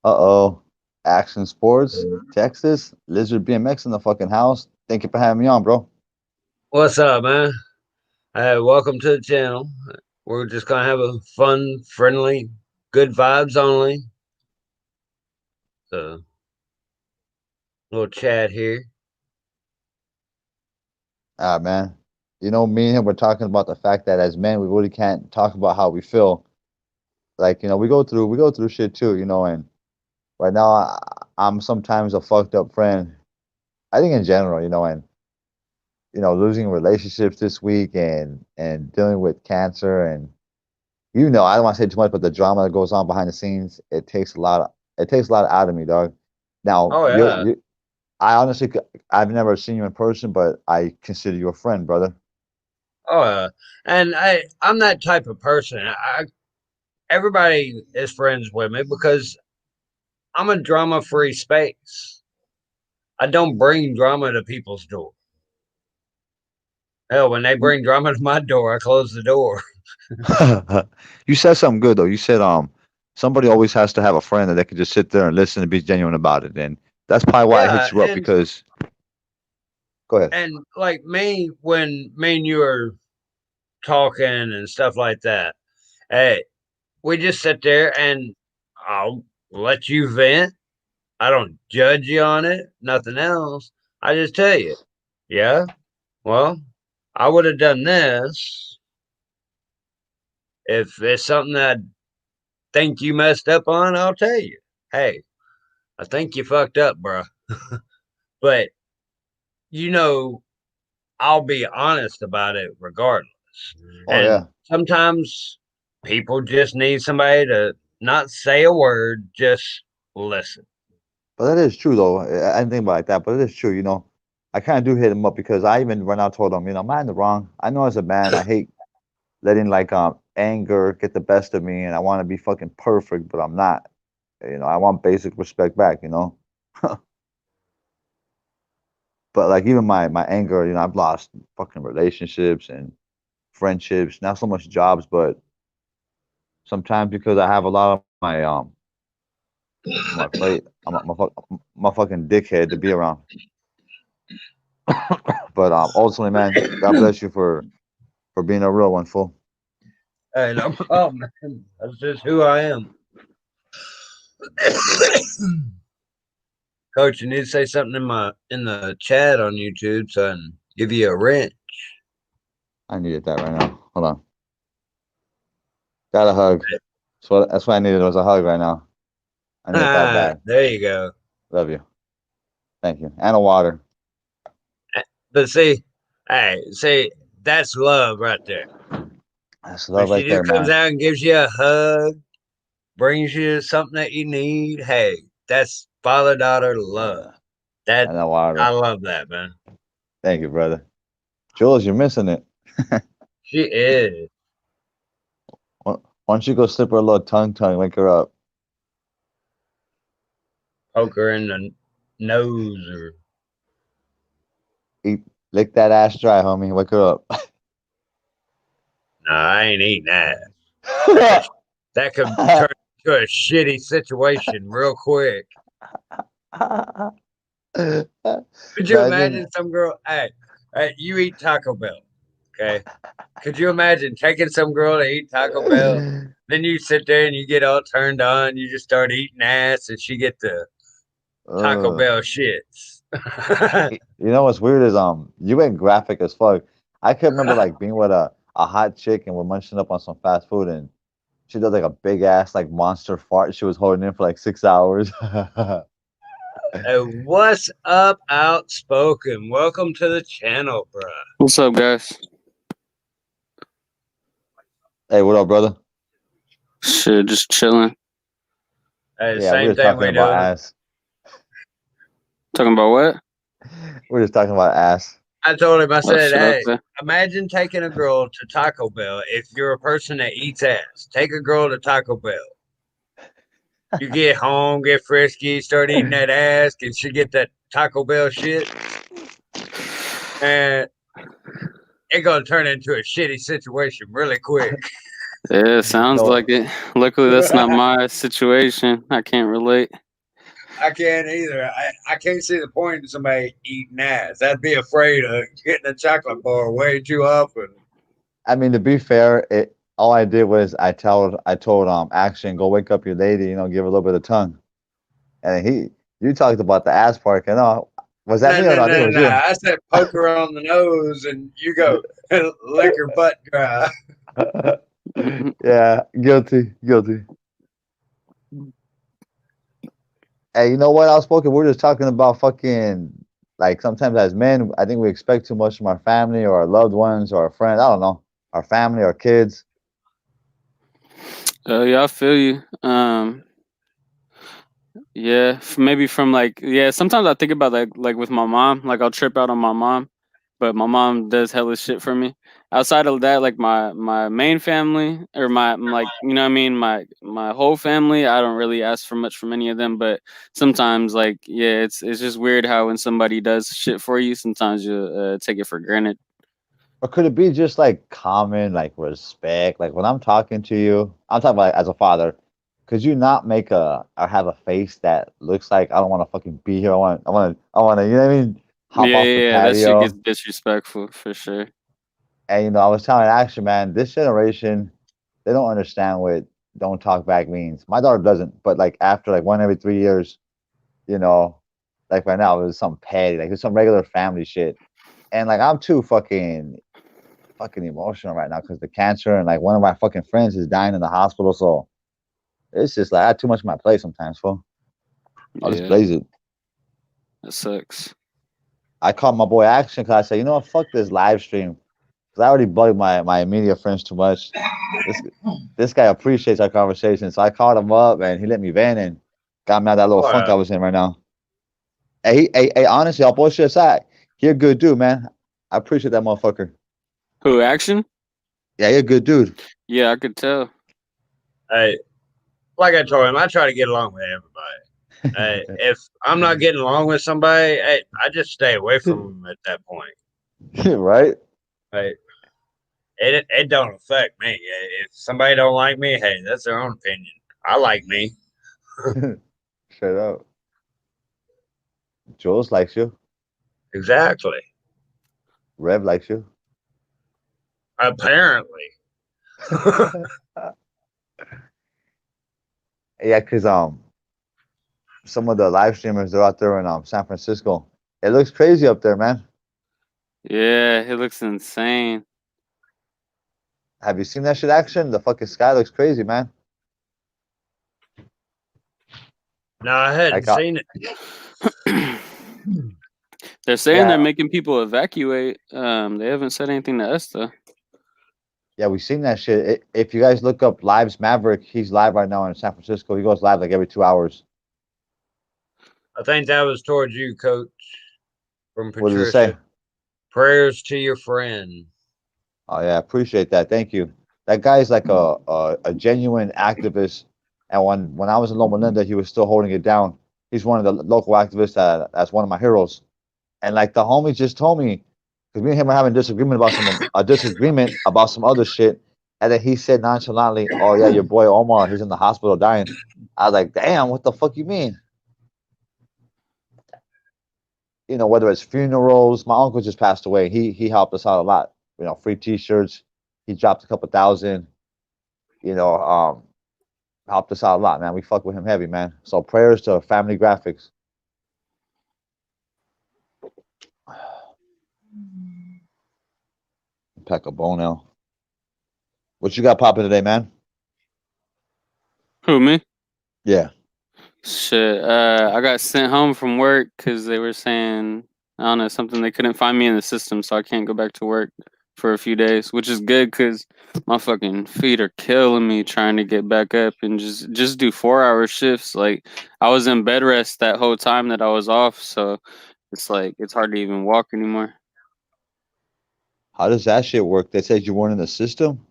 Uh-oh. Action Sports, Texas, Lizard BMX in the fucking house. Thank you for having me on, bro. What's up, man? Welcome to the channel. We're just gonna have a fun, friendly, good vibes only. So, little chat here. Ah, man. Me and him were talking about the fact that as men, we really can't talk about how we feel. Like, we go through shit too, and right now I'm sometimes a fucked up friend. I think in general, and losing relationships this week and dealing with cancer and I don't want to say too much, but the drama that goes on behind the scenes, it takes a lot out of me, dog. Now, Oh yeah, I honestly, I've never seen you in person, but I consider you a friend, brother. oh yeah. And I'm that type of person. Everybody is friends with me because I'm a drama-free space. I don't bring drama to people's door. Hell, when they You bring drama to my door, I close the door. you said something good though. You said somebody always has to have a friend that they can just sit there and listen and be genuine about it, and that's probably why I Yeah, hit you up because go ahead. and like me, when me and you are talking and stuff like that. Hey, we just sit there and I'll let you vent. I don't judge you on it, nothing else. I just tell you, yeah, well, I would have done this if it's something that I think you messed up on. I'll tell you, hey, I think you fucked up, bro. But you know, I'll be honest about it regardless. Oh And yeah, sometimes people just need somebody to not say a word, just listen. but that is true though. I didn't think about it like that, but it is true. I kind of do hit him up because I even went out told him, am I in the wrong? I know as a man, I hate letting like anger get the best of me, and I want to be fucking perfect, but I'm not. I want basic respect back. But like even my anger, I've lost fucking relationships and friendships, not so much jobs, but sometimes because I have a lot of my plate, my fucking dickhead to be around. But ultimately, man, God bless you for being a real one, fool. And I'm, oh man, that's just who I am. Coach, you need to say something in the chat on YouTube so I can give you a rent. I needed that right now. Hold on, got a hug. That's what I needed was a hug right now. I needed that Ah, bad. there you go. Love you, thank you, and a water. But see, hey, see, that's love right there. That's When love she right there, just comes man. out and gives you a hug, brings you something that you need, hey, that's father daughter love. Uh, That and a I water. love that, man. Thank you, brother. Jules, you're missing it. She is. Why don't you go slip her a little tongue, wake her up. Poke her in the nose or Eat, lick that ass dry, homie. Wake her up. no, I ain't eating that. That that could turn into a shitty situation real quick. Could you Imagine. imagine some girl? Hey, you eat Taco Bell, okay? Could you imagine taking some girl to eat Taco Bell? Then you sit there and you get all turned on. You just start eating ass, and she get the Taco uh, Bell shits. you know what's weird is you went graphic as fuck. I could remember like being with a hot chick and we're munching up on some fast food and she does like a big ass like monster fart she was holding in for like 6 hours. Hey, what's up, Outspoken? Welcome to the channel, bro. What's up, guys? Hey, what up, brother? Shit, just chilling. Hey, Yeah, we're same just thing talking we about doing. ass. Talking about what? We're just talking about ass. I told him, I Oh said, shit, hey, okay. imagine taking a girl to Taco Bell if you're a person that eats ass. Take a girl to Taco Bell. You get home, get frisky, start eating that ass, and she get that Taco Bell shit, and it gonna turn into a shitty situation really quick. Yeah, sounds So like it. Luckily, that's not my situation. I can't relate. I can't either. I can't see the point in somebody eating ass. I'd be afraid of getting a chocolate bar way too often. I mean, to be fair, it all I did was I told Action, go wake up your lady, give her a little bit of tongue. And you talked about the ass part, and was that No, me or no, no? I think it no, was no. you. I said poke her on the nose, and you go lick her butt dry. Yeah, guilty, guilty. Hey, you know what? Outspoken. We're just talking about fucking like sometimes as men, I think we expect too much from our family or our loved ones or our friends. I don't know, our family, our kids. Yeah, I feel you. Yeah, maybe from like yeah. Sometimes I think about like with my mom. Like I'll trip out on my mom, but my mom does hella shit for me. Outside of that, like my main family or my like you know what I mean my whole family. I don't really ask for much from any of them, but sometimes like yeah, it's just weird how when somebody does shit for you, sometimes you take it for granted. Or could it be just like common, like respect? Like when I'm talking to you, I'm talking about as a father. Could you not make or have a face that looks like I don't want to fucking be here? You know what I mean? Hop Yeah, off the yeah, yeah. That shit gets patio. disrespectful for sure. And I was telling Action, man, this generation, they don't understand what don't talk back means. My daughter doesn't, but like after like one every 3 years, you know, like right now it was some petty, like it's some regular family shit. And like I'm too fucking emotional right now because the cancer and like one of my fucking friends is dying in the hospital. So it's just like I have too much on my plate sometimes, fool. I'll just Yeah, blaze it. that sucks. I called my boy Action because I said, you know what, fuck this live stream. Because I already bugged my immediate friends too much. This this guy appreciates our conversation. So I called him up and he let me vent and got me out of that little funk I Wow. was in right now. Hey, honestly, all bullshit aside, he a good dude, man. I appreciate that motherfucker. Who action? Yeah, he a good dude. Yeah, I could tell. Hey, like I told him, I try to get along with everybody. Hey, if I'm not getting along with somebody, hey, I just stay away from them at that point. Right? Hey, it don't affect me. If somebody don't like me, hey, that's their own opinion. I like me. Straight up. Jules likes you. Exactly. Rev likes you. Apparently. Yeah, cause some of the live streamers they're out there in San Francisco. It looks crazy up there, man. Yeah, it looks insane. Have you seen that shit action? The fucking sky looks crazy, man. No, I hadn't Like seen it. They're saying they're yeah, making people evacuate. They haven't said anything to us though. yeah, we seen that shit. If you guys look up Lives Maverick, he's live right now in San Francisco. He goes live like every 2 hours. I think that was towards you, Coach, from What does it say? Patricia. Prayers to your friend. Oh yeah, appreciate that. Thank you. That guy's like a genuine activist. And when I was in Loma Linda, he was still holding it down. He's one of the local activists that's one of my heroes. And like the homie just told me, because me and him are having a disagreement about some other shit. And then he said nonchalantly, "Oh yeah, your boy Omar, he's in the hospital dying." I was like, "Damn, what the fuck you mean?" Whether it's funerals, my uncle just passed away. He helped us out a lot. Free T-shirts. He dropped a couple thousand. You know, helped us out a lot, man. We fuck with him heavy, man. So prayers to Family Graphics. Pack a bone now. What you got popping today, man? Who me? Yeah. Shit. I got sent home from work because they were saying I don't know something. They couldn't find me in the system, so I can't go back to work for a few days, which is good because my fucking feet are killing me trying to get back up and just do 4 hour shifts. Like I was in bed rest that whole time that I was off, so it's like it's hard to even walk anymore. How does that shit work? They said you weren't in the system.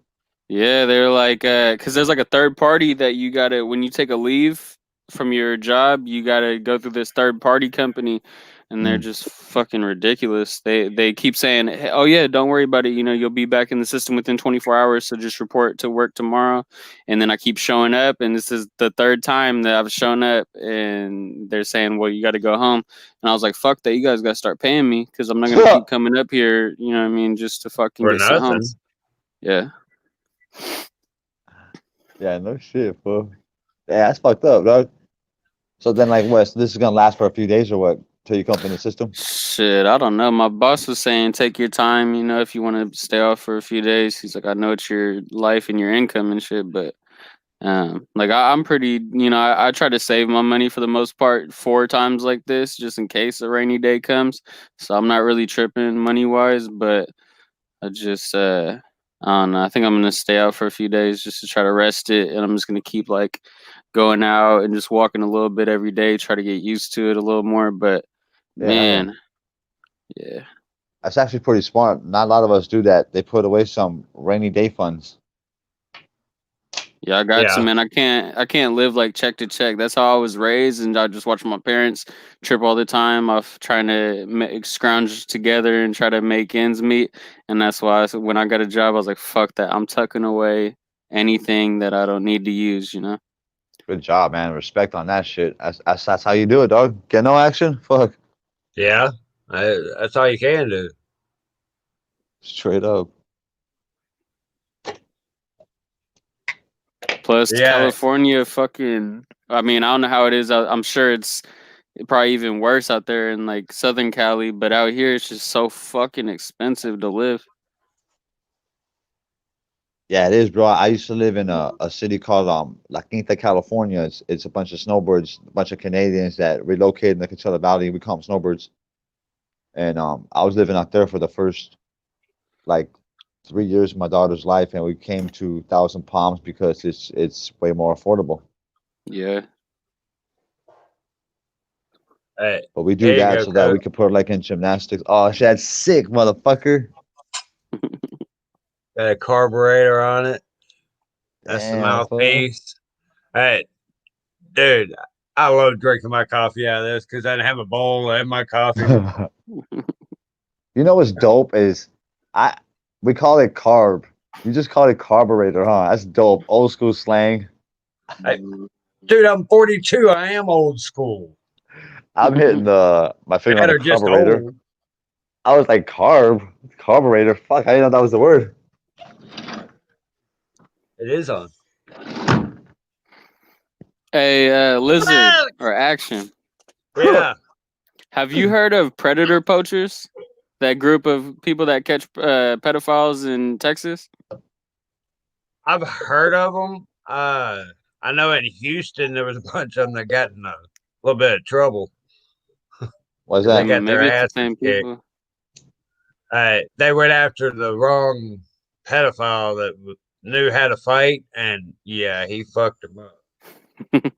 Yeah, they're like, cause there's like a third party that you gotta when you take a leave from your job, you gotta go through this third party company and they're just fucking ridiculous. They keep saying, "Hey, oh yeah, don't worry about it. You know, you'll be back in the system within 24 hours. So just report to work tomorrow." And then I keep showing up, and this is the third time that I've shown up, and they're saying, "Well, you got to go home." And I was like, "Fuck that! You guys got to start paying me because I'm not gonna keep coming up here. You know what I mean? Just to fucking For get sent home." nothing. Yeah. Yeah, no shit, fool. Yeah, that's fucked up, dog. So then, like, what? So this is gonna last for a few days or what? Till you come up in the system? Shit, I don't know. My boss was saying take your time, you know, if you want to stay off for a few days. He's like, I know it's your life and your income and shit, but like I'm pretty, you know, I try to save my money for the most part 4 times like this, just in case a rainy day comes. So I'm not really tripping money wise, but I just I don't know. I think I'm gonna stay out for a few days just to try to rest it, and I'm just gonna keep like going out and just walking a little bit every day, try to get used to it a little more. But Yeah, hell yeah. man, yeah. That's actually pretty smart. Not a lot of us do that. They put away some rainy day funds. Yeah, I got to, Yeah. man. I can't live like check to check. That's how I was raised, and I just watch my parents trip all the time off trying to scrounge together and try to make ends meet. And that's why when I got a job, I was like, "Fuck that! I'm tucking away anything that I don't need to use." You know? Good job, man. Respect on that shit. That's how you do it, dog. Get no action? Fuck. Yeah. That's all you can do. Straight up. Plus, Yeah. California, fucking. I mean, I don't know how it is. I'm sure it's probably even worse out there in like Southern Cali, but out here it's just so fucking expensive to live. Yeah, it is, bro. I used to live in a city called La Quinta, California. It's a bunch of snowbirds, a bunch of Canadians that relocated in the Coachella Valley. We call them snowbirds. And I was living out there for the first like 3 years of my daughter's life, and we came to Thousand Palms because it's way more affordable. Yeah. Hey, But we do here you that go, so that Coach. we could put her like in gymnastics. Oh, shit, that's sick, motherfucker. Got a carburetor on it. That's the Damn, fool. mouthpiece. Hey, dude, I love drinking my coffee out of this because I didn't have a bowl and my coffee. You know what's dope is I we call it carb. You just call it carburetor, huh? That's dope. Old school slang. Hey, dude, I'm 42. I am old school. I'm hitting my finger on That the or just carburetor. old. I was like carburetor. Fuck, I didn't know that was the word. It is on. Hey, lizard or action. Yeah. Have you heard of predator poachers? That group of people that catch pedophiles in Texas. I've heard of them. I know in Houston there was a bunch of them that got in a little bit of trouble What's because they that? got their Maybe it's the asses same kicked. people. They went after the wrong pedophile that knew how to fight, and yeah, he fucked them up.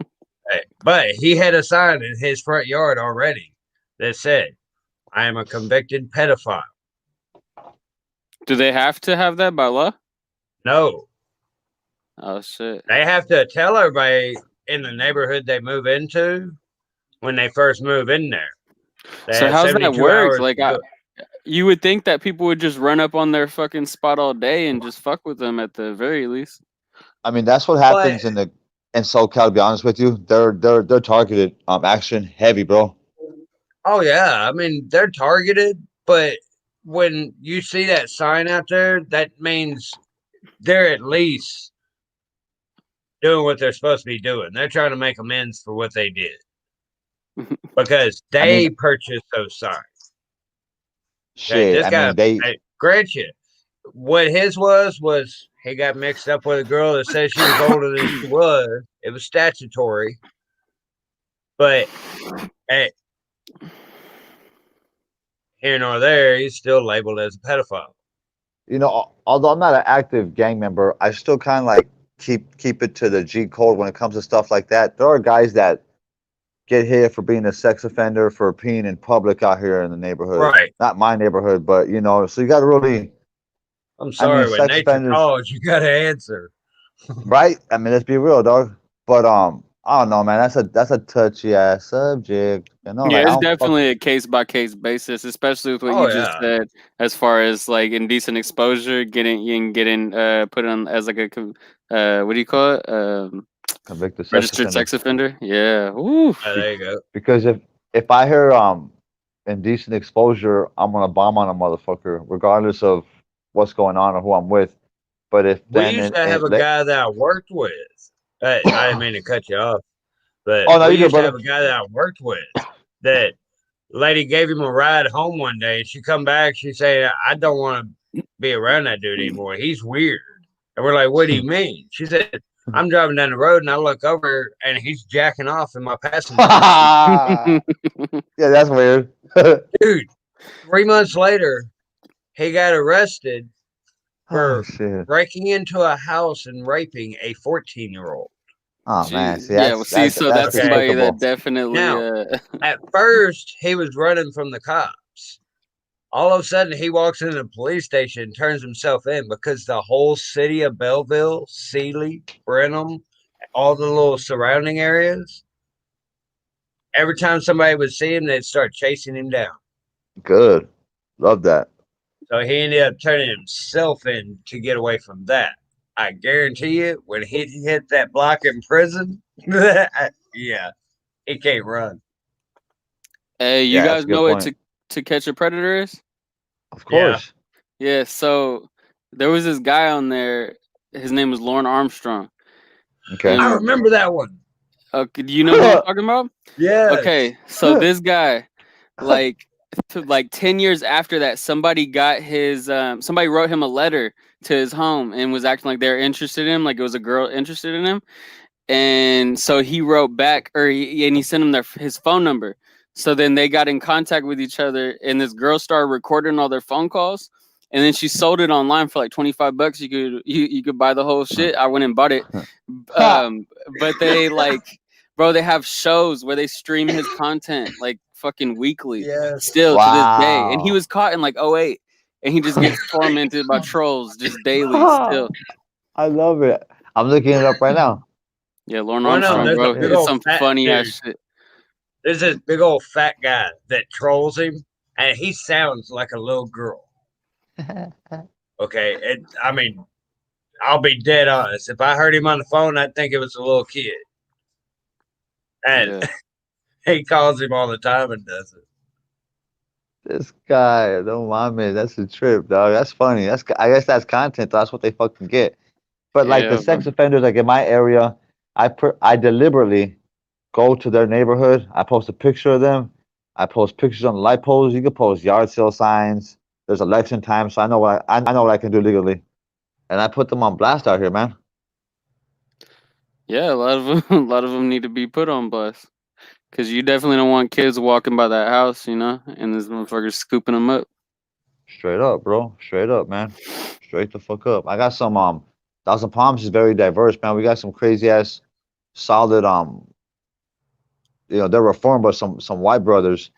But he had a sign in his front yard already that said, "I am a convicted pedophile." Do they have to have that by law? No, Oh shit! they have to tell everybody in the neighborhood they move into when they first move in there. They So have how's that 72 work? hours Like, to do it. you would think that people would just run up on their fucking spot all day and just fuck with them at the very least. I mean, that's what But happens in SoCal. To be honest with you, they're targeted action heavy, bro. oh yeah, I mean they're targeted, but when you see that sign out there, that means they're at least doing what they're supposed to be doing. They're trying to make amends for what they did because I mean, they purchased those signs. Okay, shit. this I guy, mean, they. I grant you, what his was he got mixed up with a girl that said she was older than she was. It was statutory, but hey, here nor there, he's still labeled as a pedophile. Although I'm not an active gang member, I still kind of like keep it to the G code when it comes to stuff like that. There are guys that get hit for being a sex offender for peeing in public out here in the neighborhood. Right. Not my neighborhood, but so you got to really. I'm I mean, sorry, when sex nature offenders, calls, you got to answer. right? I mean, let's be real, dog. But I don't know, man. That's a touchy ass subject. You know, Yeah, like I it's don't fuck. definitely a case by case basis, especially with what you Oh just yeah, said, as far as like indecent exposure, getting put on as like a what do you call it? Convicted sex Registered offender. sex offender. Yeah. Ooh. Be- there you go. because if I hear indecent exposure, I'm gonna bomb on a motherfucker, regardless of what's going on or who I'm with. But if We then used to have a guy that I worked with. I didn't mean to cut you off, but oh no, we you good, used to have brother. a guy that I worked with that lady gave him a ride home one day. She come back, she said, I don't want to be around that dude anymore. He's weird. And we're like, what do you mean? She said, I'm driving down the road and I look over and he's jacking off in my passenger seat. Yeah, that's weird. Dude, 3 months later, he got arrested Oh for shit. breaking into a house and raping a 14-year-old. Oh man, Jeez. see Yeah. Well, see, so that's that's Okay. somebody that despicable. definitely. Now, at first, he was running from the cops. All of a sudden, he walks into the police station and turns himself in because the whole city of Belleville, Sealy, Brenham, all the little surrounding areas, every time somebody would see him, they'd start chasing him down. Good. Love that. So he ended up turning himself in to get away from that. I guarantee you, when he hit that block in prison, yeah, he can't run. Hey, you Yeah, that's guys a good know what point. to catch a predator is? Of Yeah. course. Yeah. So there was this guy on there. His name was Lauren Armstrong, Okay. I and remember that one. do you know who I'm talking about? Yes. Okay, so this guy, like, 10 years after that, somebody got his somebody wrote him a letter to his home and was acting like they're interested in him, like it was a girl interested in him, and so he wrote back, and he sent him his phone number. So then they got in contact with each other, and this girl started recording all their phone calls, and then she sold it online for like $25. You could buy the whole shit. I went and bought it, Ha! but they like, bro, they have shows where they stream his content like fucking weekly, Yes. still to this day. And he Wow. was caught in like '08, and he just gets tormented by trolls just daily still. I love it. I'm looking it up right now. Yeah, Lauren One of them, Armstrong, Oh there's a bro, big shit. it's old some fat funny dude. ass shit. There's this big old fat guy that trolls him, and he sounds like a little girl. Okay. I mean, I'll be dead honest. If I heard him on the phone, I'd think it was a little kid. And Yeah, he calls him all the time and does it. This guy, don't mind me. That's a trip, dog. That's funny. I guess that's content. That's what they fucking get. But like the yeah, bro. sex offenders, like in my area, I deliberately go to their neighborhood. I post a picture of them. I post pictures on the light poles. You can post yard sale signs. There's election time, so I know what I can do legally, and I put them on blast out here, man. Yeah, a lot of them, a lot of them need to be put on blast because you definitely don't want kids walking by that house, and this motherfucker scooping them up. Straight up, bro. Straight up, man. Straight the fuck up. I got some Thousand Palms is very diverse, man. We got some crazy ass solid they're reformed, but some white brothers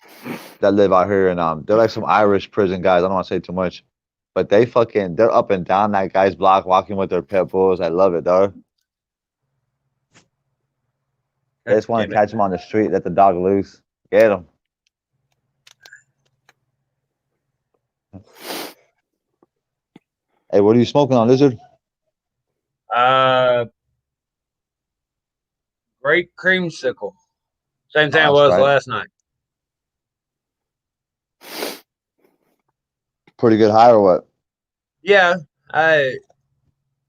that live out here, and they're like some Irish prison guys. I don't want to say too much, but they're up and down that guy's block, walking with their pit bulls. I love it, dog. They just want Get to it? catch him on the street, let the dog loose, get him. Hey, what are you smoking on, lizard? Uh, Great creamsicle. Same thing Oh, it that's was right. last night. Pretty good high or what? Yeah, I.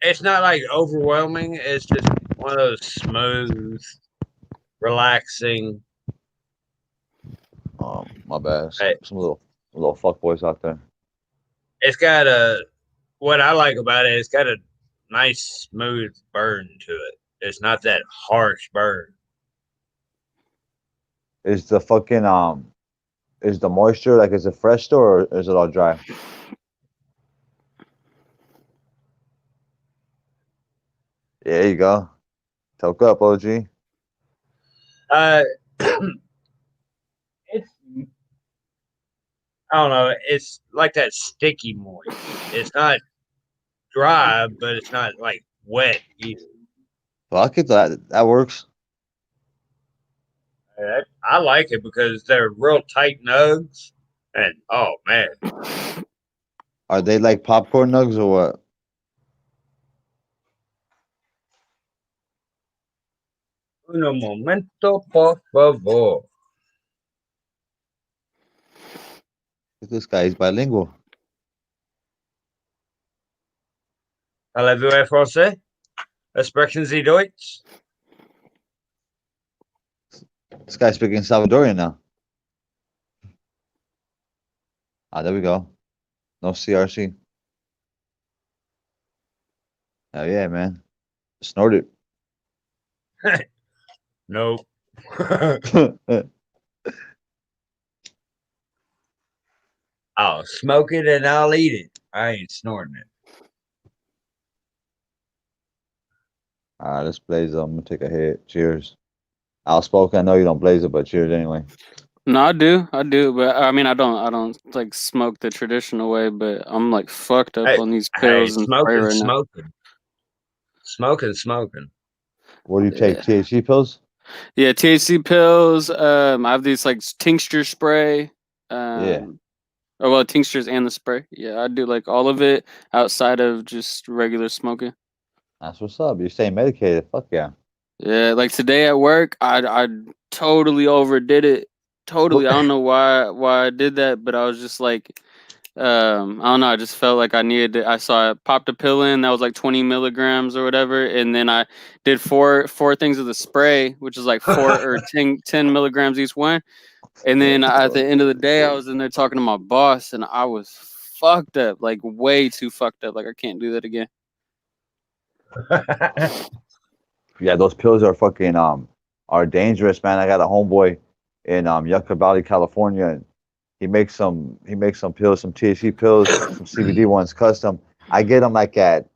It's not like overwhelming. It's just one of those smooth, relaxing. My bad. I, Some little fuck boys out there. it's got a. What I like about it, it's got a nice, smooth burn to it. It's not that harsh burn. Is the fucking is the moisture like is it fresh still or is it all dry? Yeah, there you go. Toke up, OG. Uh, it's I don't know. It's like that sticky moist. It's not dry, but it's not like wet either. Fuck it, that works. I like it because they're real tight nugs, and oh man, Are they like popcorn nugs or what? un momento, por favor. This guy is bilingual. Allez-vous en français? Sprechen Sie Deutsch? This guy's speaking Salvadorian now. Ah, there we go. No CRC. Hell yeah, man. Snort it. Nope. I'll smoke it and I'll eat it. I ain't snorting it. All right, let's blaze it. I'm gonna take a hit. Cheers. Outspoken. I know you don't blaze it, but cheers anyway. No, I do, but I mean, I don't like smoke the traditional way. But I'm like fucked up Hey, on these hey, pills and spray smoking, right now. smoking, smoking, smoking. What do you take? Yeah, THC pills? yeah, THC pills. I have these like tincture spray. Yeah, Oh well, tinctures and the spray. Yeah, I do like all of it outside of just regular smoking. that's what's up. You stay medicated. Fuck yeah. Yeah, like today at work, I totally overdid it. Totally, I don't know why I did that, but I was just like, I don't know. I just felt like I needed to. I saw I popped a pill in that was like 20 milligrams or whatever, and then I did four things of the spray, which is like 10 milligrams each one. And then at the end of the day, I was in there talking to my boss, and I was fucked up, like way too fucked up. Like I can't do that again. Yeah, those pills are fucking are dangerous, man. I got a homeboy in Yucca Valley, California, and he makes some pills, some THC pills, some CBD ones, custom. I get them I get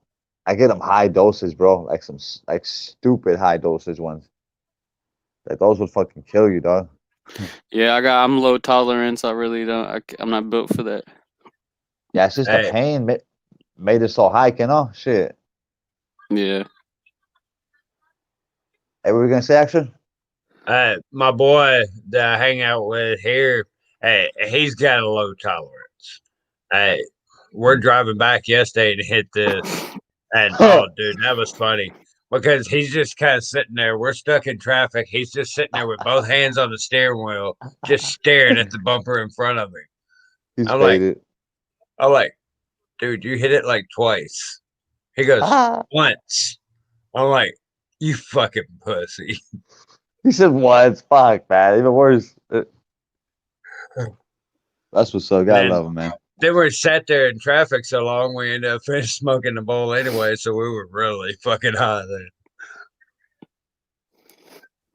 them high doses, bro. Like like stupid high dosage ones. Like those would fucking kill you, dog. Yeah, I'm low tolerance. I really don't. I'm not built for that. Yeah, it's just the Hey, pain made it so high, you know? Shit. Yeah. Hey, what were we gonna say, action? my boy that I hang out with here, hey, he's got a low tolerance. Hey, we're driving back yesterday to hit this, and oh, dude, that was funny because he's just kind of sitting there. We're stuck in traffic. He's just sitting there with both hands on the steering wheel, just staring at the bumper in front of him. He's I'm like, faded. I'm like, dude, you hit it like twice. He goes, once. I'm like, you fucking pussy. He said once. Fuck, man. Even worse. That's what's so. And Gotta then love him, man. they were sat there in traffic so long, we ended up finished smoking the bowl anyway, so we were really fucking high then.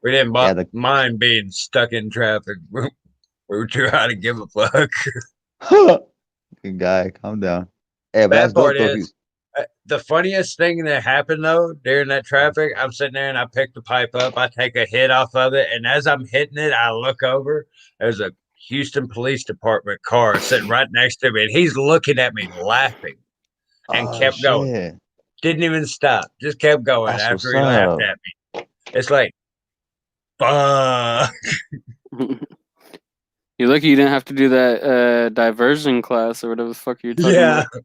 We didn't Yeah, the mind being stuck in traffic. We were too high to give a fuck. good guy. Calm down. Hey, but that's Bad part dope though. is, the funniest thing that happened though during that traffic, I'm sitting there and I pick the pipe up, I take a hit off of it, and as I'm hitting it, I look over. There's a Houston Police Department car sitting right next to me, and he's looking at me laughing and Oh kept going. shit. Didn't even stop, just kept going That's what's after he laughed up. at me. It's like, fuck. You're lucky you didn't have to do that diversion class or whatever the fuck you're talking Yeah, about.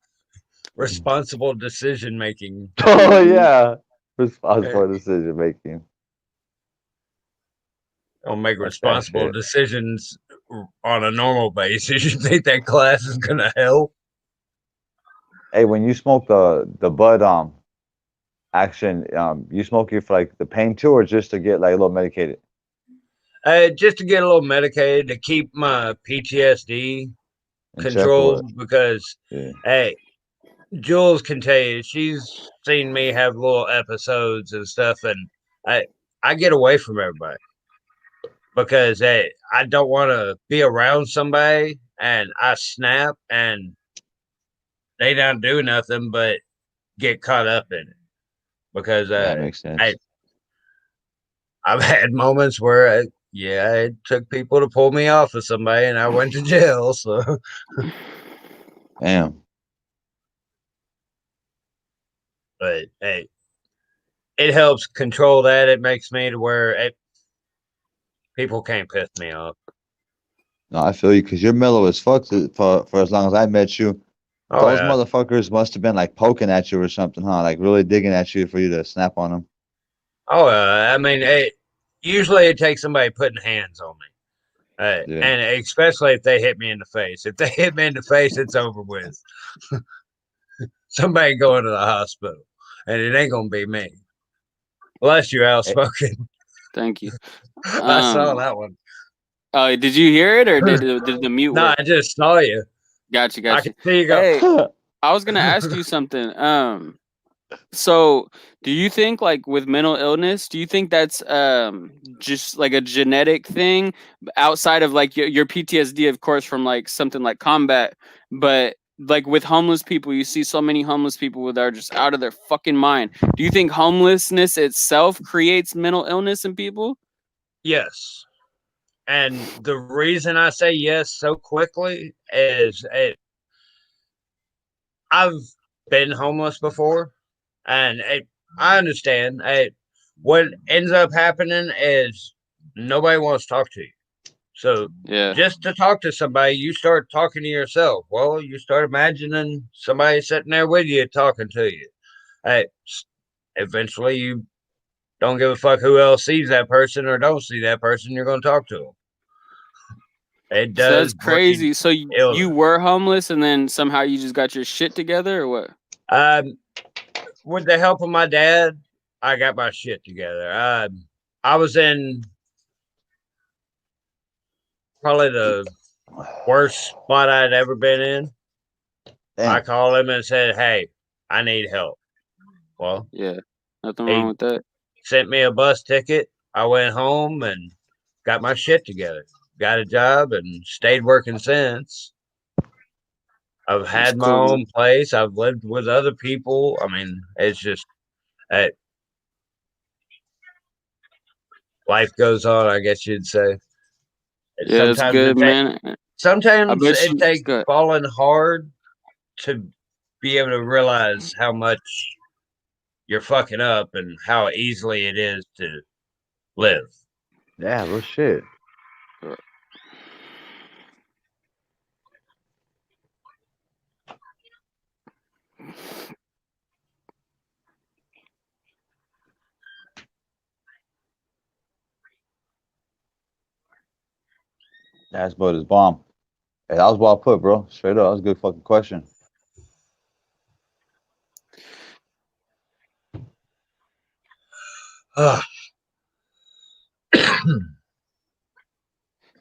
responsible decision making. Oh yeah. Responsible decision making. Don't make Fuck that responsible shit. decisions on a normal basis. You think that class is gonna help? Hey, when you smoke the bud action, you smoke it for like the pain too, or just to get like a little medicated Just to get a little medicated to keep my PTSD and check or what? controlled because, Yeah. hey, Jules can tell you she's seen me have little episodes and stuff, and I I get away from everybody because hey, I don't want to be around somebody and I snap and they don't do nothing but get caught up in it because Yeah, that makes I sense. I've had moments where yeah, it took people to pull me off of somebody and I went to jail. So, Damn. but hey, it helps control that. It makes me to where People can't piss me off. No, I feel you because you're mellow as fuck for as long as I met you. Oh Those yeah. motherfuckers must have been like poking at you or something, huh? Like really digging at you for you to snap on them. Oh, I mean, usually it takes somebody putting hands on me. Yeah. And especially if they hit me in the face. If they hit me in the face, it's over with. Somebody going to the hospital, and it ain't gonna be me unless you're Eh, outspoken. Thank you. I saw Um, that one. did you hear it or did the mute No, work? I just saw you. Got you, I got can you. see you go. Hey, I was gonna ask you something. So do you think like with mental illness, do you think that's just like a genetic thing outside of like your PTSD, of course, from like something like combat, but like with homeless people, you see so many homeless people that are just out of their fucking mind. Do you think homelessness itself creates mental illness in people? Yes, and the reason I say yes so quickly is I've been homeless before, and I understand. What ends up happening is nobody wants to talk to you. So Yeah, just to talk to somebody, you start talking to yourself. Well, you start imagining somebody sitting there with you talking to you. Hey, eventually you don't give a fuck who else sees that person or don't see that person. You're going to talk to them. It so that's does breed crazy. So you illness. were homeless and then somehow you just got your shit together, or what? Um, with the help of my dad, I got my shit together. I was in probably the worst spot I'd ever been in. I Damn. called him and said, "Hey, I need help." Well, Yeah, nothing wrong he with that. sent me a bus ticket. I went home and got my shit together. Got a job and stayed working since. I've That's had my cool, man. own place. I've lived with other people. I mean, it's just uh, life goes on. I guess you'd say. Yeah, it's good, man. I Sometimes bet it you. takes Good. falling hard to be able to realize how much you're fucking up and how easily it is to live. Yeah, real shit. That's but his bomb. Hey, that was well put, bro. Straight up, that was a good fucking question.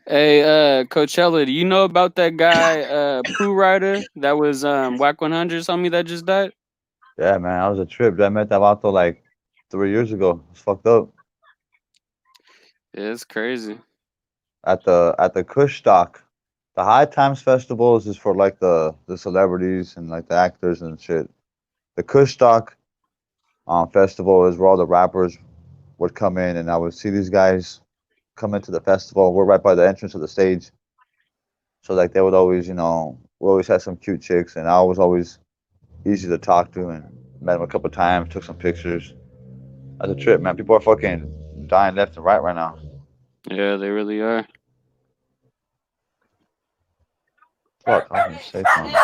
Hey, Coachella, do you know about that guy, Pooh Rider, that was Whack 100 homie that just died? Yeah, man, that was a trip. I met that vato like 3 years ago. It's fucked up. Yeah, it's crazy. At the Kush Stock. The High Times Festivals is for like the celebrities and like the actors and shit. The Kush Stock festival is where all the rappers would come in, and I would see these guys come into the festival. We're right by the entrance of the stage, so like they would always, we always had some cute chicks, and I was always easy to talk to, and met them a couple times, took some pictures. That's a trip, man. People are fucking dying left and right now. Yeah, they really are. Fuck, I was gonna say something.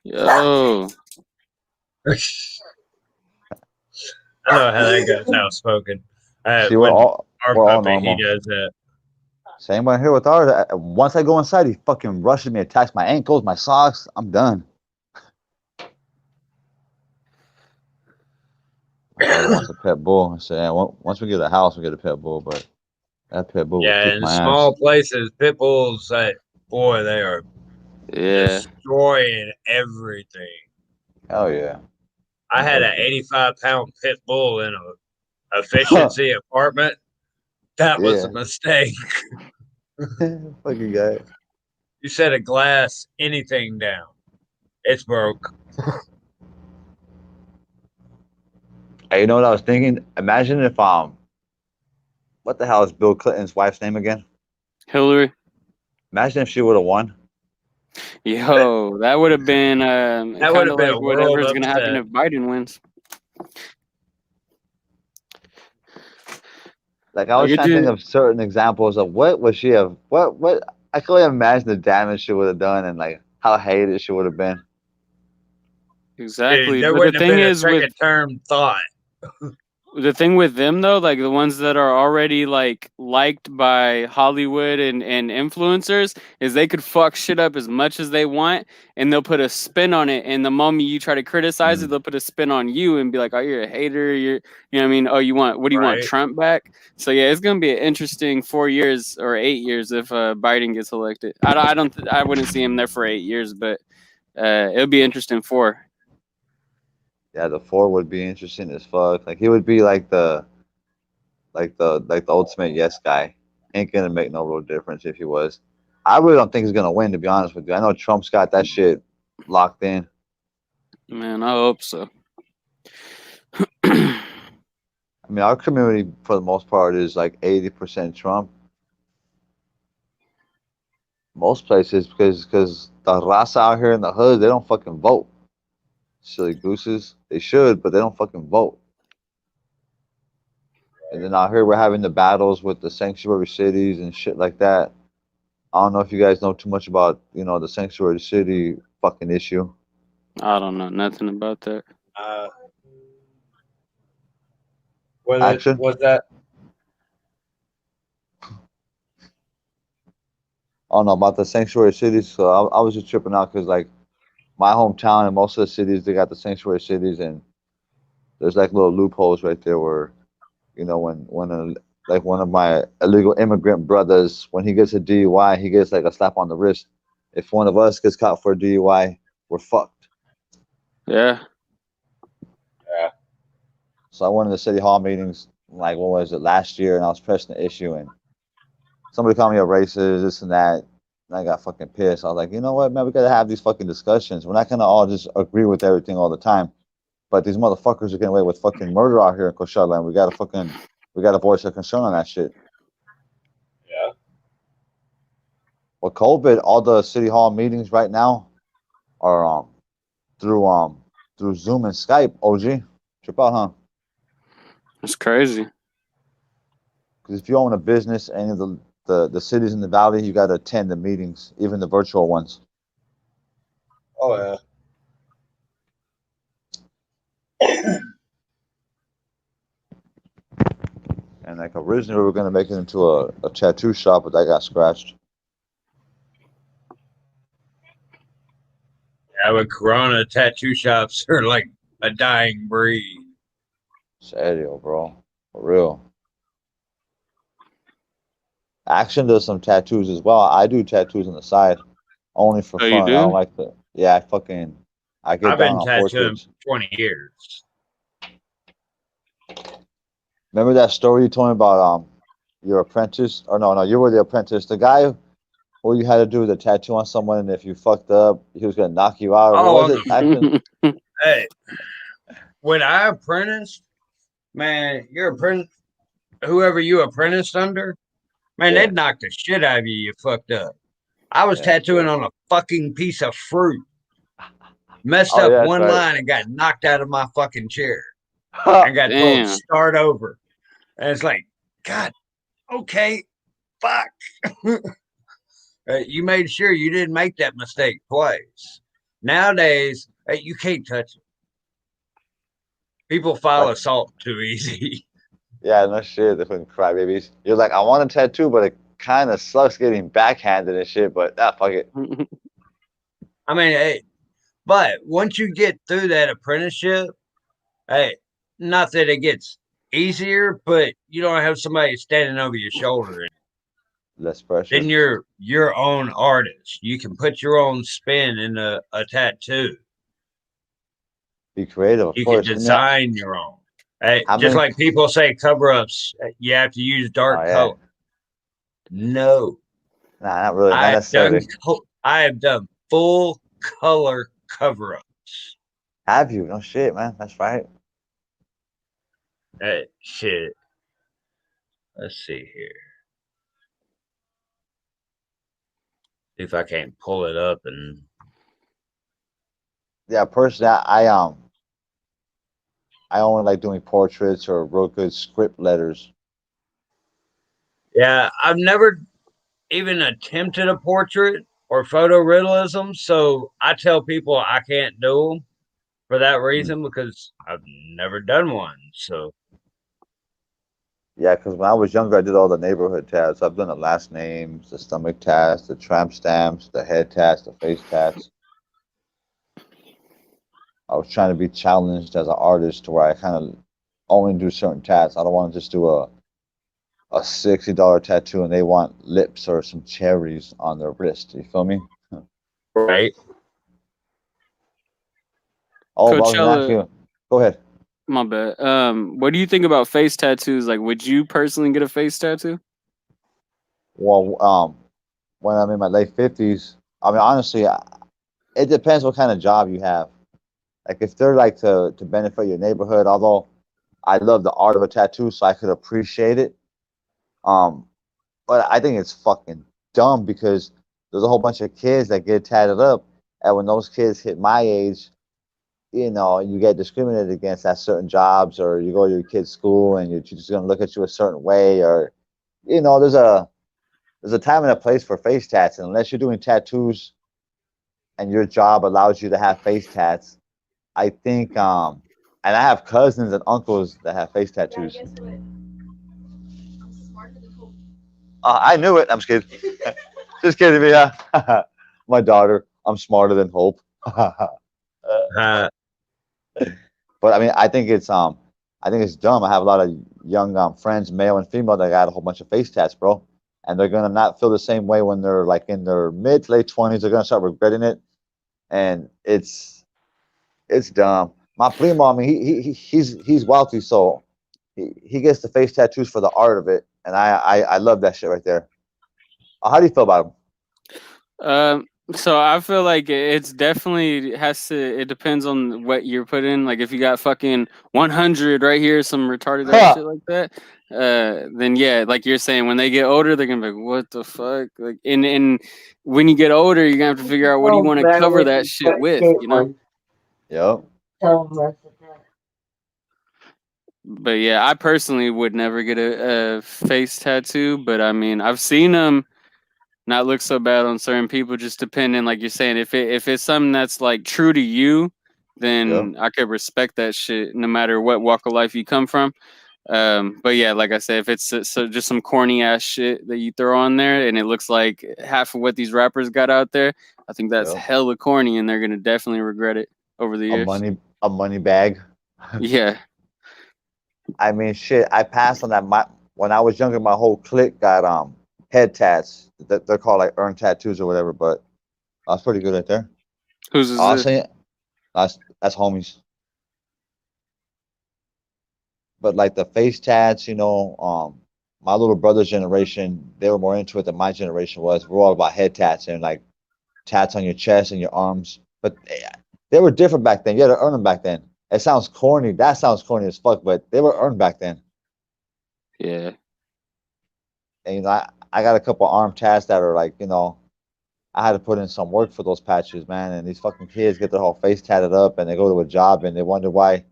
Yo, I know how that goes outspoken. See, we're With all our we're all puppy, he normal. does that. Same right here with ours. Once I go inside, he fucking rushes me, attacks my ankles, my socks. I'm done. My daughter wants a pet bull. I said, yeah, once we get a house, we get a pet bull. But that pet bull will Yeah, kick in my ass. small places, pit bulls, boy, they are yeah. destroying everything. Hell yeah. I had an Everything. 85-pound pit bull in a efficiency apartment. That was a Yeah. mistake. Fucking guy. You set a glass, anything down, it's broke. Hey, you know what I was thinking? Imagine if what the hell is Bill Clinton's wife's name again? Hillary. Imagine if she would have won. Yo, that would have been That would kind have of been like a world whatever's gonna happen upset. if Biden wins. Like I Like was it trying to think just of certain examples of what would she have what I can only imagine the damage she would have done and like how hated she would have been. Dude, exactly. there But the wouldn't have thing been a is with second term thought. them though, like the ones that are already like liked by Hollywood and influencers, is they could fuck shit up as much as they want, and they'll put a spin on it. And the moment you try to criticize it, Mm. they'll put a spin on you and be like, "Oh, you're a hater. You're, you know what I mean? Oh, you want what do you want, Right. Trump back?" So yeah, it's gonna be an interesting 4 years or 8 years if Biden gets elected. I wouldn't see him there for 8 years, but it'll be interesting four. Yeah, the four would be interesting as fuck. Like he would be like the ultimate yes guy. Ain't gonna make no real difference if he was. I really don't think he's gonna win, to be honest with you. I know Trump's got that shit locked in. Man, I hope so. I mean, our community for the most part is like 80% Trump. Most places because the raza out here in the hood they don't fucking vote. Silly gooses. They should, but they don't fucking vote. And then out here we're having the battles with the sanctuary cities and shit like that. I don't know if you guys know too much about the sanctuary city fucking issue. I don't know nothing about that. Uh, Action. was that? I don't know about the sanctuary cities. So I was just tripping out because like my hometown and most of the cities they got the sanctuary cities and there's like little loopholes right there where like one of my illegal immigrant brothers when he gets a DUI he gets like a slap on the wrist. If one of us gets caught for a DUI, we're fucked. Yeah. Yeah. So I went to the city hall meetings like what was it last year and I was pressing the issue and somebody called me a racist, this and that. And I got fucking pissed. I was like, you know what, man, we gotta have these fucking discussions. We're not gonna all just agree with everything all the time. But these motherfuckers are getting away with fucking murder out here in Coachella, and we gotta voice our concern on that shit. Yeah. Well, COVID, all the city hall meetings right now are through through Zoom and Skype. OG, trip out, huh? It's crazy. Because if you own a business, any of the cities in the valley, you gotta attend the meetings, even the virtual ones. Oh yeah. And like originally we were gonna make it into a tattoo shop, but that got scratched. Yeah, but Corona tattoo shops are like a dying breed. Serio, bro. For real. Action does some tattoos as well. I do tattoos on the side, only for Oh, you fun. I don't do? like the. Yeah, I get I've down been on tattooing portraits. for 20 years. Remember that story you told me about your apprentice? Or no, you were the apprentice. The guy who you had to do the tattoo on someone, and if you fucked up, he was gonna knock you out. What Oh, was on it? the Action. hey, when I apprenticed, man, you're apprentice, whoever you apprenticed under, man, Yeah, they'd knock the shit out of you. You fucked up. I was yeah. tattooing on a fucking piece of fruit, messed Oh up yeah, that's one right. line and got knocked out of my fucking chair and got told Damn. start over. And it's like, God, okay, fuck. You made sure you didn't make that mistake twice. Nowadays, you can't touch it. People file Like assault too easy. yeah, no shit. They fucking crybabies. You're like, I want a tattoo, but it kind of sucks getting backhanded and shit. But fuck it. I mean, hey, but once you get through that apprenticeship, hey, not that it gets easier, but you don't have somebody standing over your shoulder. Less pressure. Then you're your own artist. You can put your own spin in a tattoo. Be creative, of You can course. I mean, design your own. Hey, how just many? like people say cover ups, you have to use Oh dark yeah. color. No, Nah, not really. Not I have done. necessarily. I have done full color cover ups. Have you? No shit, man. That's right. Hey, shit. Let's see here. See if I can't pull it up and Yeah, personally, I only like doing portraits or real good script letters. Yeah, I've never even attempted a portrait or photorealism, so I tell people I can't do them for that Mm. reason because I've never done one. So Yeah, because when I was younger, I did all the neighborhood tats. I've done the last names, the stomach tats, the tramp stamps, the head tats, the face tats. I was trying to be challenged as an artist to where I kind of only do certain tats. I don't want to just do a $60 tattoo and they want lips or some cherries on their wrist. You feel me? right. Oh, but I was gonna ask Coachella, you. Go ahead. my bad. What do you think about face tattoos? Like, would you personally get a face tattoo? Well, when I'm in my late 50s, I mean, honestly, it depends what kind of job you have. Like, if they're like to benefit your neighborhood, although I love the art of a tattoo, so I could appreciate it. Um, but I think it's fucking dumb because there's a whole bunch of kids that get tatted up, and when those kids hit my age, you get discriminated against at certain jobs, or you go to your kid's school and your teacher's gonna look at you a certain way, or there's a time and a place for face tats, and unless you're doing tattoos and your job allows you to have face tats, I think and I have cousins and uncles that have face tattoos. I knew it. I'm just kidding. Just kidding me. Yeah. My daughter. I'm smarter than Hope. Uh, But I mean, I think it's dumb. I have a lot of young friends, male and female, that got a whole bunch of face tats, bro, and they're gonna not feel the same way when they're like in their mid to late 20s. They're gonna start regretting it, and it's dumb. My primo, I mean, he's wealthy, so he gets the face tattoos for the art of it, and I love that shit right there. How do you feel about him? So I feel like it's definitely has to. It depends on what you're putting. Like if you got fucking 100 right here, some retarded ass Huh. shit like that, then yeah, like you're saying, when they get older, they're gonna be like, what the fuck? Like, and when you get older, you're gonna have to figure out what do you want to cover that shit with, you know? Yep. But yeah, I personally would never get a face tattoo, but I mean, I've seen them not look so bad on certain people, just depending, like you're saying, if it's something that's like true to you, Yep. then I could respect that shit no matter what walk of life you come from. But yeah, like I said, if it's so just some corny ass shit that you throw on there and it looks like half of what these rappers got out there, I think that's Yep. hella corny and they're gonna definitely regret it over the years. A money bag. Yeah. I mean, shit. I passed on that. When I was younger, my whole clique got head tats. That they're called like earn tattoos or whatever. But that's pretty good right there. Whose is this? Honestly, that's homies. But like the face tats, my little brother's generation, they were more into it than my generation was. We're all about head tats and like tats on your chest and your arms. But they were different back then. You had to earn them back then. It sounds corny. That sounds corny as fuck, but they were earned back then. Yeah. And I got a couple arm tats that are like, I had to put in some work for those patches, man. And these fucking kids get their whole face tatted up and they go to a job and they wonder why,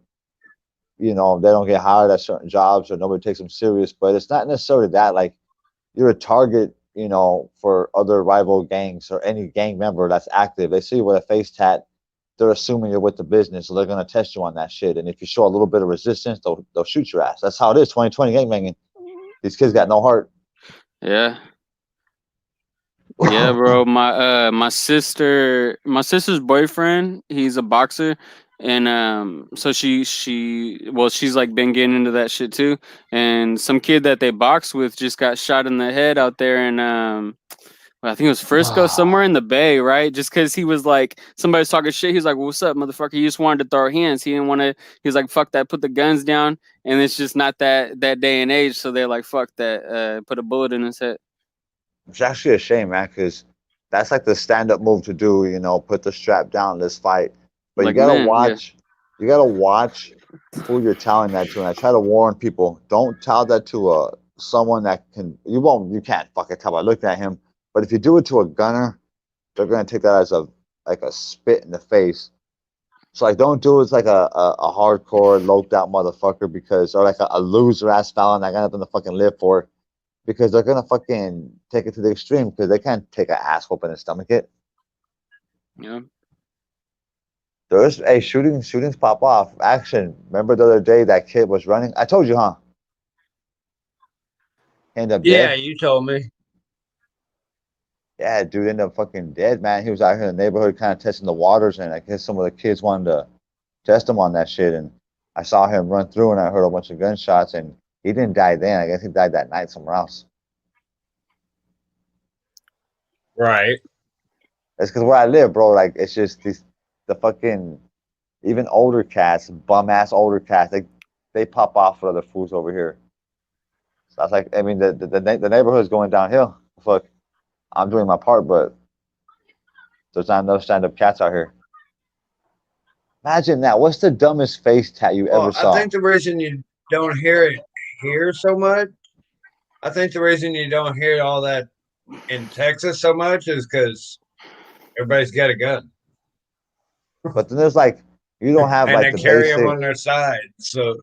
they don't get hired at certain jobs or nobody takes them serious. But it's not necessarily that. Like, you're a target, for other rival gangs or any gang member that's active. They see you with a face tat, they're assuming you're with the business, so they're gonna test you on that shit. And if you show a little bit of resistance, they'll shoot your ass. That's how it is. 2020 gangbanging. These kids got no heart. Yeah. Yeah, bro. My sister's boyfriend, he's a boxer, and so she's like been getting into that shit too. And some kid that they boxed with just got shot in the head out there in I think it was Frisco, somewhere in the Bay, right? Just because he was like, somebody was talking shit. He was like, "What's up, motherfucker?" He just wanted to throw hands. He didn't want to. He was like, "Fuck that, put the guns down." And it's just not that day and age. So they're like, "Fuck that, put a bullet in his head." It's actually a shame, man, because that's like the stand-up move to do. Put the strap down, let's fight. But Like, man, yeah. you gotta watch who you're telling that to. And I try to warn people: don't tell that to someone that you can't fucking tell by looking at him. But if you do it to a gunner, they're gonna take that as a spit in the face. So like, don't do it as like a hardcore loped out motherfucker, or like a loser ass felon that got nothing to fucking live for. because they're gonna fucking take it to the extreme because they can't take an ass whooping and stomach it. Yeah. There's a shootings pop off. Action. Remember the other day that kid was running? I told you, huh? He ended up Yeah, dead. you told me. Yeah, dude ended up fucking dead, man. He was out here in the neighborhood kind of testing the waters, and I guess some of the kids wanted to test him on that shit. And I saw him run through, and I heard a bunch of gunshots, and he didn't die then. I guess he died that night somewhere else. Right. It's because where I live, bro, like it's just these the fucking even older cats, bum ass older cats, they pop off for other fools over here. So I was like, I mean, the neighborhood's going downhill. Fuck, I'm doing my part, but there's not enough stand up cats out here. Imagine that. What's the dumbest face tat you ever Well, I saw? think the reason you don't hear it here so much, I think the reason you don't hear all that in Texas so much is because everybody's got a gun But then there's like you don't have and like they the carry them basic, on their side. So,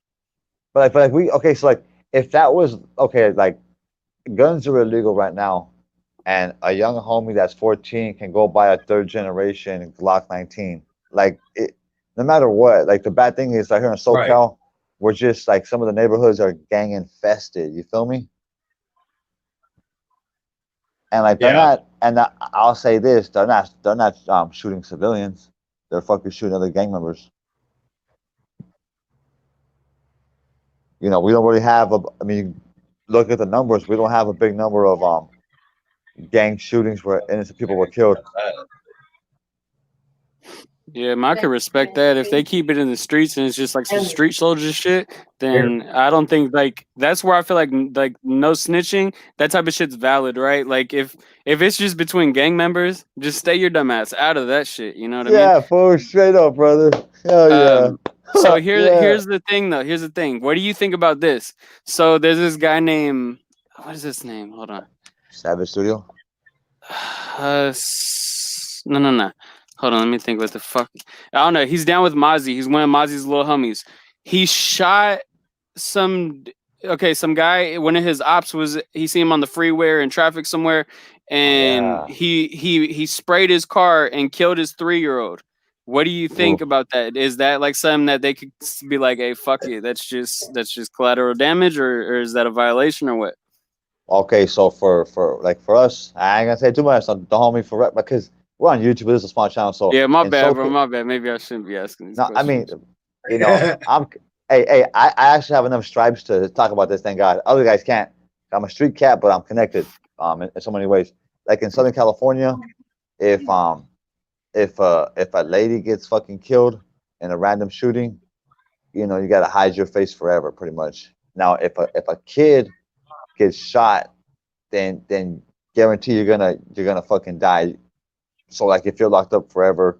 but like we okay. So like if that was okay, like guns are illegal right now, and a young homie that's 14 can go buy a third generation Glock 19. Like it, no matter what. Like the bad thing is, like here in right. SoCal, we're just like some of the neighborhoods are gang infested. You feel me? And like they're Yeah. not. And I'll say this: they're not shooting civilians. They're fucking shooting other gang members. You know, we don't really have a. I mean, look at the numbers. We don't have a big number of gang shootings where innocent people were killed. Yeah, man, I can respect that. If they keep it in the streets and it's just like some street soldier shit, then I don't think like that's where I feel like no snitching, that type of shit's valid, right? Like if it's just between gang members, just stay your dumb ass out of that shit. You know what I mean? Yeah, fool, straight up, brother. Hell yeah. So Yeah. here's the thing though. Here's the thing. What do you think about this? So there's this guy named what is his name? Hold on. Savage Studio. No. Hold on, let me think. What the fuck? I don't know. He's down with Mozzie. He's one of Mozzie's little homies. He shot some. Okay, some guy. One of his ops was. He seen him on the freeway or in traffic somewhere, Oh and yeah. he sprayed his car and killed his 3-year-old. What do you think Oof. about that? Is that like something that they could be like, "Hey, fuck it, that's just collateral damage," or is that a violation or what? Okay, so for us, I ain't gonna say too much. So don't hold me for rep because we're on YouTube. This is a small channel, so Yeah, my and bad, so bro. My bad. Maybe I shouldn't be asking these no, I mean, questions. you know, I'm hey, I actually have enough stripes to talk about this. Thank God. Other guys can't. I'm a street cat, but I'm connected. In so many ways. Like in Southern California, if if a lady gets fucking killed in a random shooting, you know, you gotta hide your face forever, pretty much. Now, if a kid gets shot, then guarantee you're gonna fucking die. So like if you're locked up forever,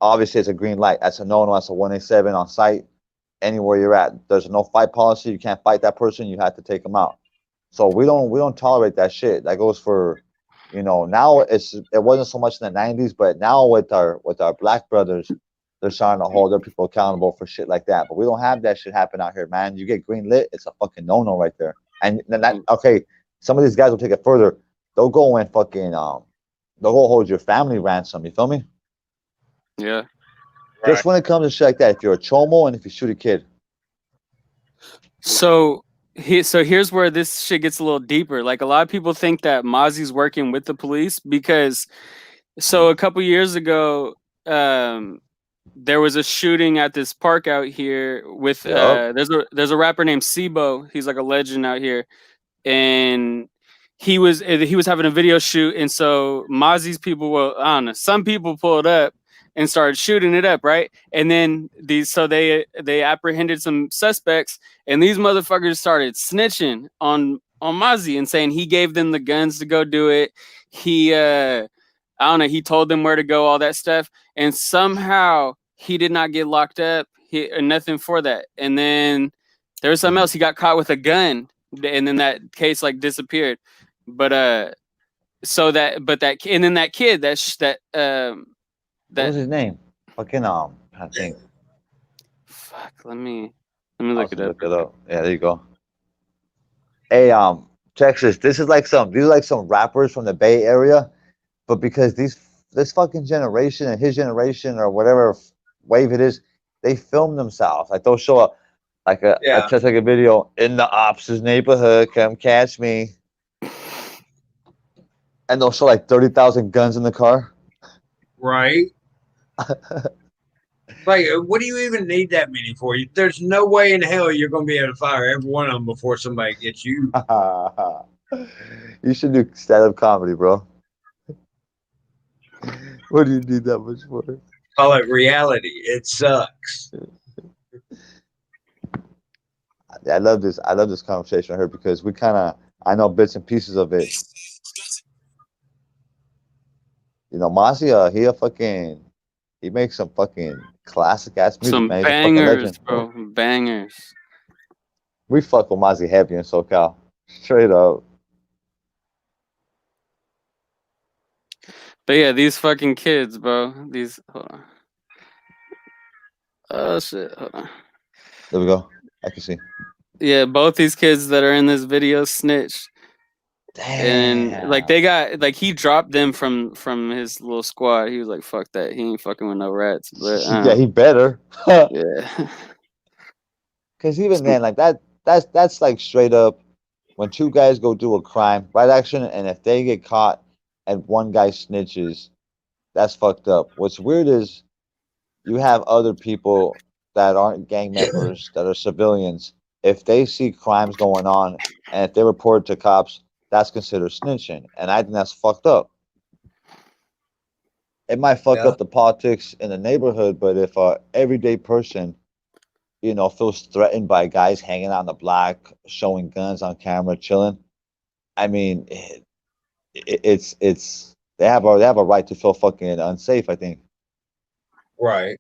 obviously it's a green light. That's a no no. That's a 187 on site. Anywhere you're at, there's no fight policy. You can't fight that person. You have to take them out. So we don't tolerate that shit. That goes for, you know, now it wasn't so much in the 90s, but now with our black brothers, they're starting to hold their people accountable for shit like that. But we don't have that shit happen out here, man. You get green lit, it's a fucking no no right there. And then that okay, some of these guys will take it further. They'll go and fucking they'll go hold your family ransom. You feel me? Yeah. Just right. when it comes to shit like that, if you're a chomo and if you shoot a kid, So here's where this shit gets a little deeper. Like a lot of people think that Mozzie's working with the police because so a couple years ago, um, there was a shooting at this park out here with yup. there's a rapper named Sibo. He's like a legend out here, and he was having a video shoot, and so Mozzie's people, well, I don't know, some people pulled up and started shooting it up, right? And then they apprehended some suspects, and these motherfuckers started snitching on Mozzie and saying he gave them the guns to go do it. He I don't know, he told them where to go, all that stuff, and somehow he did not get locked up. He or nothing for that, and then there was something else. He got caught with a gun, and then that case like disappeared. But so that but that and then that kid What was that his name? Fucking I think fuck. Let me I'll look just it up look real it quick. up. Yeah, there you go. Hey, Texas. This is like some. These are like some rappers from the Bay Area, but because this fucking generation and his generation or whatever wave it is, they film themselves. Like they'll show up like a Yeah, just like a video in the ops' neighborhood. Come catch me, and they'll show like 30,000 guns in the car. right. Like, what do you even need that many for? There's no way in hell you're going to be able to fire every one of them before somebody gets you. You should do stand-up comedy, bro. What do you need that much for? Call it reality. It sucks. I love this. I love this conversation here because we kind of. I know bits and pieces of it. You know, Mozzie, he a fucking. He makes some fucking classic ass music, Some man. He's a fucking bangers, legend. bro. Bangers. We fuck with Mozzie heavy in SoCal, straight up. But yeah, these fucking kids, bro. These. Hold on. Oh shit. Hold on. There we go. I can see. Yeah, both these kids that are in this video snitched, and like Damn. they got like he dropped them from his little squad. He was like, "Fuck that, he ain't fucking with no rats." But Yeah, he better. yeah, Cause even then, like that's like straight up when two guys go do a crime, right action, and if they get caught and one guy snitches, that's fucked up. What's weird is you have other people that aren't gang members that are civilians. If they see crimes going on and if they report it to cops, that's considered snitching, and I think that's fucked up. It might fuck Yeah. up the politics in the neighborhood, but if a everyday person, feels threatened by guys hanging out on the block, showing guns on camera, chilling, I mean, it's they have a right to feel fucking unsafe. I think. Right.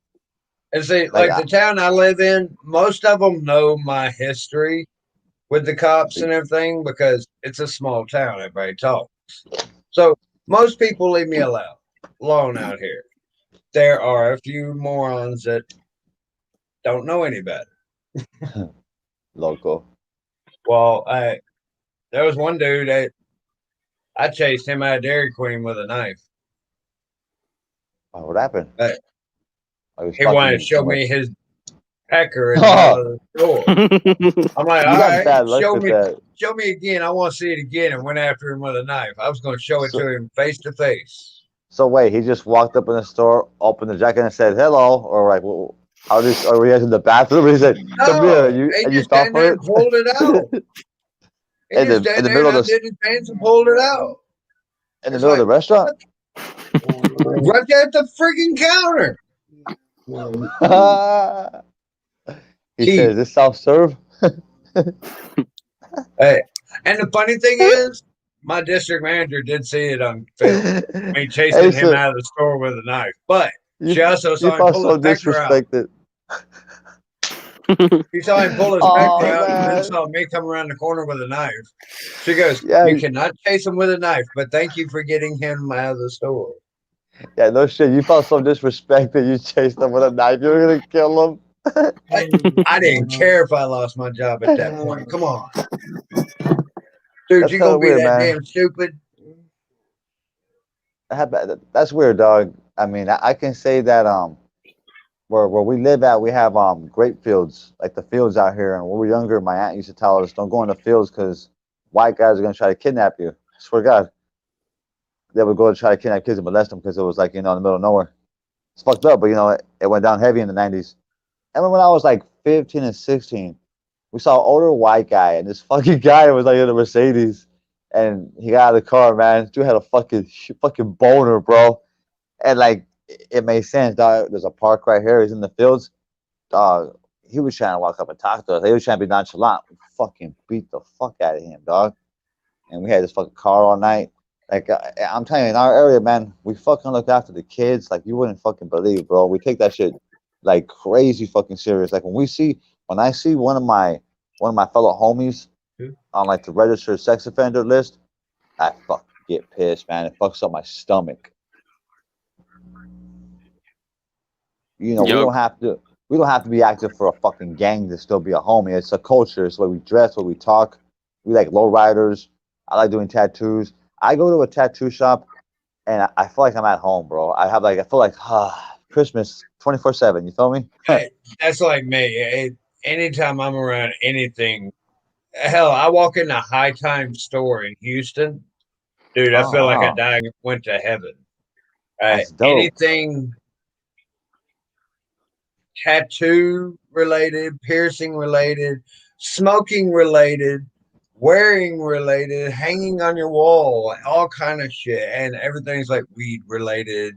And see, Like, like the town I live in, most of them know my history with the cops and everything because it's a small town. Everybody talks. So most people leave me alone out here. There are a few morons that don't know any better. local. Well, there was one dude that I chased him out of Dairy Queen with a knife. What happened? Uh, I was he wanted to fucking too show much. me his pecker in the middle of the store. I'm like, You all got right, bad luck with that. show me again. I want to see it again, and went after him with a knife. I was going to show it So, to him face to face. so wait, he just walked up in the store, opened the jacket, and said hello, or like, how did? Or were you guys in the bathroom? He said, "Come here," No, he and you just fell stand there for it and pulled it out. He in just the in stand the there middle and of the undid his pants and pulled it out. in the It's middle of the like, restaurant. what? Right there at the freaking counter. He He, says, "This self serve." hey, and the funny thing is, my district manager did see it on film. Me Hey, chasing him so out of the store with a knife, but you she also you saw him felt pull his so pecker out. disrespected. She saw him pull his pecker Oh out and then man, saw me come around the corner with a knife. She goes, yeah, "You cannot chase him with a knife, but thank you for getting him out of the store." yeah, no shit. You felt so disrespected. You chased him with a knife. You were gonna kill him. I didn't care if I lost my job at that point. Come on, dude, That's you kind gonna of be weird, that man. damn stupid? That's weird, dog. I mean, I can say that where we live at, we have grape fields, like the fields out here. And when we were younger, my aunt used to tell us, "Don't go in the fields because white guys are gonna try to kidnap you." I swear to God, they would go to try to kidnap kids and molest them because it was like in the middle of nowhere. It's fucked up, but it went down heavy in the '90s. I remember when I was like 15 and 16, we saw an older white guy, and this fucking guy was like in a Mercedes, and he got out of the car, man. Dude had a fucking boner, bro, and like it made sense, dog. There's a park right here. He's in the fields, dog. He was trying to walk up and talk to us. He was trying to be nonchalant. We fucking beat the fuck out of him, dog. And we had this fucking car all night. Like I'm telling you, in our area, man, we fucking look after the kids like you wouldn't fucking believe, bro. We take that shit like crazy fucking serious. Like when I see one of my fellow homies on like the registered sex offender list, I fucking get pissed, man. It fucks up my stomach. We Yo, don't have to be active for a fucking gang to still be a homie. It's a culture. It's the way we dress, what we talk. We like lowriders. I like doing tattoos. I go to a tattoo shop and I feel like I'm at home, bro. I feel like Christmas 24/7. You feel me? Hey, that's like me. Anytime I'm around anything, hell, I walk in a high time store in Houston, dude. I Oh feel like I wow, died and went to heaven. that's dope. Anything tattoo related, piercing related, smoking related, wearing related, hanging on your wall, all kind of shit, and everything's like weed related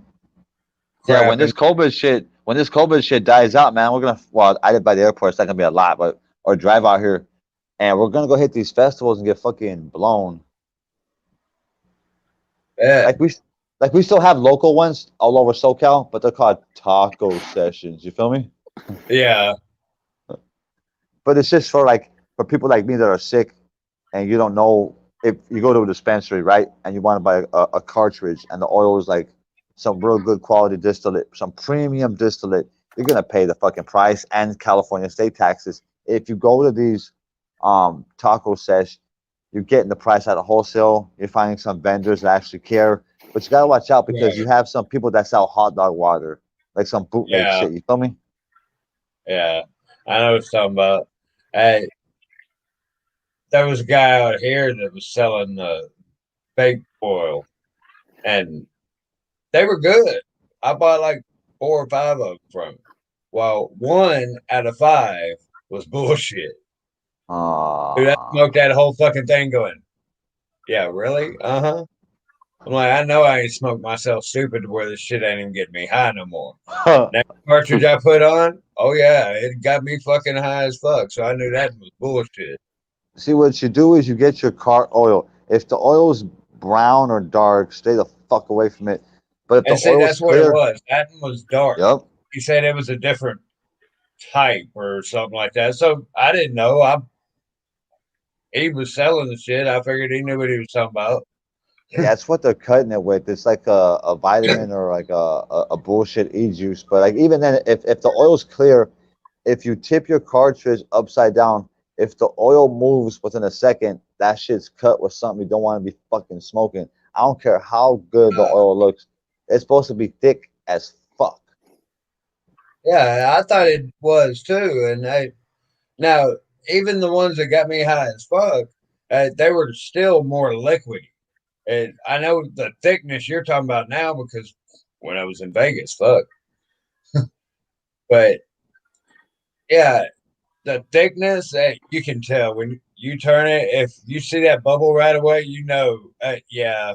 Yeah, crap. And when this COVID shit dies out, man, we're gonna. Well, I live by the airport. It's not gonna be a lot, but or drive out here, and we're gonna go hit these festivals and get fucking blown. yeah, Like we, like we still have local ones all over SoCal, but they're called taco sessions. You feel me? yeah, But it's just for like for people like me that are sick, and you don't know if you go to a dispensary, right, and you want to buy a cartridge, and the oil is like some real good quality distillate, some premium distillate. You're gonna pay the fucking price and California state taxes. If you go to these taco sesh, you're getting the price at a wholesale. You're finding some vendors that actually care, but you gotta watch out because yeah, you have some people that sell hot dog water, like some bootleg yeah, shit. You feel me? yeah. I know what you're talking about. Hey, there was a guy out here that was selling fake oil, and they were good. I bought like 4 or 5 of them from him. Well, 1 out of 5 was bullshit. Dude, I smoked Ah. that whole fucking thing going, yeah, really? Uh huh. I'm like, I know I ain't smoked myself stupid to where this shit ain't even getting me high no more. Next cartridge I put on, oh yeah, it got me fucking high as fuck. So I knew that was bullshit. See, what you do is you get your car oil. If the oil's brown or dark, stay the fuck away from it. But if And the see, oil's that's what it clear, was. That one was dark. yep. He said it was a different type or something like that. So I didn't know. He was selling the shit. I figured he knew what he was talking about. Yeah, that's what they're cutting it with. It's like a vitamin or like a bullshit e-juice. But like even then, if the oil's clear, if you tip your cartridge upside down, if the oil moves within a second, that shit's cut with something you don't want to be fucking smoking. I don't care how good the Uh, oil looks. It's supposed to be thick as fuck. yeah, I thought it was too. And now even the ones that got me high as fuck, they were still more liquid. And I know the thickness you're talking about now because when I was in Vegas, fuck. But yeah, the thickness you can tell when you turn it. If you see that bubble right away, you know, yeah,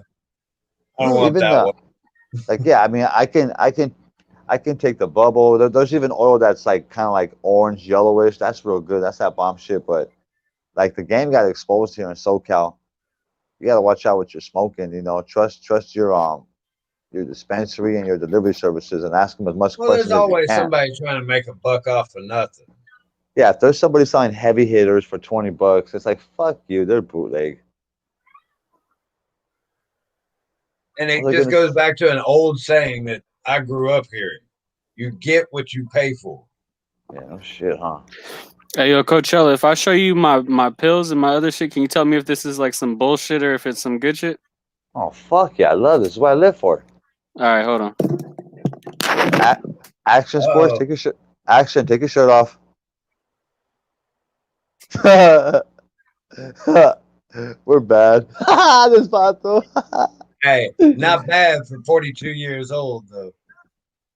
I don't want Even that the one. like, yeah, I mean, I can take the bubble. There's even oil that's like kind of like orange yellowish. That's real good. That's that bomb shit. But like the game got exposed here in SoCal. You gotta watch out what you're smoking. You know, trust your dispensary and your delivery services, and ask them as much Well, there's questions as you always can. somebody trying to make a buck off of nothing. Yeah, if there's somebody selling heavy hitters for $20, it's like fuck you. They're bootleg. And What it are they just gonna? goes back to an old saying that I grew up hearing. You get what you pay for. Yeah, no shit, huh? Hey, yo, Coachella, if I show you my pills and my other shit, can you tell me if this is like some bullshit or if it's some good shit? Oh fuck yeah, I love this. This is what I live for. All right, hold on. A- Action sports. Oh, Take your shirt. Action. Take your shirt off. We're bad. This vato. hey, not bad for 42 years old though.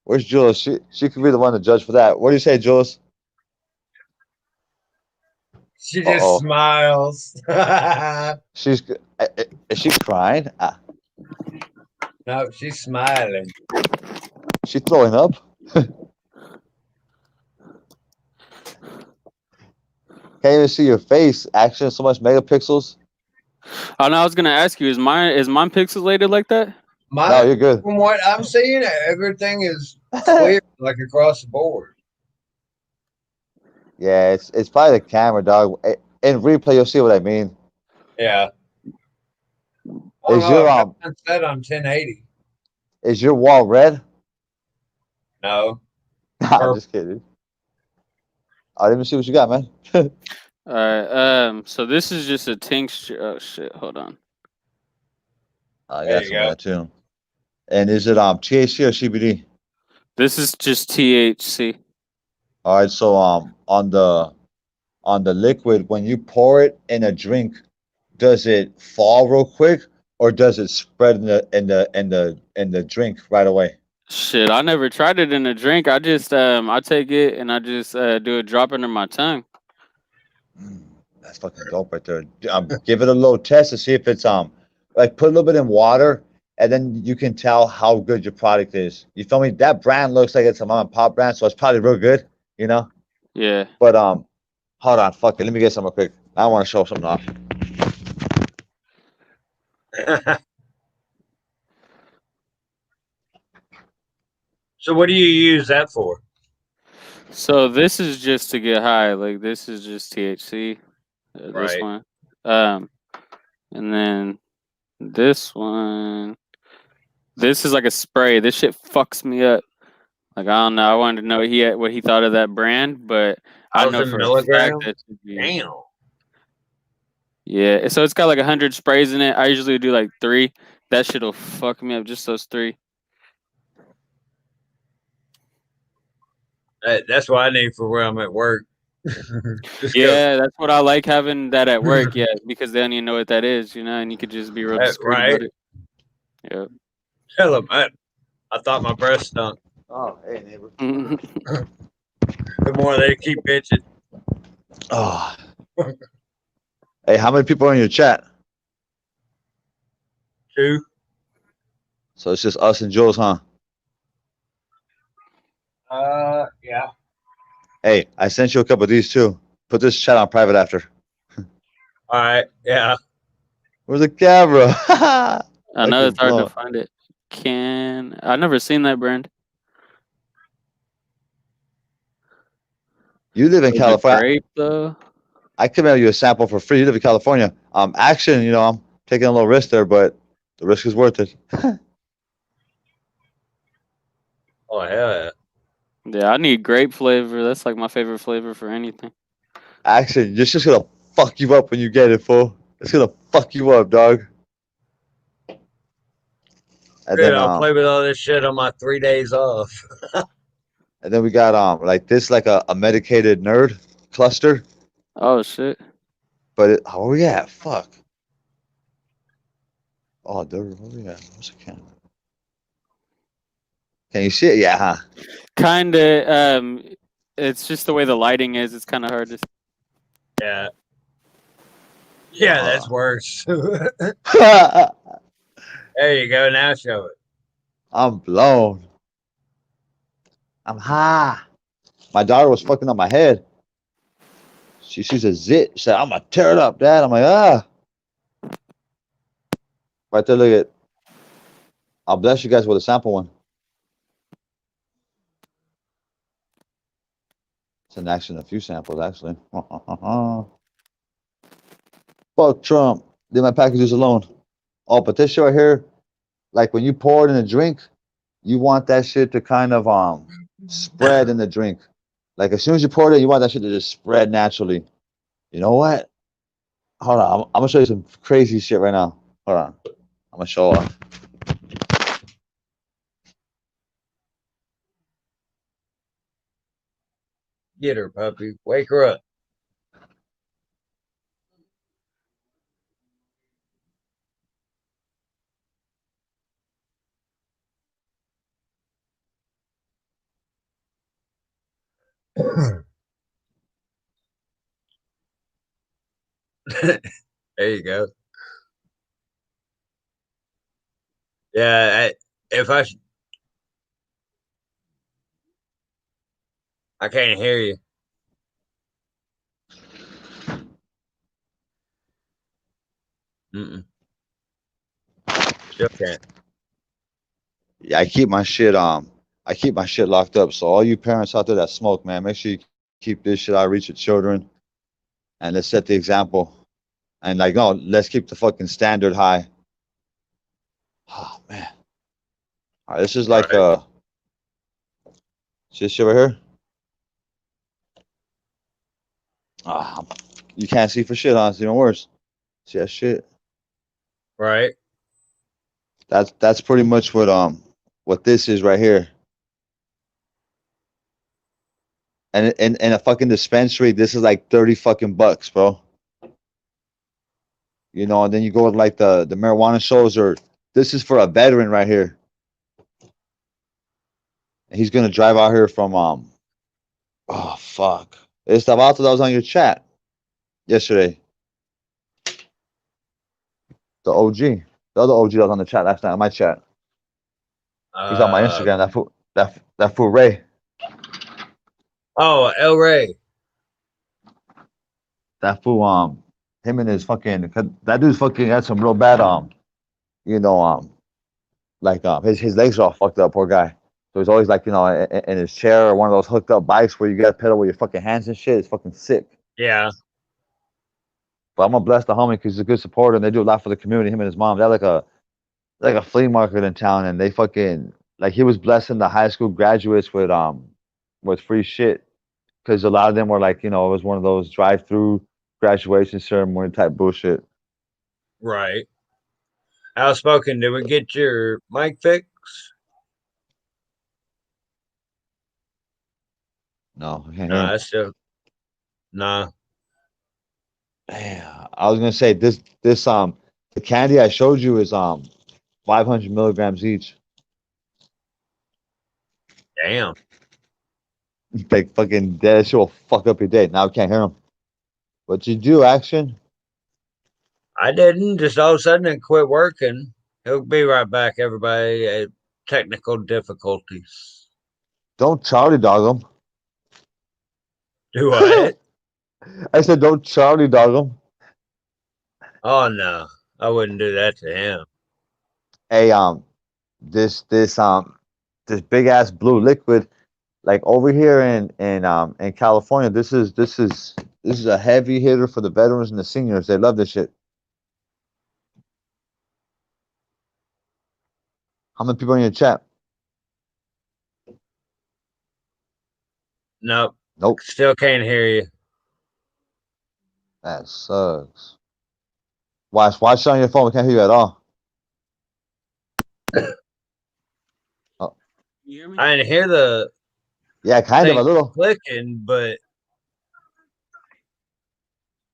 Where's Jules? She could be the one to judge for that. What do you say, Jules? She Uh just oh. smiles. She's is she crying? No, she's smiling. She throwing up? Can't even see your face. Action. So much megapixels. Oh no, I was gonna ask you, is mine pixelated like that? No, My you're good. from what I'm seeing, everything is clear like across the board. Yeah, it's probably the camera, dog. In replay, you'll see what I mean. Yeah. I don't Is know. your I've got mine set on 1080. is your wall red? No. Nah, I'm Purple. just kidding. I didn't even see what you got, man. All right. So this is just a tincture. Oh shit! Hold on. I There got you some of go. that too. And is it THC or CBD? This is just THC. All right, so on the liquid, when you pour it in a drink, does it fall real quick or does it spread in the drink right away? Shit, I never tried it in a drink. I take it and I just do a drop under my tongue. Mm, that's fucking dope right there. Give it a little test to see if it's like put a little bit in water and then you can tell how good your product is. You feel me? That brand looks like it's a mom and pop brand, so it's probably real good, you know. Yeah. But hold on, fuck it. Let me get some real quick. I want to show something off. So what do you use that for? So this is just to get high. Like this is just THC. This Right. one. Um, and then this one. This is like a spray. This shit fucks me up. Like I don't know. I wanted to know what he thought of that brand, but I know 1,000 for a fact milligrams? that should be. Damn. Yeah. So it's got like 100 sprays in it. I usually do like 3. That shit'll fuck me up. Just those 3. That's what I need for where I'm at work. Just go. Yeah, that's what I like having that at work. Yeah, because they don't even know what that is, and you could just be real discreet Right. about it. Yeah. Tell them I thought my breath stunk. Oh, hey neighbor. The more they keep bitching. Oh, hey, how many people are in your chat? 2. So it's just us and Jules, huh? Yeah. Hey, I sent you a couple of these too. Put this chat on private after. All right. Yeah. Where's the camera? I know it's Fucking hard to blown. find it. I never seen that brand. You live in Is it California. grape though? I could mail you a sample for free. You live in California. Action, I'm taking a little risk there, but the risk is worth it. Oh hell yeah. Yeah, I need grape flavor. That's like my favorite flavor for anything. Action, it's just gonna fuck you up when you get it, fool. It's gonna fuck you up, dog. And Good. then I'll play with all this shit on my 3 days off. we got like this like a medicated nerd cluster. Oh shit. But where we at? Fuck. Oh, there. Where we at? What's the camera? Can you see it? Yeah, huh? Kinda. It's just the way the lighting is. It's kind of hard to. Yeah. Yeah, that's worse. There you go. Now show it. I'm blown. I'm high. My daughter was fucking up my head. She sees a zit. She said, "I'm gonna tear it up, Dad." I'm like, ah. Right there, look at. I'll bless you guys with a sample one. It's an action, a few samples actually. Fuck Trump. Leave my packages alone. Oh, but this shit right here, like when you pour it in a drink, you want that shit to kind of spread in the drink. Like as soon as you pour it in, you want that shit to just spread naturally. You know what? Hold on, I'm gonna show you some crazy shit right now. Hold on, I'm gonna show off. Get her, puppy. Wake her up. There you go. Yeah. If I can't hear you. Mm-mm. Still can't. Yeah, I keep my shit locked up. So all you parents out there that smoke, man, make sure you keep this shit out of reach of children, and let's set the example. And like, no, let's keep the fucking standard high. Oh man, all right, this is like Right. see this shit right here. Ah, you can't see for shit, huh? It's even worse. See that shit? Right. That's pretty much what this is right here. And in a fucking dispensary, this is like 30 fucking bucks, bro. You know, and then you go with like the marijuana shows, or this is for a veteran right here. He's gonna drive out here from oh fuck. It's the vato that was on your chat yesterday. The OG. The other OG that was on the chat last night on my chat. He's on my Uh Instagram. That fool Ray. oh, El Rey. That fool him and his fucking that dude's fucking had some real bad you know like his legs are all fucked up, poor guy. So he's always like, you know, in his chair or one of those hooked up bikes where you gotta pedal with your fucking hands and shit. It's fucking sick. Yeah, But I'm gonna bless the homie because he's a good supporter and they do a lot for the community. Him and his mom, they're like a flea market in town, and they fucking like he was blessing the high school graduates with free shit because a lot of them were like, you know, it was one of those drive through graduation ceremony type bullshit. right. Outspoken, did we get your mic fixed? No, I can't hear Nah, him. I still nah. Yeah, I was gonna say this the candy I showed you is 500 milligrams each. Damn. Like fucking that shit will fuck up your day. Now I can't hear him. What you do, action? I didn't. Just all of a sudden it quit working. He'll be right back, everybody. Technical difficulties. Don't Charlie dog Do him. what? I said don't Charlie dog him. Oh no. I wouldn't do that to him. Hey this this this big ass blue liquid like over here in California, this is a heavy hitter for the veterans and the seniors. They love this shit. How many people in your chat? Nope. Nope. Still can't hear you. That sucks. Watch it on your phone. We can't hear you at all. Oh, You hear me? I didn't hear the yeah, kind of a thing little. clicking, but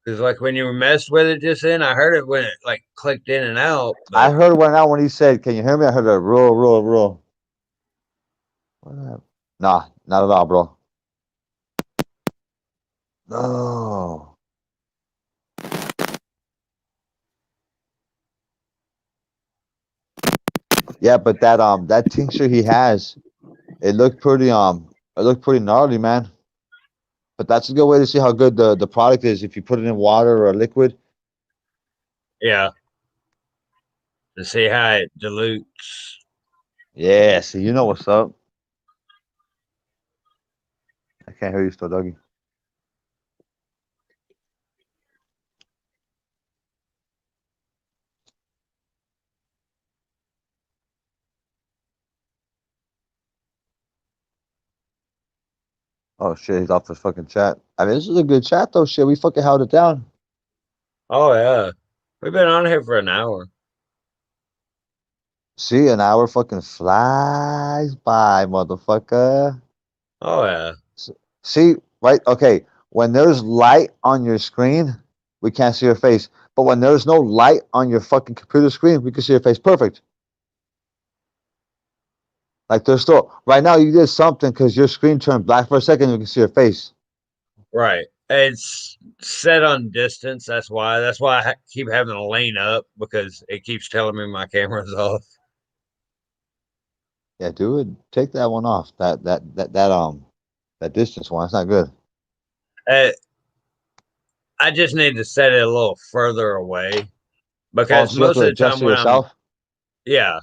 because like when you messed with it just then, I heard it when it like clicked in and out. I But heard one out when he said, "Can you hear me?" I heard a roar. Nah, not at all, bro. No. Yeah, but that tincture he has, it looked pretty gnarly, man. But that's a good way to see how good the product is if you put it in water or a liquid. yeah, to see how it dilutes. Yeah, see, you know what's up. I can't hear you still, Dougie. Oh shit, he's off his fucking chat. I mean, this is a good chat though. Shit, we fucking held it down. Oh yeah, we've been on here for an hour. See, an hour fucking flies by, motherfucker. Oh yeah, See, right? Okay, when there's light on your screen, we can't see your face. But when there's no light on your fucking computer screen, we can see your face perfect. Like there's still right now you did something because your screen turned black for a second. We can see your face. right. It's set on distance. That's why. That's why I keep having to lean up because it keeps telling me my camera's off. Yeah, dude, take that one off. That distance one. That's not good. Uh, I just need to set it a little further away Oh, because so you have most to of the adjust time it when I'm yourself. yeah,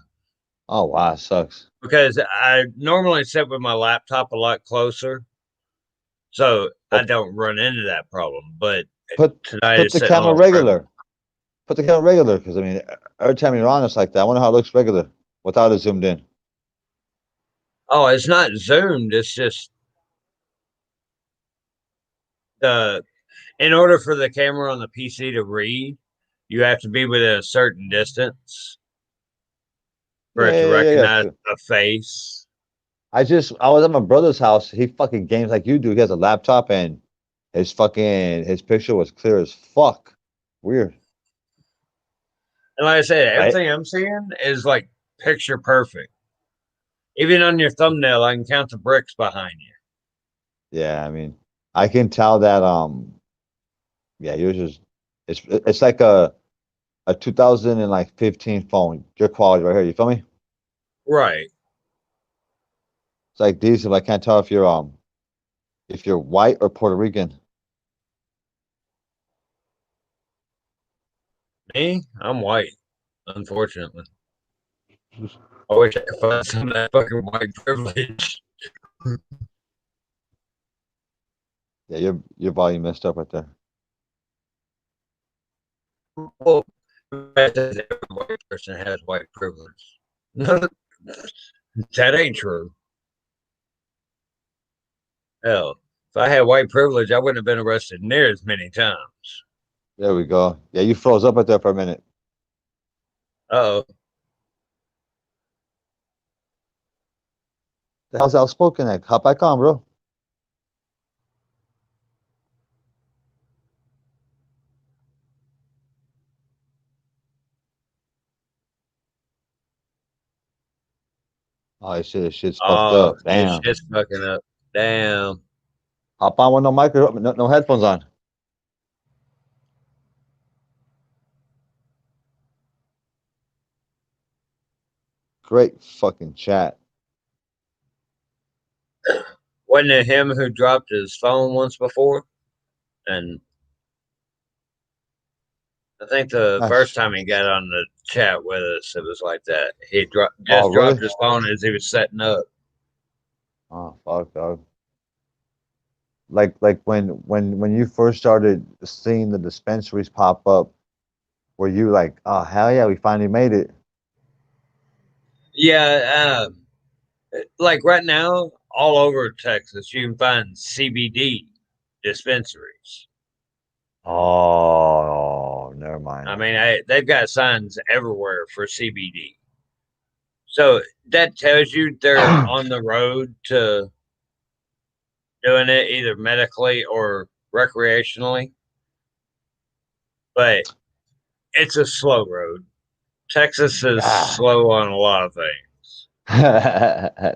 Oh wow, it sucks. because I normally sit with my laptop a lot closer, so I Well, don't run into that problem. But put tonight put it's the sitting a camera little further. regular. Put the camera regular because I mean, every time you're on, it's like that. I wonder how it looks regular without it zoomed in. Oh, it's not zoomed. It's just the in order for the camera on the PC to read, you have to be within a certain distance. for it to Yeah. recognize a face. I was at my brother's house. He fucking games like you do. He has a laptop and his picture was clear as fuck. Weird, And like I said, right? everything I'm seeing is like picture perfect. Even on your thumbnail, I can count the bricks behind you. Yeah, I mean, I can tell that yeah, yours is it's like a 2015 phone. Your quality right here. You feel me? Right. It's like decent. But I can't tell if you're white or Puerto Rican. Me, I'm white, unfortunately. I wish I could find some of that fucking white privilege. Yeah, your volume messed up right there. Well, every white person has white privilege. That ain't true. Hell, if I had white privilege, I wouldn't have been arrested near as many times. There we go. Yeah, you froze up right there for a minute. Oh, The hell's outspoken at? Hop back on, bro. Oh shit, shit's fucked oh, up. this Damn. shit's fucking up. Damn. Hop on with no headphones on. Great fucking chat. Wasn't it him who dropped his phone once before? And I think the first Gosh. time he got on the chat with us, it was like that. He Oh just dropped really? his phone as he was setting up. Oh fuck, dog. Like when you first started seeing the dispensaries pop up, were you like, oh hell yeah, we finally made it? Yeah, like right now, all over Texas, you can find CBD dispensaries. Oh, never mind. I mean, they've got signs everywhere for CBD. So that tells you they're on the road to doing it either medically or recreationally. But it's a slow road. Texas is Ah. slow on a lot of things.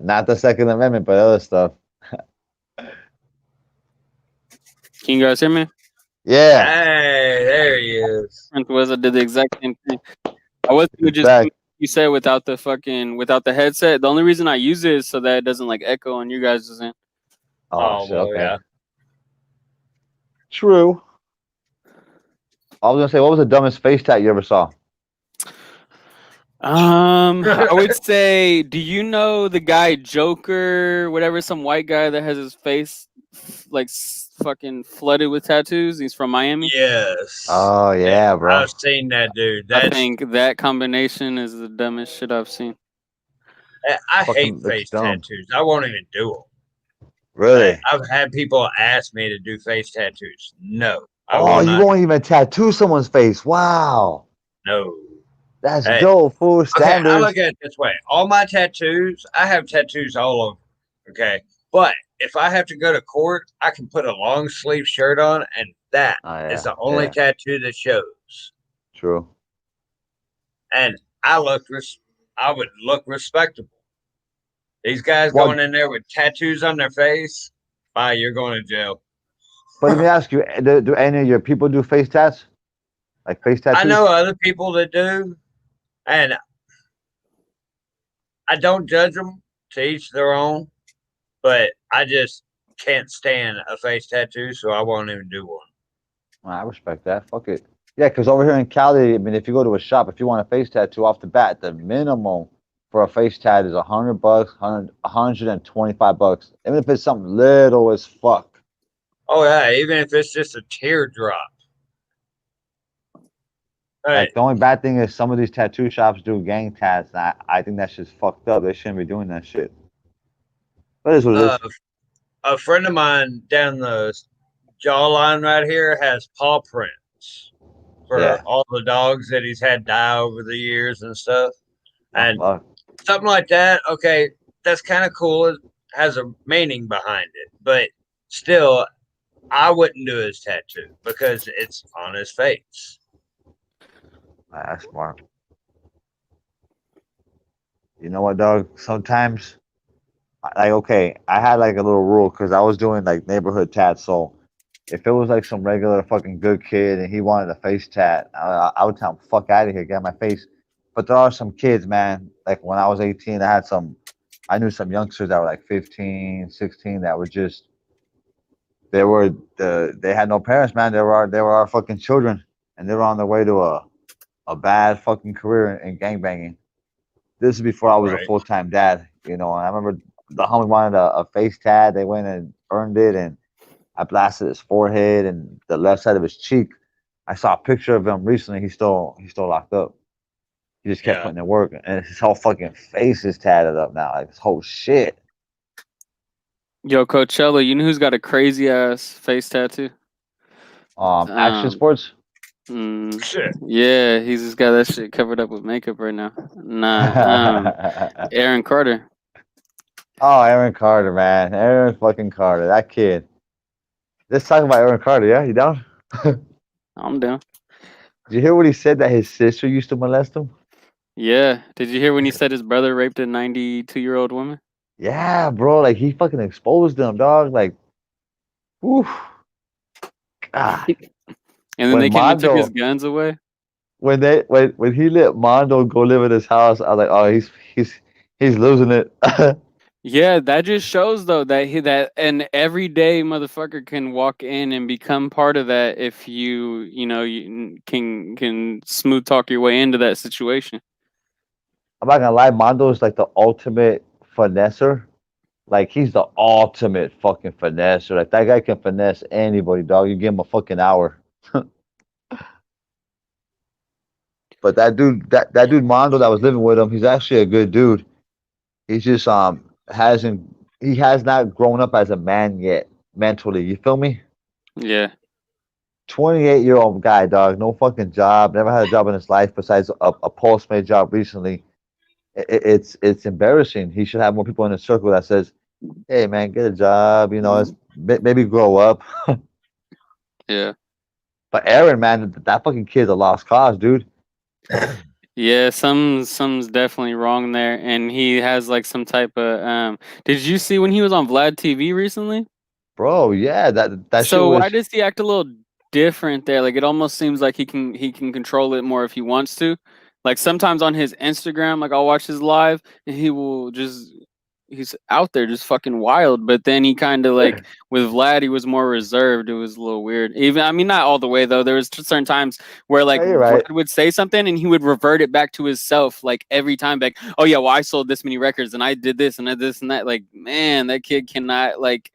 Not the Second Amendment, but other stuff. Can you guys hear me? Yeah, Hey, there he is. Was I did the exact same thing. I was gonna it's just do back. what you said without the headset. The only reason I use it is so that it doesn't like echo on you guys' end. Oh Oh, shit, well, okay. yeah. True. I was gonna say, what was the dumbest face tat you ever saw? I would say, do you know the guy Joker, whatever, some white guy that has his face like fucking flooded with tattoos? He's from Miami. Yes. Oh yeah, bro. I've seen that dude. I That's think that combination is the dumbest shit I've seen. I hate Fucking looks face dumb. tattoos. I won't even do them. Really? I've had people ask me to do face tattoos. No, I Oh, will you not. won't even tattoo someone's face. Wow. No. That's Hey, dope. Full okay, I standards. look at it this way. All my tattoos, I have tattoos all over. Okay. But if I have to go to court, I can put a long sleeve shirt on, and that Oh is yeah, the only yeah. tattoo that shows. True. And I would look respectable. These guys Well, going in there with tattoos on their face, bye, you're going to jail. but let me ask you, do any of your people do face tats? Like face I tattoos? know other people that do, and I don't judge them, to each their own, but I just can't stand a face tattoo, so I won't even do one. Well, I respect that. Fuck it. Yeah, because over here in Cali, I mean, if you go to a shop, if you want a face tattoo off the bat, the minimum for a face tat is $100, 125 bucks. Even if it's something little as fuck. Oh yeah, even if it's just a teardrop. But Like the only bad thing is some of these tattoo shops do gang tats. And I think that shit's fucked up. They shouldn't be doing that shit. But it is what it uh, is. a friend of mine down the jawline right here has paw prints for Yeah. all the dogs that he's had die over the years and stuff. Oh And fuck. something like that. Okay, that's kind of cool. It has a meaning behind it, but still, I wouldn't do his tattoo because it's on his face. That's smart. You know what, dog? Sometimes, like, okay, I had like a little rule because I was doing like neighborhood tats. So if it was like some regular fucking good kid and he wanted a face tat, I would tell him, fuck out of here, get my face. But there are some kids, man. Like when I was 18, I knew some youngsters that were like 15, 16 that were just, they had no parents, man. They were our fucking children, and they were on their way to a bad fucking career in gangbanging. This is before I was a Right. full time dad, you know. And I remember the homie wanted a face tat. They went and earned it, and I blasted his forehead and the left side of his cheek. I saw a picture of him recently. He's still locked up. He just kept Yeah. putting in work, and his whole fucking face is tatted up now. Like this whole shit. Yo, Coachella, you know who's got a crazy ass face tattoo? Action Um, sports. mm, Shit. yeah, he's just got that shit covered up with makeup right now. Nah, Oh, Aaron Carter. Aaron Carter, man. Aaron fucking Carter. That kid. Let's talk about Aaron Carter. Yeah, you down? Did I'm down. you hear what he said that his sister used to molest him? Yeah. Did you hear when he said his brother raped a 92-year-old woman? Yeah, bro. Like he fucking exposed them, dog. Like, whew, God. And then When they came and took his Mondo, guns away. when he let Mondo go live in his house, I was like, oh, he's losing it. Yeah, that just shows though that that an everyday motherfucker can walk in and become part of that if you can smooth talk your way into that situation. I'm not gonna lie, Mondo is like the ultimate finesser. Like he's the ultimate fucking finesser. Like that guy can finesse anybody, dog. You give him a fucking hour. But that dude Mondo that was living with him, he's actually a good dude. He's just hasn't he has not grown up as a man yet mentally. You feel me? Yeah, 28-year-old guy, dog. No fucking job. Never had a job in his life besides a postmate job recently. It's embarrassing. He should have more people in his circle that says, "Hey, man, get a job. You know, maybe grow up." yeah, But Aaron, man, that fucking kid's a lost cause, dude. yeah. Some's definitely wrong there, and he has like some type of. Did you see when he was on Vlad TV recently? Bro, yeah, that shit So why was. does he act a little different there? Like it almost seems like he can control it more if he wants to. Like sometimes on his Instagram, like I'll watch his live and he will just he's out there just fucking wild. But then he kind of like with Vlad, he was more reserved. It was a little weird. Even I mean, not all the way though. There was certain times where like Yeah, you're right. Vlad would say something and he would revert it back to himself. Like every time, like, oh yeah, well I sold this many records and I did this and I did this and that. Like man, that kid cannot like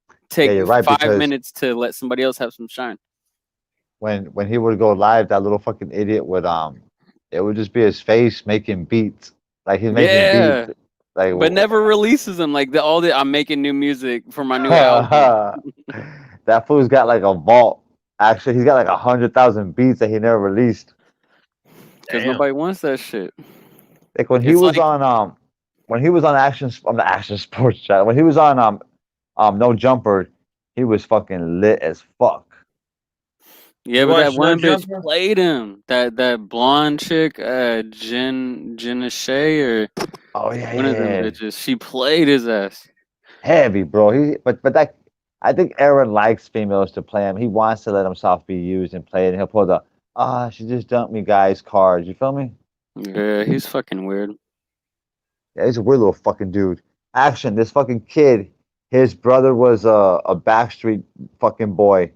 Yeah, take you're right 5 minutes to let somebody else have some shine. when he would go live, that little fucking idiot would it would just be his face making beats, like he's making beats, Yeah, like. but never releases them. Like all the I'm making new music for my new album That fool's got like a vault. Actually, he's got like 100,000 beats that he never released. because Damn. nobody wants that shit. Like when he It's was like on the action sports chat, when he was on no jumper, he was fucking lit as fuck. yeah, You but that watch No one bitch Jumper? played him. That blonde chick, Jen Shay or Oh yeah, one of them yeah, yeah. bitches. She played his ass. Heavy, bro. But that I think Aaron likes females to play him. He wants to let himself be used and played, and he'll pull the she just dumped me guys cards. You feel me? Yeah, he's fucking weird. Yeah, he's a weird little fucking dude. Action, this fucking kid, his brother was a Backstreet fucking boy,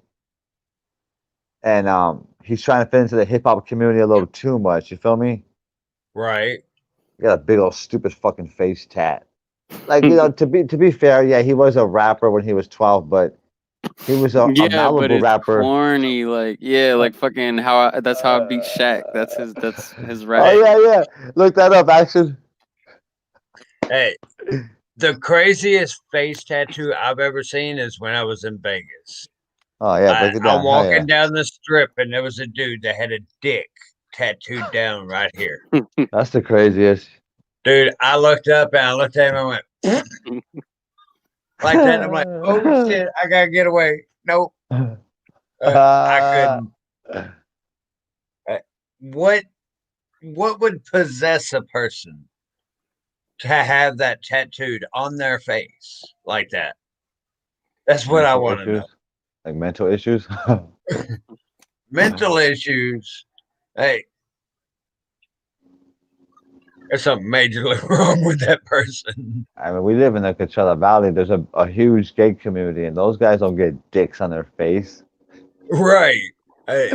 and he's trying to fit into the hip hop community a little too much. You feel me? Right. He got a big old stupid fucking face tat. Like to be fair, yeah, he was a rapper when he was 12, but he was a Yeah, but Malibu it's rapper. corny. Like yeah, like fucking that's how I beat Shaq. That's his rap. Oh Hey, yeah, yeah. Look that up, action. hey. The craziest face tattoo I've ever seen is when I was in Vegas. Oh yeah, break it I'm down. Hell yeah. walking down the strip and there was a dude that had a dick tattooed down right here. That's the craziest. Dude, I looked up and I looked at him and I went like that. And I'm like, oh shit, I gotta get away. Nope. I couldn't. Uh, what what would possess a person to have that tattooed on their face like that? That's what I Mental want to know. issues, like mental issues. Mental issues. Hey, there's something majorly wrong with that person. I mean, we live in the Coachella Valley. There's a huge gay community, and those guys don't get dicks on their face. Right. Hey,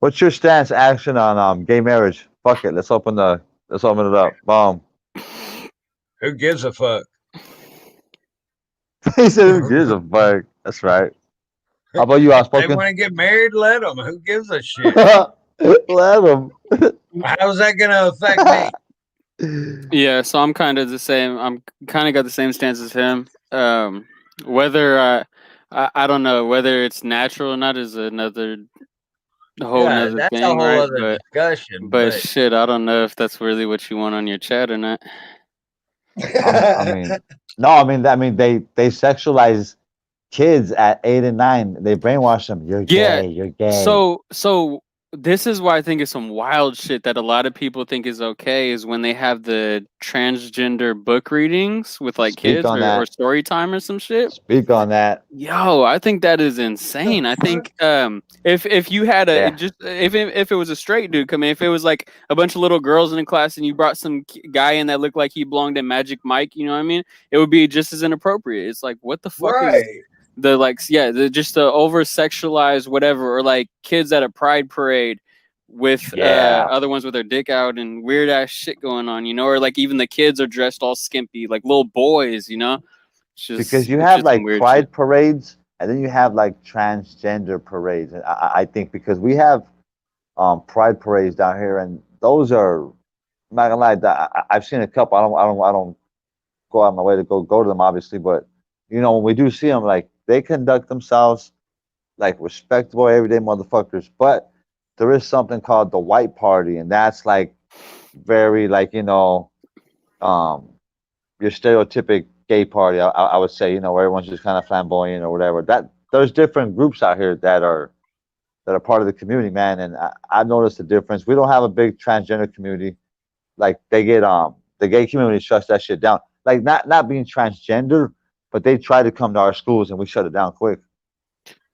What's your stance, action on gay marriage? Fuck it. Let's open it up. Boom. who gives a fuck? He said, "Who gives a fuck?" That's right. How about you, They outspoken? want to get married, let them. Who gives a shit? Let him. How's that going to affect me? Yeah, so I'm kind of the same. I'm kind of got the same stance as him. Whether I don't know whether it's natural or not is another whole Yeah, nother that's a thing, whole right? other discussion. But But shit, I don't know if that's really what you want on your chat or not. I mean, no. I mean, they sexualize kids at 8 and 9. They brainwash them. You're Yeah. gay. You're gay. So this is why I think it's some wild shit that a lot of people think is okay is when they have the transgender book readings with like Speak kids on or that. story time or some shit. Speak on that. Yo, I think that is insane. I think if you had a Yeah. just if it was a straight dude come in, if it was like a bunch of little girls in the class and you brought some guy in that looked like he belonged in Magic Mike, you know what I mean? It would be just as inappropriate. It's like what the fuck is right. the like just the over sexualized whatever or like kids at a pride parade with Yeah. other ones with their dick out and weird ass shit going on, you know, or like even the kids are dressed all skimpy like little boys, you know. Because you It's have just some like weird shit. pride parades, and then you have like transgender parades. And I think because we have pride parades down here, and those are, I'm not gonna lie, I've seen a couple. I don't go out of my way to go to them, obviously, but when we do see them, like they conduct themselves like respectable everyday motherfuckers. But there is something called the white party, and that's like very like um your stereotypic gay party. I would say, where everyone's just kind of flamboyant or whatever. That there's different groups out here that are part of the community, man. And I've noticed the difference. We don't have a big transgender community. Like they get the gay community shuts that shit down. Like not being transgender, but they try to come to our schools and we shut it down quick.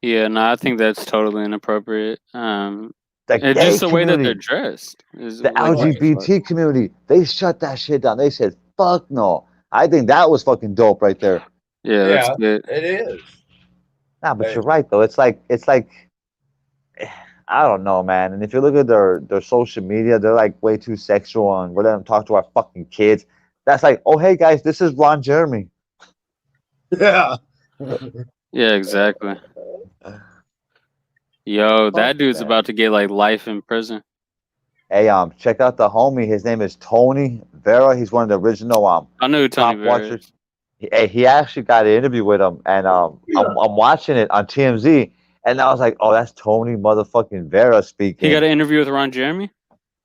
Yeah, no, I think that's totally inappropriate. The And gay just the way that they're community, dressed is the like, what the Right. fuck? LGBT community, they shut that shit down. They said, "Fuck no." I think that was fucking dope right there. Yeah, that's Yeah, good. it is. Nah, but Hey, you're right though. It's like I don't know, man. And if you look at their social media, they're like way too sexual and we let them talk to our fucking kids. That's like, oh hey guys, this is Ron Jeremy. yeah. Yeah, exactly. Yo, Fuck that dude's that. about to get like life in prison. Hey, check out the homie. His name is Tony Vera. He's one of the original I know who Tony cop Vera watchers. is. He actually got an interview with him, and I'm watching it on TMZ, and I was like, oh, that's Tony motherfucking Vera He got speaking, an interview with Ron Jeremy.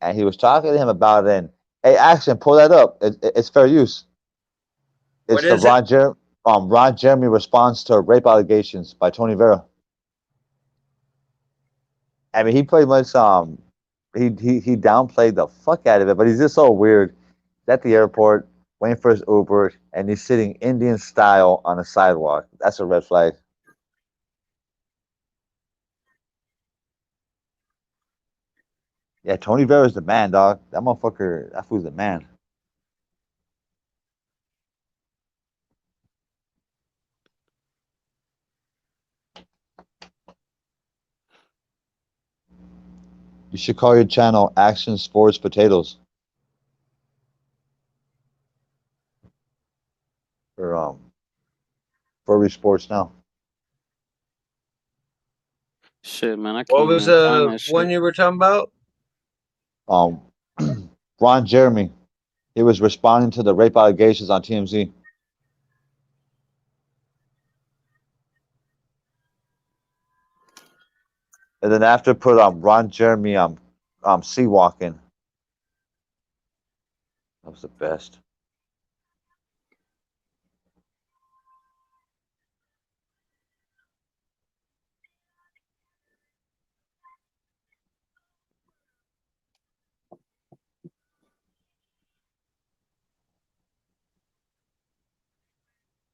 and he was talking to him about it. And hey, action, pull that up. It's fair use. What It's the is it? Ron Jeremy response to rape allegations by Tony Vera. I mean, he pretty much he downplayed the fuck out of it, but he's just so weird. He's at the airport waiting for his Uber, and he's sitting Indian style on a sidewalk. That's a red flag. Yeah, Tony Vera's the man, dog. That motherfucker, that fool's the man. You should call your channel Action Sports Potatoes for Furry Sports now. Shit, man, I What can't was even find the that one shit. you were talking about? Um, Ron Jeremy, he was responding to the rape allegations on TMZ. And then after put Ron Jeremy sea walking. That was the best.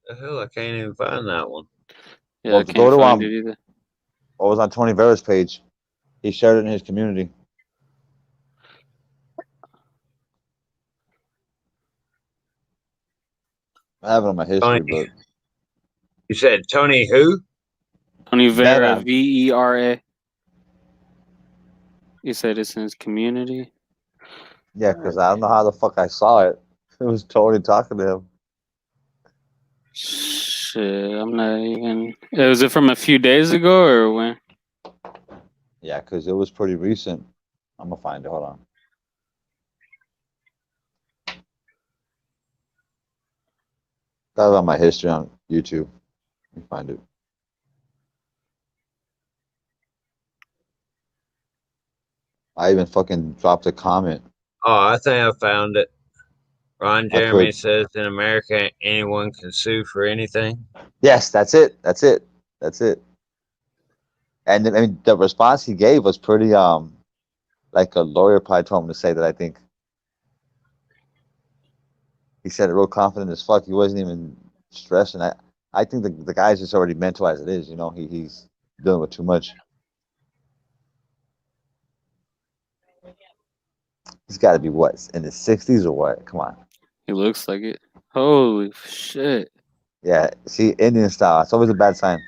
The hell, I can't even find that one. Yeah, Well, I to go can't to find it either. what was on Tony Vera's page. He shared it in his community. I have it on my Tony, history, but you said Tony who? Tony Vera, Vera, Vera. You said it's in his community. yeah, because I don't know how the fuck I saw it. It was Tony talking to him. Shit, I'm not even. Was it from a few days ago or when? Yeah, because it was pretty recent. I'm gonna find it. Hold on. That was on my history on YouTube. Let me find it. I even fucking dropped a comment. Oh, I think I found it. Ron I Jeremy put, says in America anyone can sue for anything. yes, that's it. That's it. That's it. And I mean, the response he gave was pretty, like a lawyer probably told him to say that. I think he said it real confident as fuck. He wasn't even stressing. I think the guy's just already mental as it is. You know, he's dealing with too much. He's got to be what, in his 60s or what? Come on. He looks like it. Holy shit. Yeah, see, Indian style. It's always a bad sign.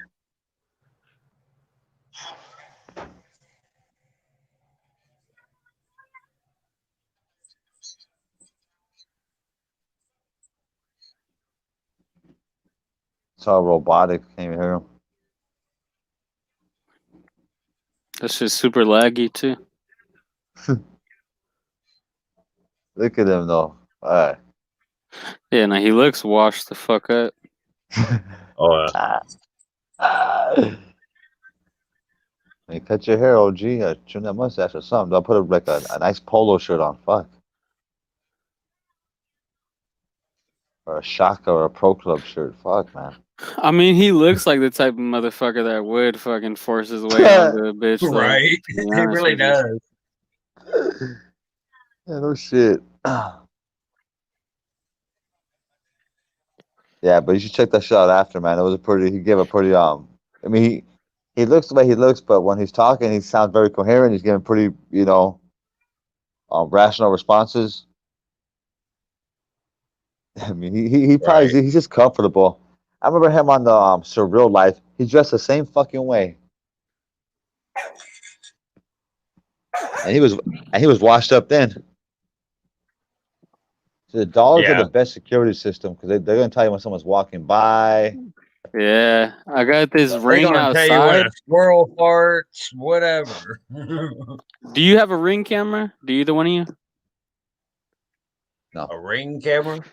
It's all robotic. Can't even hear him. That's just super laggy too. Look at him though. All right. Yeah, no, he looks washed the fuck up. Oh, Hey, cut your hair, OG. Trim that mustache or something. I'll put like a nice polo shirt on. Fuck. Or a shaka or a pro club shirt. Fuck, man. I mean, he looks like the type of motherfucker that would fucking force his way onto a bitch, though. right. To be He honest really with you. does. Yeah, no shit. Yeah, but you should check that shit out after, man. It was a pretty. He gave a pretty. I mean, he looks the way he looks, but when he's talking, he sounds very coherent. He's giving pretty, rational responses. I mean, he probably Right. he's just comfortable. I remember him on the Surreal Life. He dressed the same fucking way, and he was washed up then. So the dogs are the Yeah. best security system because they're gonna tell you when someone's walking by. Yeah, I got this They're ring gonna tell you when outside. a squirrel farts, whatever. Do you have a ring camera? Do either one of you? No, A ring camera?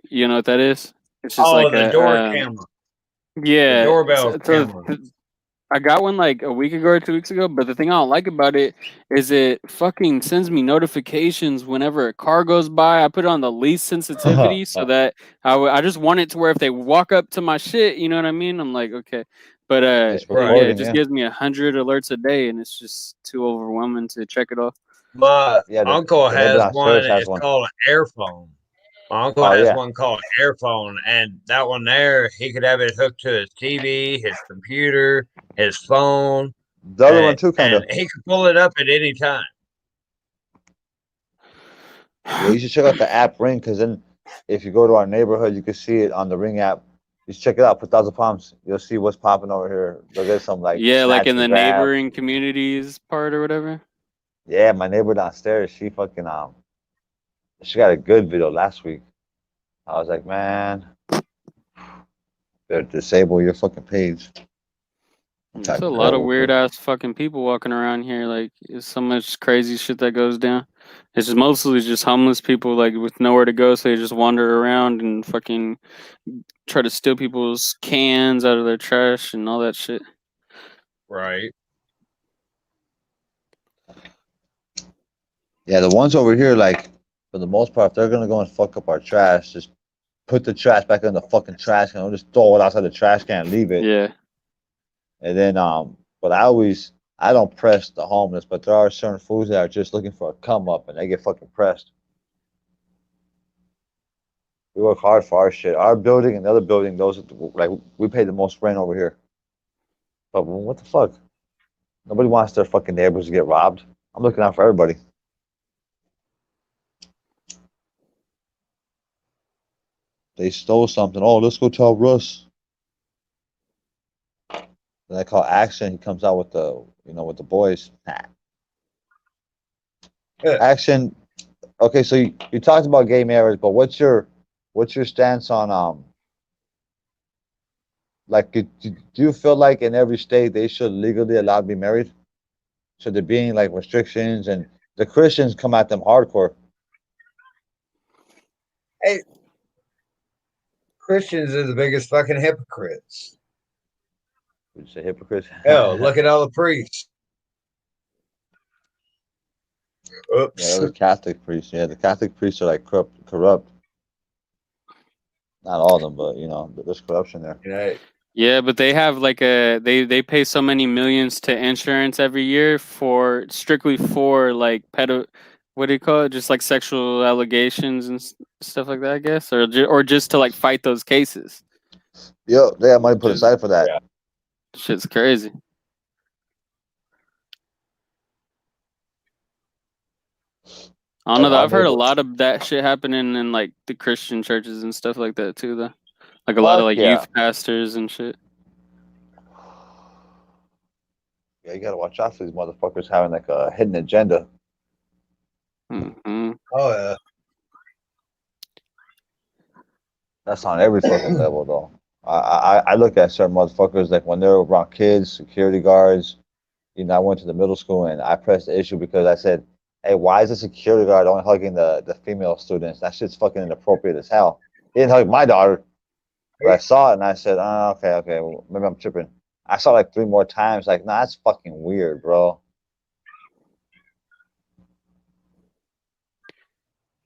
You know what that is? It's just Oh, like the a door camera. The yeah. doorbell So camera. I got one like a week ago or 2 weeks ago, but the thing I don't like about it is it fucking sends me notifications whenever a car goes by. I put it on the least sensitivity so that I just want it to where if they walk up to my shit, you know what I mean? I'm like, okay. But it's yeah, it recording. just Yeah, gives me 100 alerts a day and it's just too overwhelming to check it off. My yeah. uncle The neighbor has one. downstairs has It's one. called an airphone. My uncle Oh has yeah, one called Airphone, and that one there, he could have it hooked to his TV, his computer, his phone, the other one too, kind and of. he could pull it up at any time. Yeah, you should check out the app Ring because then if you go to our neighborhood, you can see it on the Ring app. Just check it out. Put thousand palms. You'll see what's popping over here. You'll get some like Yeah, like snatch in and the grab. neighboring communities part or whatever. Yeah, my neighbor downstairs, she fucking she got a good video last week. I was like, man, better disable your fucking page. I'm There's typing a it lot out of real weird quick. ass fucking people walking around here. Like, there's so much crazy shit that goes down. It's just mostly just homeless people, like with nowhere to go, so they just wander around and fucking try to steal people's cans out of their trash and all that shit. Right. Yeah, the ones over here, like for the most part, if they're gonna go and fuck up our trash, just put the trash back in the fucking trash can. Or just throw it outside the trash can and leave it. Yeah. And then but I don't press the homeless, but there are certain fools that are just looking for a come up and they get fucking pressed. We work hard for our shit. Our building and the other building, those like we pay the most rent over here. But what the fuck? Nobody wants their fucking neighbors to get robbed. I'm looking out for everybody. They stole something. Oh, let's go tell Russ. Then I call Action. He comes out with with the boys. Nah. Yeah. Action. Okay, so you talked about gay marriage, but what's your stance on like do you feel like in every state they should legally allow to be married? Should there be any like restrictions and the Christians come at them hardcore? Hey, Christians are the biggest fucking hypocrites. Would you say hypocrites? Hell, look at all the priests. Yeah, Oops. those Catholic priests. Yeah, the Catholic priests are like corrupt. Not all of them, but there's corruption there. Yeah, but they have like they pay so many millions to insurance every year for strictly for like what do you call it? Just like sexual allegations and stuff like that, I guess, or just to like fight those cases. Yo, they have money put aside for that. Yeah. Shit's crazy. I don't know. I've heard a lot of that shit happening in like the Christian churches and stuff like that too, though. Like a lot of like youth pastors and shit. Yeah, you gotta watch out for these motherfuckers having like a hidden agenda. Mm-hmm. Oh yeah. That's on every fucking level, though. I look at certain motherfuckers like when they're around kids, security guards. I went to the middle school and I pressed the issue because I said, "Hey, why is the security guard only hugging the female students? That shit's fucking inappropriate as hell." He didn't hug my daughter, but I saw it and I said, "Oh, okay, well, maybe I'm tripping." I saw it like 3 more times. Like, nah, that's fucking weird, bro.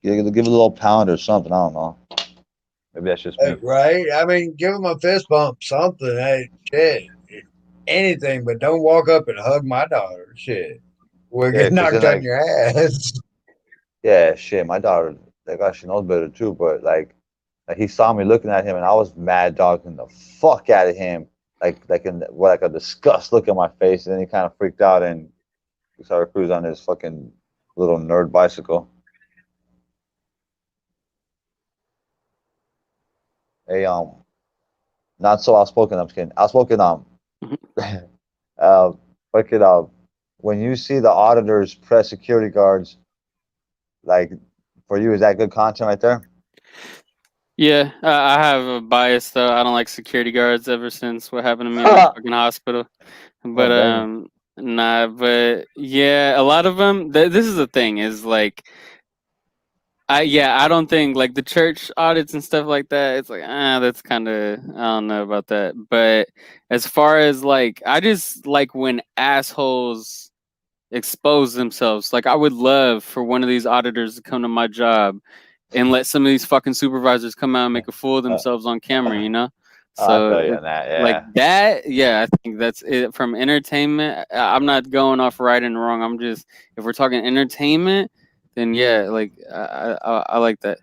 Give a little pound or something. I don't know. Maybe that's just me. Right? I mean, give them a fist bump, something. Hey, shit. Anything, but don't walk up and hug my daughter. Shit. We'll get knocked on your ass. Yeah, shit. My daughter, she knows better too. But like he saw me looking at him, and I was mad dogging the fuck out of him, like a disgust look in my face, and then he kind of freaked out and he started cruising on his fucking little nerd bicycle. Hey, not so outspoken. I'm just kidding. Outspoken. Uh, fucking when you see the auditors press security guards, like for you, is that good content right there? Yeah, I have a bias though. I don't like security guards ever since what happened to me in the fucking hospital. But nah, but yeah, a lot of them. This is the thing is like, I don't think like the church audits and stuff like that. It's like that's kind of I don't know about that. But as far as like, I just like when assholes expose themselves. Like I would love for one of these auditors to come to my job and let some of these fucking supervisors come out and make a fool of themselves on camera, you know? I feel So you on that, yeah. like that, yeah, I think that's it. From entertainment, I'm not going off right and wrong. I'm just, if we're talking entertainment, then yeah, like I like that.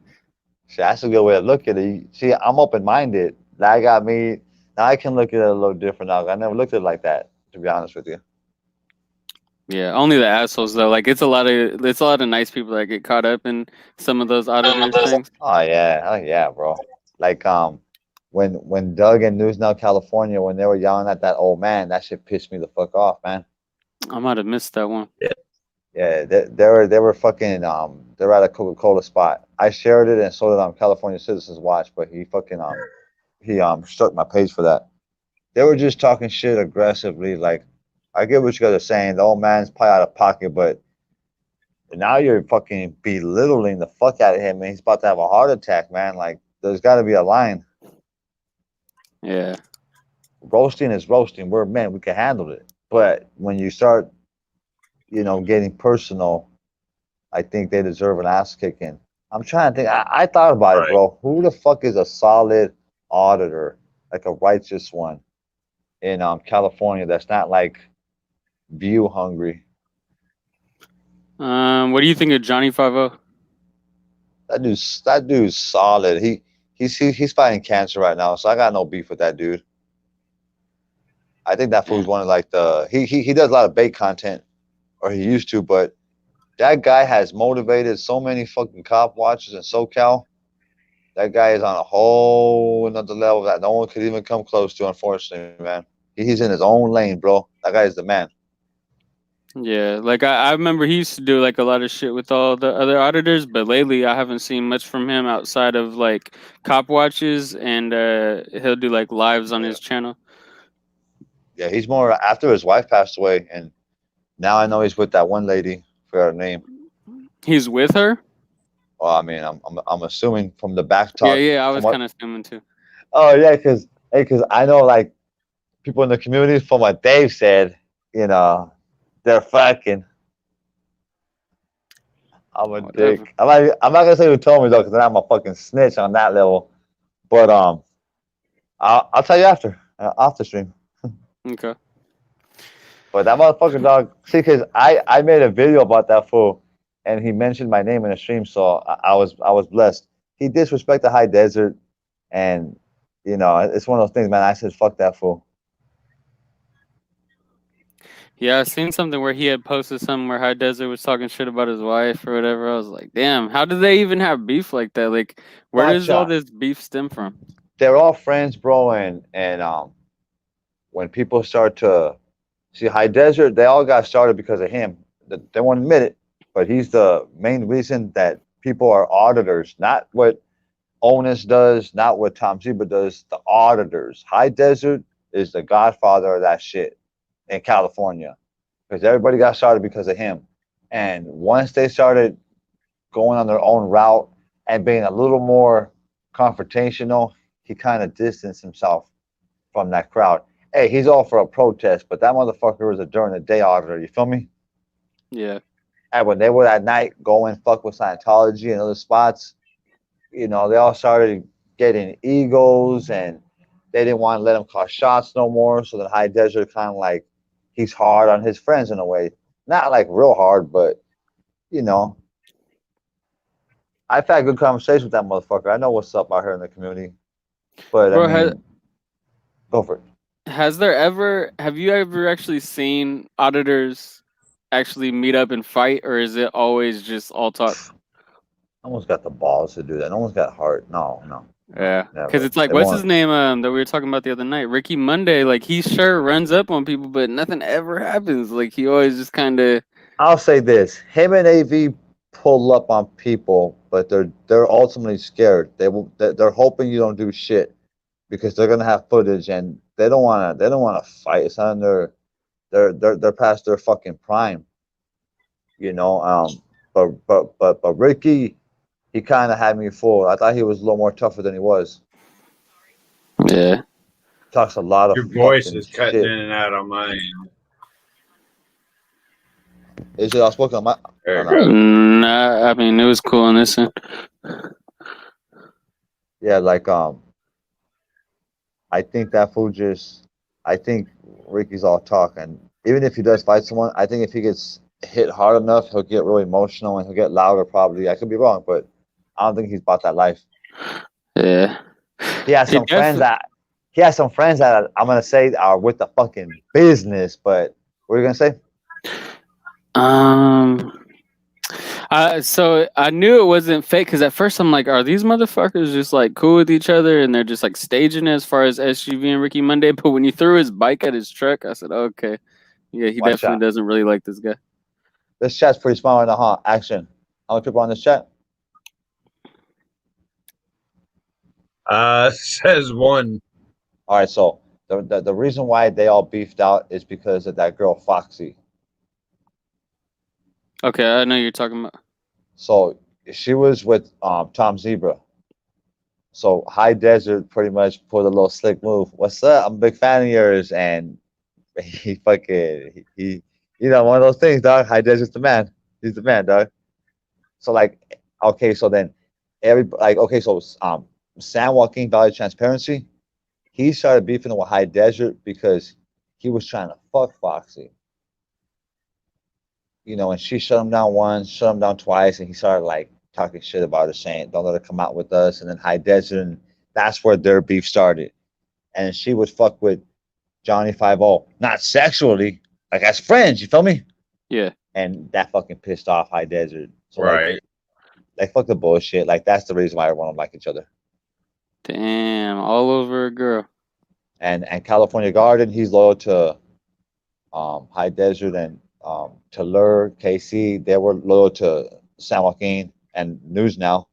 See, that's a good way to look at it. See, I'm open minded. That got me. Now I can look at it a little different now. I never looked at it like that, to be honest with you. Yeah, only the assholes though. Like it's a lot of nice people that get caught up in some of those auditor things. Oh yeah, bro. Like when Doug and News Now California when they were yelling at that old man, that shit pissed me the fuck off, man. I might have missed that one. Yeah, they were fucking they were at a Coca-Cola spot. I shared it and so did California Citizens Watch, but he struck my page for that. They were just talking shit aggressively. Like, I get what you guys are saying. The old man's probably out of pocket, but now you're fucking belittling the fuck out of him, and he's about to have a heart attack, man. Like, there's got to be a line. Yeah. Roasting is roasting. We're men. We can handle it. But when you start, getting personal, I think they deserve an ass kicking. I'm trying to think. I thought about it, Right. bro. Who the fuck is a solid auditor, like a righteous one in California that's not like view hungry? What do you think of Johnny 50? That dude's solid. He's fighting cancer right now, so I got no beef with that dude. I think that Yeah. fool's one of like he does a lot of bait content, or he used to, but that guy has motivated so many fucking cop watchers in SoCal. That guy is on a whole another level that no one could even come close to, unfortunately, man. He's in his own lane, bro. That guy is the man. Yeah, like I remember he used to do like a lot of shit with all the other auditors, but lately I haven't seen much from him outside of like cop watches, and he'll do like lives on Yeah. his channel. Yeah, he's more after his wife passed away, and now I know he's with that one lady. Forgot her name. He's with her. Well, I mean, I'm assuming from the back Yeah, talk yeah, I from was what. kind of assuming too. Oh yeah, cause I know like people in the community from what Dave said, you know, they're fucking. I'm a Whatever. dick. I'm not gonna say who told me though, because then I'm a fucking snitch on that level. But I'll tell you after off the stream. Okay. But that motherfucker dog, see, because I made a video about that fool, and he mentioned my name in the stream, so I was blessed. He disrespected High Desert, and it's one of those things, man. I said fuck that fool. Yeah, I seen something where he had posted something where High Desert was talking shit about his wife or whatever. I was like, damn, how do they even have beef like that? Like, where Watch does all out. this beef stem from? They're all friends, bro, and when people start to see High Desert, they all got started because of him. They won't admit it, but he's the main reason that people are auditors, not what Onus does, not what Tom Zebra does, the auditors. High Desert is the godfather of that shit in California because everybody got started because of him. And once they started going on their own route and being a little more confrontational, he kind of distanced himself from that crowd. Hey, he's all for a protest, but that motherfucker was a during the day auditor. You feel me? Yeah. And when they were at night going fuck with Scientology and other spots, they all started getting egos and they didn't want to let him call shots no more. So then High Desert kind of like he's hard on his friends in a way. Not like real hard, but you know, I've had good conversations with that motherfucker. I know what's up out here in the community. But I Bro, mean, go for it. have you ever actually seen auditors actually meet up and fight, or is it always just all talk? No one's got the balls to do that. No one's got heart. No, no, no, Yeah, because never. it's like, They what's his won't. name that we were talking about the other night? Ricky Monday. Like, he sure runs up on people, but nothing ever happens. Like, he always just kind of. I'll say this: him and AV pull up on people, but they're ultimately scared. They're hoping you don't do shit because they're gonna have footage and they don't wanna fight. It's not in they're past their fucking prime, you know. But Ricky, he kind of had me fooled. I thought he was a little more tougher than he was. Yeah. Talks a lot of Your voice fucking is cutting in shit. and out on my end. Is it all spoken on my? There Oh it no. goes. Nah, I mean, it was cool on this end. Yeah, like I think that fool just. I think Ricky's all talk, and even if he does fight someone, I think if he gets hit hard enough, he'll get really emotional and he'll get louder. Probably, I could be wrong, but I don't think he's about that life. Yeah. He has He some friends definitely. that he has some friends that I'm gonna say are with the fucking business. But what are you gonna say? Um. So I knew it wasn't fake because at first I'm like, are these motherfuckers just like cool with each other and they're just like staging it as far as SUV and Ricky Monday? But when he threw his bike at his truck, I said, okay, yeah, he Watch definitely out. doesn't really like this guy. This chat's pretty small right now, huh? Action. How many people on this chat? Says one. All right, so the reason why they all beefed out is because of that girl Foxy. Okay, I know you're talking about. So she was with Tom Zebra. So High Desert pretty much pulled a little slick move. What's up? I'm a big fan of yours, and he one of those things, dog. High Desert's the man. He's the man, dog. So like, okay, so then okay, so San Joaquin Valley Transparency, he started beefing with High Desert because he was trying to fuck Foxy, and she shut him down once, shut him down twice, and he started like talking shit about her, saying, "Don't let her come out with us." And then High Desert, and that's where their beef started. And she would fuck with Johnny 50, not sexually, like as friends. You feel me? Yeah. And that fucking pissed off High Desert. So Right. like fuck the bullshit. Like that's the reason why everyone don't like each other. Damn, all over a girl. And California Garden, he's loyal to High Desert, and Tulare, KC, they were loyal to San Joaquin and News Now.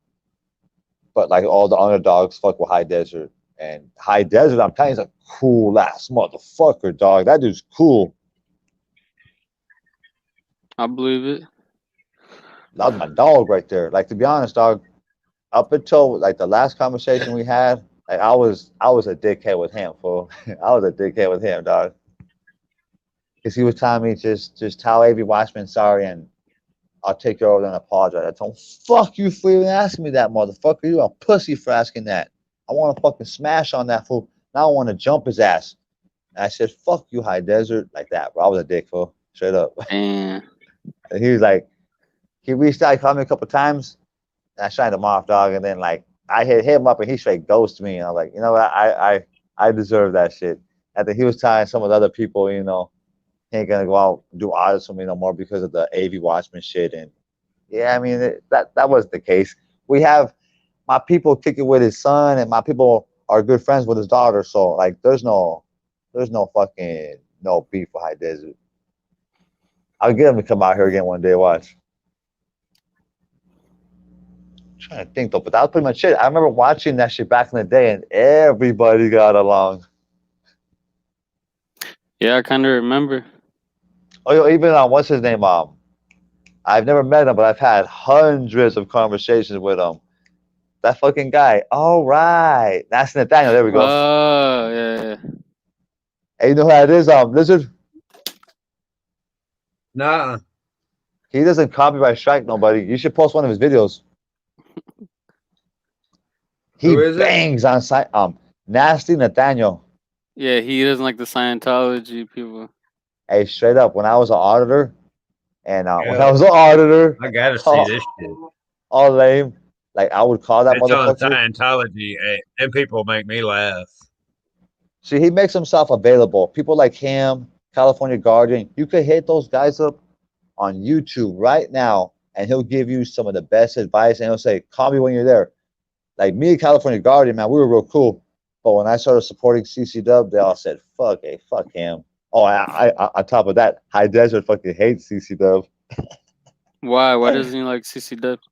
But like all the underdogs fuck with High Desert. And High Desert, I'm telling you, he's a cool ass motherfucker, dog. That dude's cool. I believe it. That was my dog right there. Like to be honest, dog, up until like the last conversation we had, like I was a dickhead with him, fool. I was a dickhead with him, dog. Because he was telling me just tell AV Watchman sorry, and I'll take you over there and apologize. I told him, fuck you for even asking me that, motherfucker. You a pussy for asking that. I want to fucking smash on that fool. Now I want to jump his ass. And I said, fuck you, High Desert, like that, bro. I was a dick, fool. Straight up. Damn. And he was like, he reached out, he called me a couple times, and I shined him off, dog. And then like I hit him up, and he straight ghosted me. And I was like, you know what? I deserve that shit. And then he was telling some of the other people, he ain't gonna go out and do audits with me no more because of the AV Watchman shit. And yeah, I mean that was the case. We have my people kicking with his son, and my people are good friends with his daughter. So like, there's no fucking no beef with High Desert. I'll get him to come out here again one day. Watch. I'm trying to think though, but that was pretty much it. I remember watching that shit back in the day, and everybody got along. Yeah, I kind of remember. Oh, yo, even what's his name? I've never met him, but I've had hundreds of conversations with him. That fucking guy. All right, that's Nathaniel. There we go. Oh, yeah, yeah. Hey, you know who that is? Lizard. Nah. He doesn't copyright strike nobody. You should post one of his videos. He Who is it? bangs on site. Nasty Nathaniel. Yeah, he doesn't like the Scientology people. Hey, straight up, when I was an auditor, and when I Yeah. was an auditor, I gotta see all, this shit. all lame, like I would call that It's on motherfucker. Scientology, and people make me laugh. See, he makes himself available. People like him, California Guardian, you could hit those guys up on YouTube right now, and he'll give you some of the best advice, and he'll say, "Call me when you're there." Like me and California Guardian, man, we were real cool. But when I started supporting CC Dub, they all said, fuck him. Oh, on top of that, High Desert fucking hates CC Dub. Why? Why doesn't he like CC Dubs?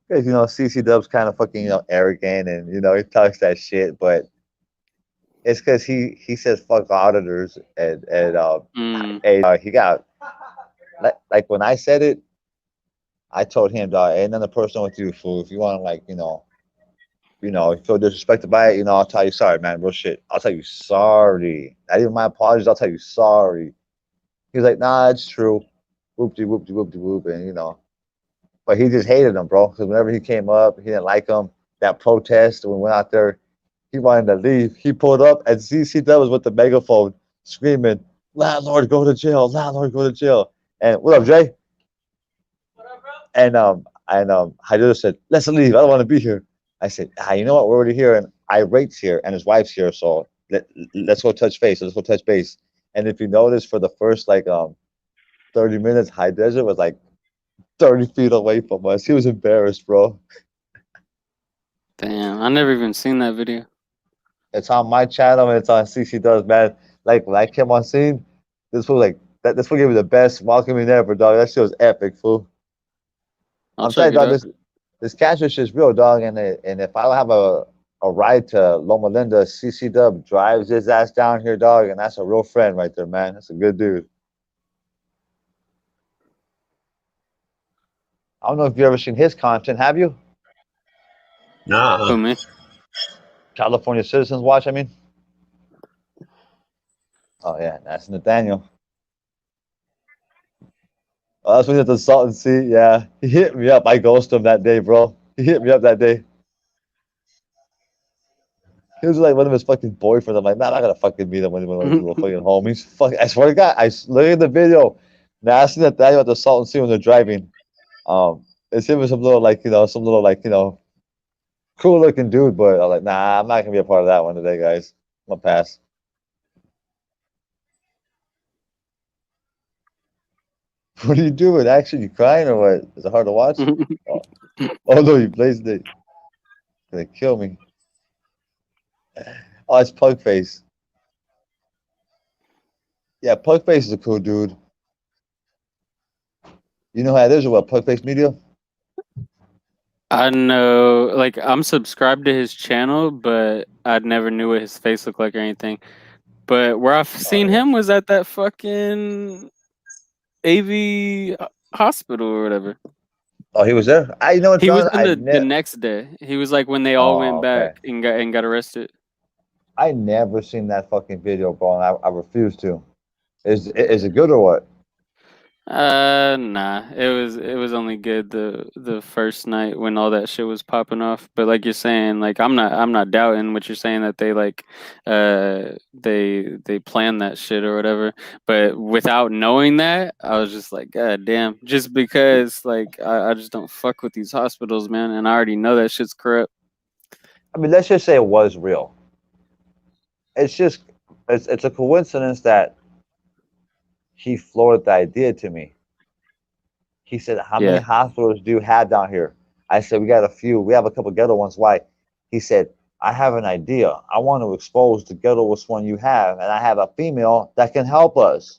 Because, CC Dub's kind of fucking, arrogant, and, he talks that shit. But it's because he says fuck auditors, Mm. he got, like when I said it, I told him, dog, ain't nothing personal with you, fool. If you want to, like, you feel disrespected by it, I'll tell you sorry, man. Real shit. I'll tell you sorry. Not even my apologies. I'll tell you sorry. He was like, nah, it's true. Whoop de whoop de whoop de whoop. And, but he just hated him, bro. Because whenever he came up, he didn't like him. That protest, when we went out there, he wanted to leave. He pulled up, and CCW was with the megaphone screaming, landlord, go to jail. Landlord, go to jail. And what up, Jay? And I just said, let's leave. I don't want to be here. I said, you know what? We're already here, and Irate's here, and his wife's here. So let's go touch base. Let's go touch base. And if you notice, for the first 30 minutes, High Desert was like 30 feet away from us. He was embarrassed, bro. Damn, I never even seen that video. It's on my channel, and it's on CC Does, man. Like when I came on scene, this was like that. This will give me the best welcoming ever, dog. That shit was epic, fool. I'll I'm telling check you, it dog. out. This cancer shit's real, dog. And if I don't have a ride to Loma Linda, CC Dub drives his ass down here, dog, and that's a real friend right there, man. That's a good dude. I don't know if you ever seen his content. Have you? Nah. Who, me? California Citizens Watch. I mean. Oh yeah, that's Nathaniel. Oh, that's when he had the salt and sea. Yeah, he hit me up. I ghosted him that day, bro. He hit me up that day. He was like one of his fucking boyfriends. I'm like, nah, I'm not gonna fucking meet him when he's one of his little fucking homies. Fuck, I swear to God, look at the video. Now I seen that thing about the salt and sea when they're driving. It's him with some little like some little like cool looking dude, but I'm like, nah, I'm not gonna be a part of that one today, guys. I'm gonna pass. What are you doing? Actually, you crying or what? Is it hard to watch? Oh, oh no, he plays it. Gonna kill me. Oh, it's Pugface. Yeah, Pugface is a cool dude. You know how it is with what Pugface Media? I know, like I'm subscribed to his channel, but I never knew what his face looked like or anything. But where I've Oh seen yeah. him was at that fucking AV hospital or whatever. Oh, he was there. I know what, He was John. in the next day. He was like when they all went Oh, back okay. and got arrested. I never seen that fucking video, bro, and I refuse to. Is it good or what? Nah. It was only good the first night when all that shit was popping off. But like you're saying, like I'm not doubting what you're saying that they like they planned that shit or whatever. But without knowing that, I was just like, God damn. Just because like I just don't fuck with these hospitals, man, and I already know that shit's corrupt. I mean, let's just say it was real. It's just it's a coincidence that he floated the idea to me. He said, "How many Yeah. hospitals do you have down here?" I said, "We got a few. We have a couple ghetto ones. Why?" He said, "I have an idea. I want to expose the ghettoest one you have, and I have a female that can help us."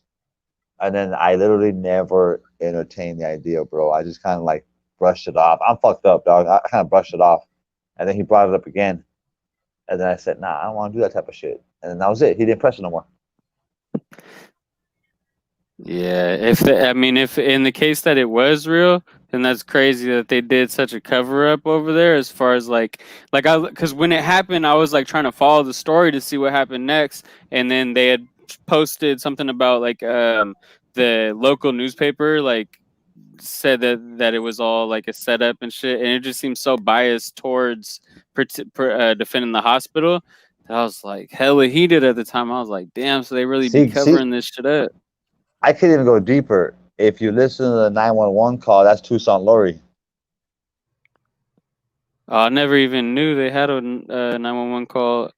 And then I literally never entertained the idea, bro. I just kind of like brushed it off. I'm fucked up, dog. I kind of brushed it off. And then he brought it up again. And then I said, nah, I don't want to do that type of shit. And then that was it. He didn't press it no more. Yeah, I mean, if in the case that it was real, then that's crazy that they did such a cover up over there. As far as because when it happened, I was like trying to follow the story to see what happened next, and then they had posted something about the local newspaper said that it was all like a setup and shit, and it just seems so biased towards defending the hospital. I was like hella heated at the time. I was like, damn, so they really be See, covering this shit up. I could even go deeper. If you listen to the 911 call, that's Tucson Lori. I never even knew they had a 911 call.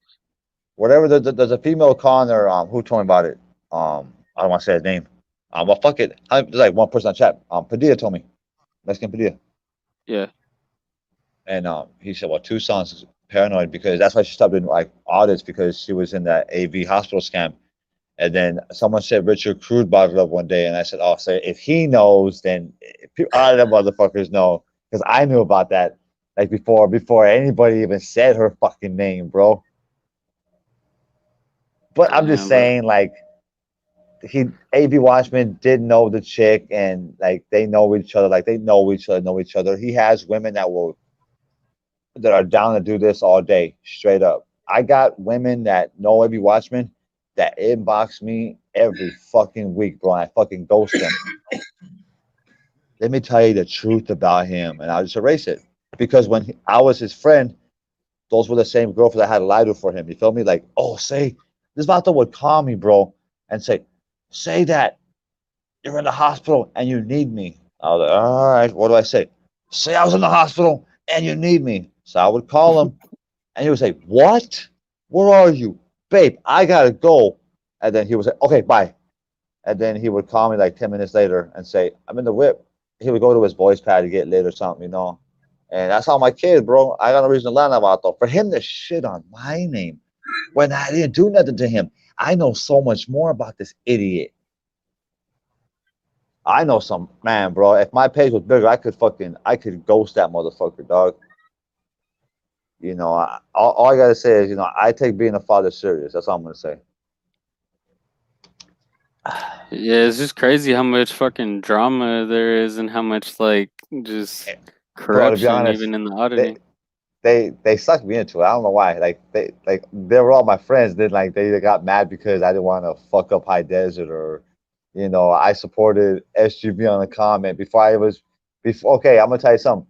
Whatever, there's a female calling there. Who told me about it? I don't want to say his name. Well, fuck it. There's like one person on chat. Padilla told me. Mexican Padilla. Yeah. And he said, well, Tucson's paranoid because that's why she stopped doing like audits because she was in that AV hospital scam. And then someone said Richard Crude brought it up one day, and I said, "Oh, so if he knows, then all the motherfuckers know." Because I knew about that like before anybody even said her fucking name, bro. But I'm just Damn, bro. saying, like he AV Watchman did know the chick, and like they know each other, like they know each other, know each other. He has women that are down to do this all day, straight up. I got women that know AV Watchman that inbox me every fucking week, bro. And I fucking ghost them. Let me tell you the truth about him, and I'll just erase it. Because I was his friend, those were the same girlfriends I had lied to for him. You feel me? Like, oh, say this Vato would call me, bro, and say that you're in the hospital and you need me. I was like, all right, what do I say? Say I was in the hospital and you need me. So I would call him, and he would say, what? Where are you, babe? I gotta go. And then he would say, okay, bye. And then he would call me like 10 minutes later and say, I'm in the whip. He would go to his voice pad to get lit or something, you know. And that's how my kid, bro. I got no reason to lie about though. For him to shit on my name when I didn't do nothing to him, I know so much more about this idiot. I know some man, bro. If my page was bigger, I could ghost that motherfucker, dog. All I gotta say is, I take being a father serious. That's all I'm gonna say. Yeah, it's just crazy how much fucking drama there is and how much just Bro, to be corruption honest, even in the they auditing. they sucked me into it. I don't know why. They were all my friends. Then like they got mad because I didn't want to fuck up High Desert or I supported SGB on the comment before I was before. Okay, I'm gonna tell you something.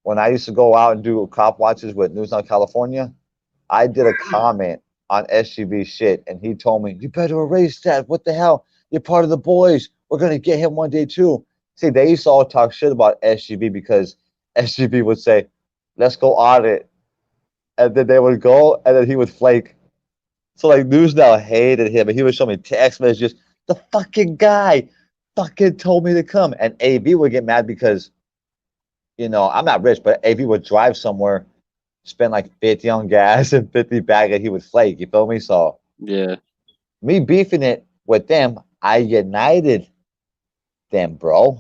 When I used to go out and do cop watches with News Now California, I did a comment on SGB shit, and he told me, "You better erase that. What the hell? You're part of the boys. We're gonna get him one day too." See, they used to all talk shit about SGB because SGB would say, "Let's go audit," and then they would go, and then he would flake. So like News Now hated him, and he would show me text messages. The fucking guy fucking told me to come, and AB would get mad because I'm not rich, but AB would drive somewhere, spend like 50 on gas and 50 back, and he would flake. You feel me? So Yeah. me beefing it with them, I united them, bro.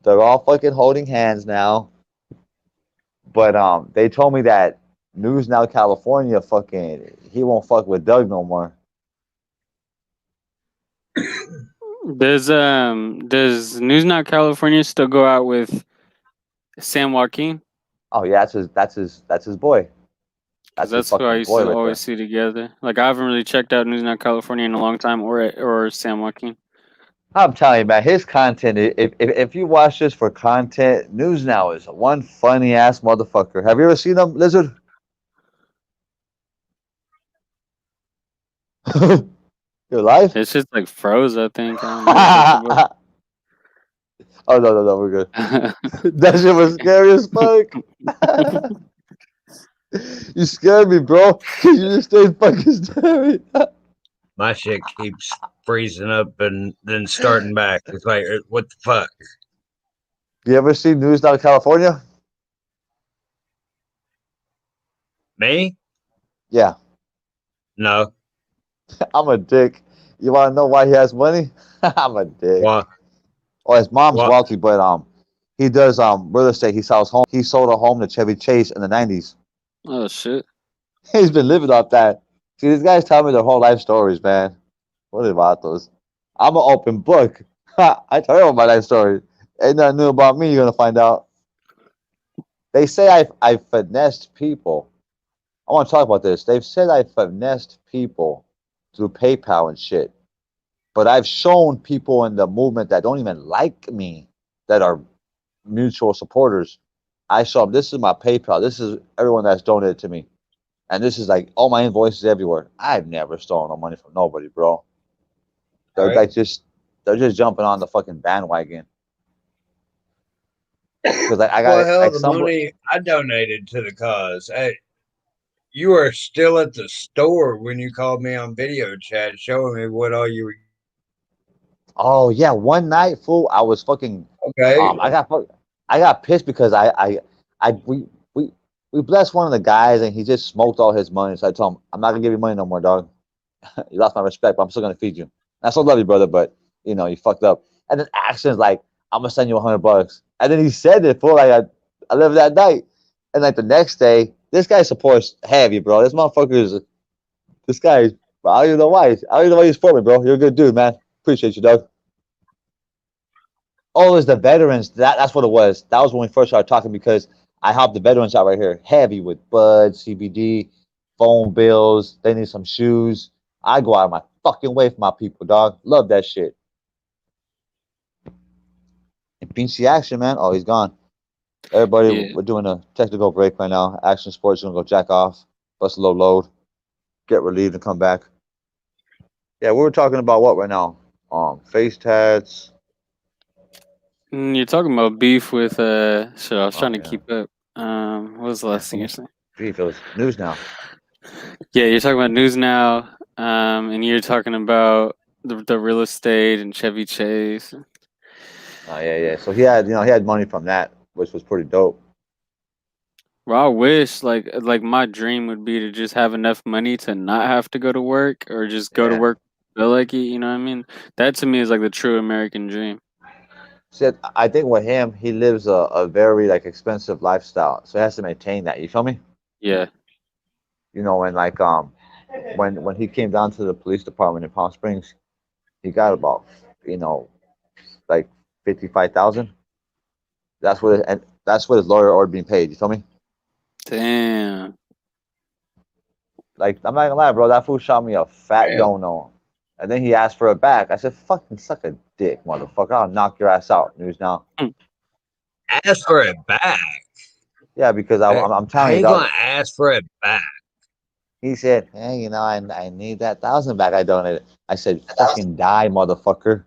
They're all fucking holding hands now. But they told me that News Now California fucking he won't fuck with Doug no more. Does News Now California still go out with Sam Joaquin? Oh yeah, that's his boy. Because That's his that's who I fucking used boy to right always there. see together. Like I haven't really checked out News Now California in a long time, or Sam Joaquin. I'm telling you, man, his content. If you watch this for content, News Now is one funny ass motherfucker. Have you ever seen him, Lizard? You're alive? It's just like froze. I think I don't know what that's about. Oh no, we're good. That shit was scary as fuck. You scared me, bro. You just stayed fucking scary. My shit keeps freezing up and then starting back. It's like, what the fuck? You ever seen News Now California? Me? Yeah, No. I'm a dick. You want to know why he has money? I'm a dick. What? Oh, his mom's What? wealthy, but he does real estate. He sells home. He sold a home to Chevy Chase in the '90s. Oh shit! He's been living off that. See, these guys tell me their whole life stories, man. What about those? I'm an open book. I tell you about that story. Ain't nothing new about me. You're gonna find out. They say I finessed people. I want to talk about this. They've said I finessed people through PayPal and shit. But I've shown people in the movement that don't even like me that are mutual supporters. I show them this is my PayPal. This is everyone that's donated to me. And this is like all my invoices everywhere. I've never stolen no money from nobody, bro. They're Right. like they're just jumping on the fucking bandwagon. Because I Well, got hell, like the some money I donated to the cause. Hey, you were still at the store when you called me on video chat showing me what all you were. oh yeah, one night, fool, I was fucking Okay. I got pissed because I we blessed one of the guys and he just smoked all his money. So I told him, I'm not gonna give you money no more, dog. You lost my respect, but I'm still gonna feed you. I still love you, brother, but you fucked up. And then actions like, I'm gonna send you $100. And then he said it for like I lived that night. And like the next day, this guy supports heavy, bro. This guy is I don't even know why. I don't even know why he's for me, bro. You're a good dude, man. Appreciate you, dog. Oh, it's the veterans. That's what it was. That was when we first started talking because I helped the veterans out right here, heavy with Bud, CBD, phone bills. They need some shoes. I go out of my fucking way for my people, dog. Love that shit. And Pincy Action, man. Oh, he's gone. Everybody, Yeah. we're doing a technical break right now. Action Sports gonna go jack off, bust a low load, get relieved, and come back. Yeah, we were talking about what right now? Face tats. You're talking about beef with shit. I was Oh trying to yeah, keep up. What was the yeah. last thing you're saying? Beef. It was news now. Yeah, you're talking about news now. And you're talking about the real estate and Chevy Chase. Oh yeah. So he had money from that, which was pretty dope. Well, I wish like my dream would be to just have enough money to not have to go to work or just go to Yeah. work feel like it. You know what I mean? That to me is like the true American dream. See, I think with him, he lives a very like expensive lifestyle, so he has to maintain that. You feel me? Yeah. And like when he came down to the police department in Palm Springs, he got about you know like 55,000. That's what his lawyer ordered being paid. You feel me? Damn. Like I'm not gonna lie, bro. That fool shot me a fat Damn. dono. And then he asked for it back. I said, "Fucking suck a dick, motherfucker! I'll knock your ass out." News now. Ask for it back. Yeah, because I'm How telling you, you dog. gonna ask for it back? He said, "Hey, I need that 1,000 back. I donated." I said, "Fucking die, motherfucker."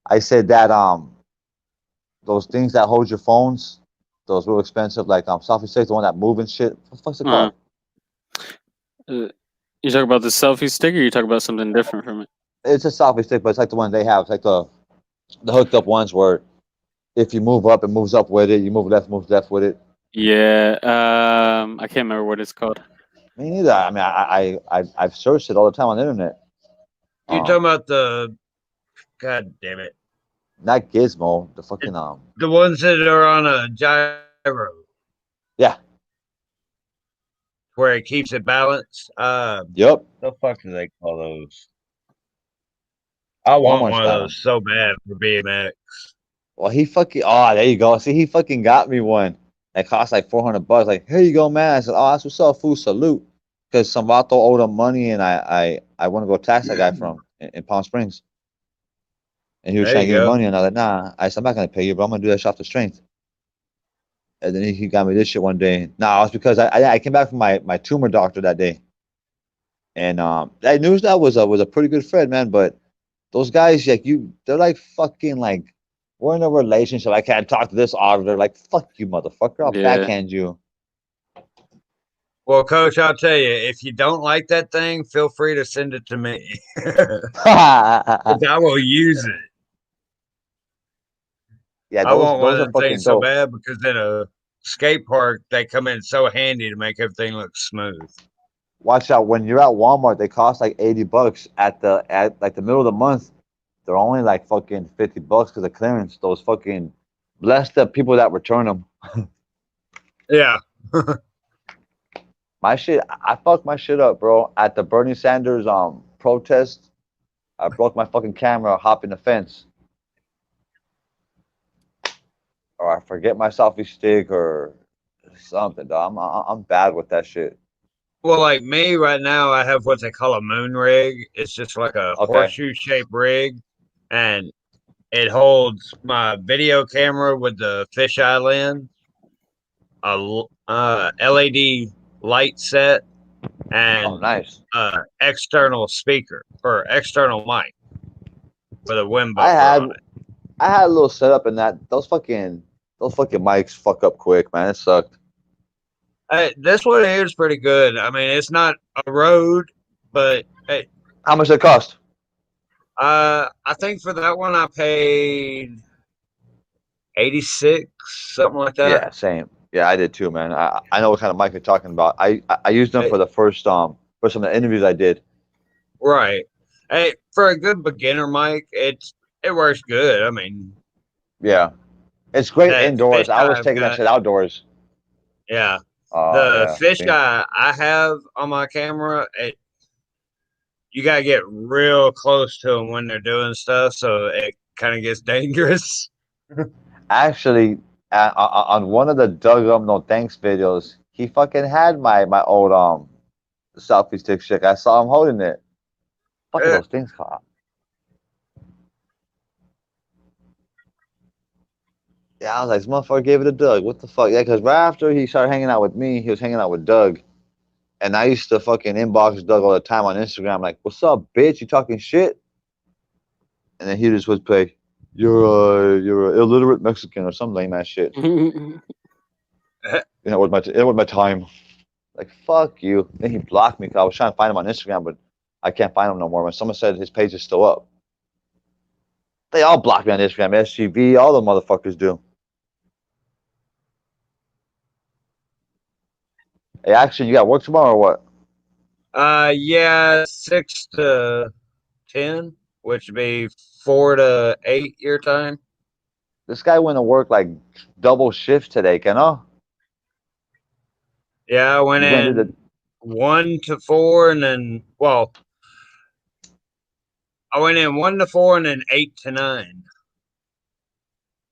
I said that those things that hold your phones, those real expensive like selfie sticks, the one that move and shit. What the fuck's it Uh, called? uh, you talk about the selfie stick, or you talk about something different from it? It's a selfie stick, but it's like the one they have. It's like the hooked up ones where if you move up, it moves up with it. You move left, moves left with it. Yeah. I can't remember what it's called. Me neither. I mean, I've searched it all the time on the internet. You talking about the? God damn it! Not Gizmo, the fucking The ones that are on a gyro yeah, where it keeps it balanced. yep. The fuck do they call those? I want Walmart's one of got them. those so bad for BMX. Well, he fucking there you go. See, he fucking got me one. That cost like $400. Like, here you go, man. I said, oh, that's what's up, food. Salute. Because some vato owed him money, and I want to go tax that guy from in Palm Springs, and he was There trying to you give me go. money, and I was like, nah. I said, I'm not gonna pay you, but I'm gonna do that shit off the strength. And then he got me this shit one day. Nah, it's because I came back from my tumor doctor that day, and that news that was a pretty good friend, man. But those guys, like they're like fucking like we're in a relationship. I can't talk to this auditor. Like, fuck you, motherfucker. I'll Yeah. backhand you. Well, Coach, I'll tell you, if you don't like that thing, feel free to send it to me. Yeah, I will use it. I want one those of are them things fucking so dope. bad because in a skate park, they come in so handy to make everything look smooth. Watch out when you're at Walmart. They cost like $80 at like the middle of the month. They're only like fucking $50 because of clearance. Those fucking bless the people that return them. Yeah. My shit, I fucked my shit up, bro. At the Bernie Sanders protest, I broke my fucking camera hopping the fence, or I forget my selfie stick or something. Dog. I'm bad with that shit. Well, like me right now, I have what they call a moon rig. It's just like a Okay. horseshoe shaped rig, and it holds my video camera with the fisheye lens, LED light set, Oh, and nice. external speaker or external mic with a wind I buffer on had I had a little setup in that. Those fucking mics fuck up quick, man. It sucked. it. This one here is pretty good. I mean, it's not a road, but hey, How much did it cost? I think for that one I paid 86, something like that. Yeah, same. Yeah, I did too, man. I know what kind of mic you're talking about. I used them Hey, for the for some of the interviews I did. right. Hey, for a good beginner mic, it works good. I mean, Yeah, it's great that indoors. fish I was I've taking that got, shit outdoors. yeah, Oh the yeah, fish see. I have on my camera, you gotta get real close to them when they're doing stuff, so it kind of gets dangerous. Actually, on one of the Doug No Thanks videos, he fucking had my old selfie stick shit. I saw him holding it. Fuck are Uh, those things called? Yeah, I was like, this motherfucker gave it to Doug. What the fuck? Yeah, because right after he started hanging out with me, he was hanging out with Doug. And I used to fucking inbox Doug all the time on Instagram, like, what's up, bitch? You talking shit? And then he just would play, you're a illiterate Mexican or some lame ass shit. With my time. Like, fuck you. Then he blocked me because I was trying to find him on Instagram, but I can't find him no more. When someone said his page is still up, they all block me on Instagram. SGV, all the motherfuckers do. Hey, Action, you got work tomorrow or what? yeah, 6 to 10, which would be 4 to 8 your time. This guy went to work like double shifts today, can I? Yeah, I went He's going to do in 1 to 4, and then I went in 1 to 4, and then 8 to 9.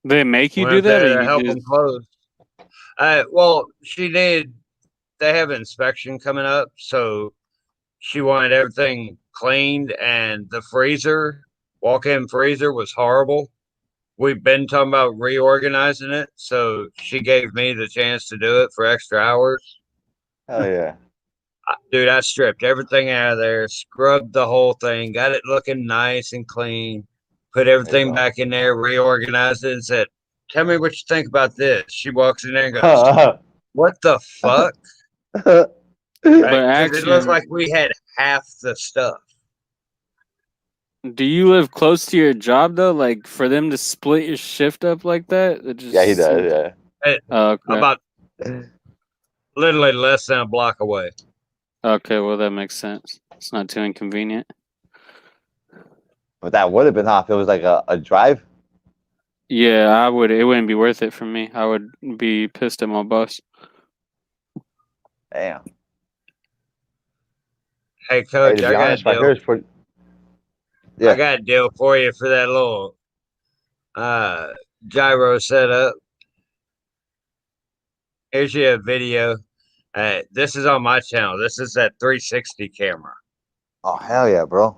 They make you Went do up that, or there to you help just them close. Well, she did. They have inspection coming up, so she wanted everything cleaned, and the walk-in freezer was horrible. We've been talking about reorganizing it, so she gave me the chance to do it for extra hours. Hell yeah. Dude, I stripped everything out of there, scrubbed the whole thing, got it looking nice and clean, put There you everything go. back in there, reorganized it, and said, "Tell me what you think about this." She walks in there and goes, "What the fuck?" But Because it looked actually, like we had half the stuff. do you live close to your job though? Like for them to split your shift up like that, it Yeah, he just seems. does. Okay. About Yeah. literally less than a block away. Okay, well that makes sense. It's not too inconvenient. But that would have been hot if it was like a drive. Yeah, I would. It wouldn't be worth it for me. I would be pissed at my boss. Damn. Hey, Hey, to coach, be honest, right here is pretty. I Yeah. got a deal for you for that little uh, gyro setup. Here's your video. This is on my channel. This is that 360 camera. Oh hell yeah, bro.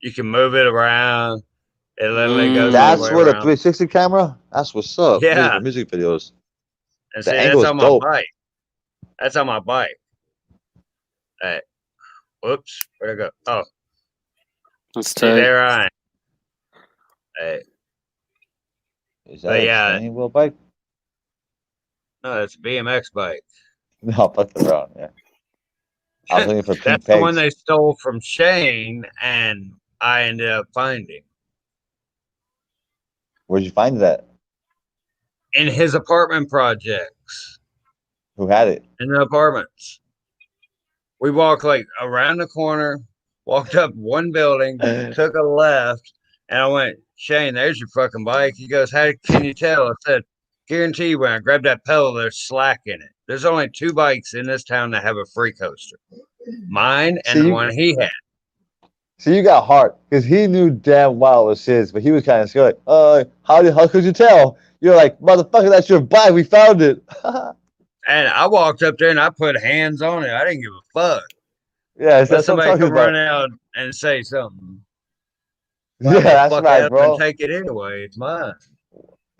You can move it around. It literally goes all the That's way what a around. 360 camera. That's what's up. Use it Yeah, for music videos. and The see, angle that's is on my dope. bike. That's on my bike. Hey, whoops, where'd I go? Oh, That's see, tight. there I am. Hey, Is but that a yeah, training wheel bike? no, it's a BMX bike. No, fucking around. Yeah. I was looking for pink That's the one pegs. they stole from Shane, and I ended up finding Where'd you find that? in his apartment projects, Who had it? in the apartments. We walked like around the corner, walked up one building, took a left, and I went, "Shane, there's your fucking bike." He goes, "How can you tell?" I said, "Guarantee you, when I grabbed that pedal, there's slack in it. There's only two bikes in this town that have a free coaster, mine and See the you. one he had." See, you got heart because he knew damn well it was his, but he was kind of scared. Like, how could you tell? You're like, motherfucker, that's your bike. We found it. And I walked up there and I put hands on it. I didn't give a fuck. Yeah, Let that's what I'm somebody talking come run about. out and say something. Yeah, Well, I'm gonna that's fuck right, up and bro. take it anyway. It's mine.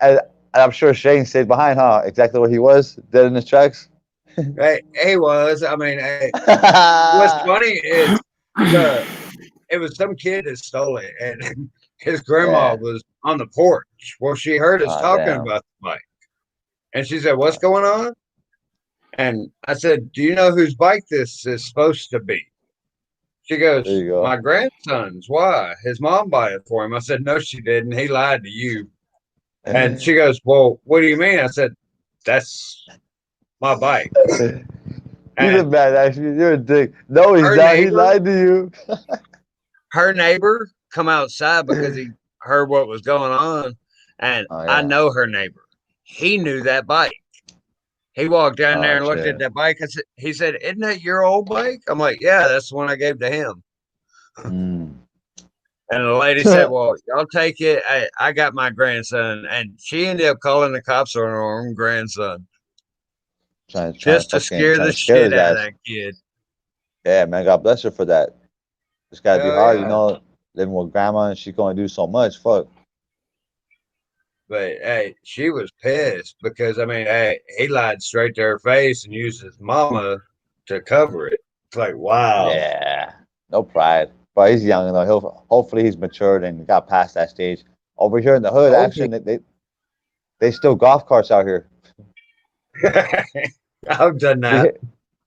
And I'm sure Shane stayed behind, huh? Exactly where he was, dead in his tracks. Hey, he was. I mean, hey, what's funny is the it was some kid that stole it, and his grandma Yeah. was on the porch. Well, she heard us Oh, talking damn. about the bike, and she said, "What's Oh, going on?" And I said, "Do you know whose bike this is supposed to be?" She there goes, you go. "My grandson's. Why? His mom bought it for him." I said, "No, she didn't. He lied to you." And she goes, "Well, what do you mean?" I said, "That's my bike." He's a And bad actually. You're a dick. No, he's her not. He neighbor, lied to you. her neighbor, come outside because he heard what was going on, and Oh I yeah. know her neighbor. He knew that bike. He walked down there Oh and looked at shit. that bike. He said, "Isn't that your old bike?" I'm like, "Yeah, that's the one I gave to him." Mm. And the lady said, "Well, y'all take it. I got my grandson," and she ended up calling the cops on her own grandson just to scare Trying the to scare shit his out of ass. that kid. Yeah, man. God bless her for that. It's gotta be Hell hard, yeah! living with grandma and she can only do so much. Fuck. But hey, she was pissed because I mean, hey, he lied straight to her face and used his mama to cover it. It's like, wow. Yeah. No pride. But he's young though. Hopefully he's matured and got past that stage. Over here in the hood, Okay. actually, they still golf carts out here. I've done that.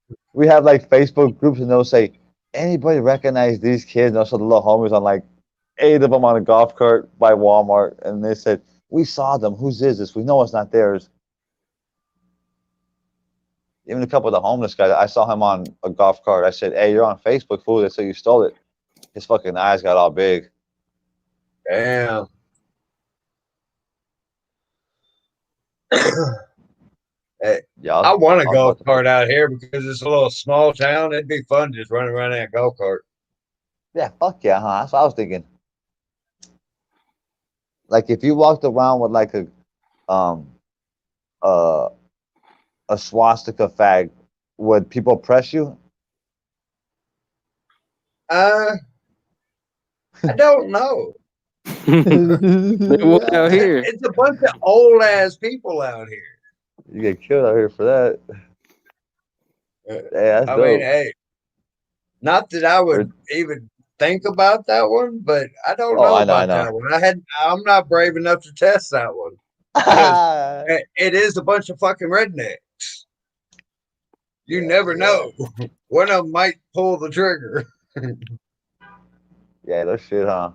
We we have like Facebook groups and they'll say, anybody recognize these kids? And they'll show the little homies on like 8 of them on a golf cart by Walmart. And they said, we saw them. Whose is this? We know it's not theirs. Even a couple of the homeless guys, I saw him on a golf cart. I said, hey, you're on Facebook, fool. They said you stole it. His fucking eyes got all big. Damn. Hey, I Y'all want a talk golf about the cart fucking. out here because it's a little small town. It'd be fun just running around that golf cart. Yeah, fuck yeah, huh? That's what I was thinking. Like if you walked around with like um uh a swastika flag, would people press you? Uh, I don't know. They would out here. It's a bunch of old ass people out here. You get killed out here for that. Uh, Hey, that's I mean, dope. hey, not that I Or- would even think about that one, but I don't oh, know I about know. that one. I'm not brave enough to test that one because it is a bunch of fucking rednecks. You Yeah, never yeah. know. One of them might pull the trigger. Yeah, no shit, huh?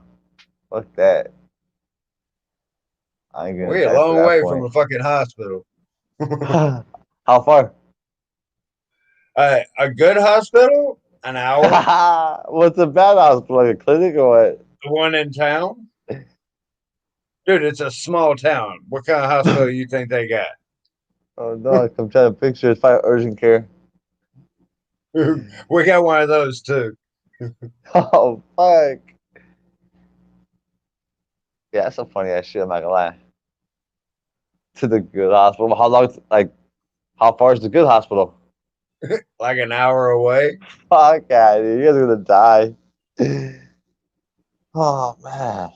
Fuck that. I ain't gonna We're a die for long that way from point. a fucking hospital. How far? A good hospital, an hour. What's a bad hospital? Like a clinic or what? The one in town, dude. It's a small town. What kind of hospital you think they got? Oh no, I'm trying to picture it's probably urgent care. We got one of those too. Oh fuck. Yeah, that's some funny ass shit, I'm not gonna lie. To the good hospital. How long like how far is the good hospital? Like an hour away. Fuck yeah, dude. You guys are gonna die. Oh man.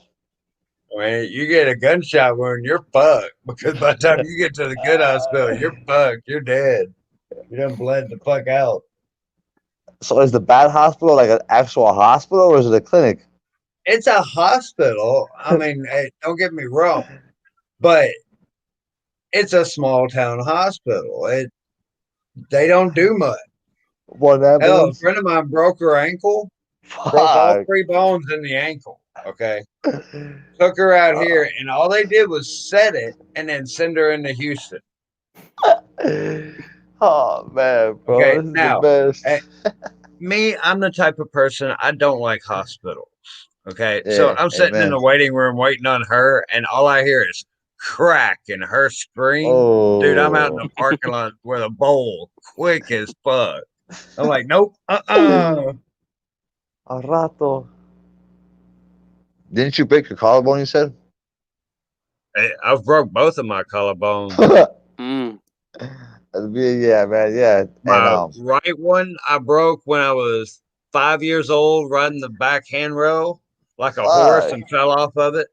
I mean, you get a gunshot wound, you're fucked. Because by the time you get to the good hospital, you're fucked. You're dead. You done bled the fuck out. So is the bad hospital like an actual hospital or is it a clinic? It's a hospital. I mean, hey, don't get me wrong, but it's a small town hospital. They don't do much. One Hell, a ambulance? friend of mine broke her ankle, broke all Fuck. three bones in the ankle. Okay. Took her out here, and all they did was set it and then send her into Houston. Oh man, bro, Okay. this is the Now, best. me, I'm the type of person I don't like hospitals. Okay. So Yeah, I'm sitting in amen. the waiting room waiting on her, and all I hear is crack and her scream. Dude, I'm out in Oh, the parking lot with a bowl, quick as fuck. I'm like, nope, uh-uh. a rato. Didn't you break your collarbone? You said. I've broke both of my collarbones. Mm. Yeah, man, yeah, and My right one I broke when I was 5 years old, riding the back handrail like a horse fuck. and fell off of it.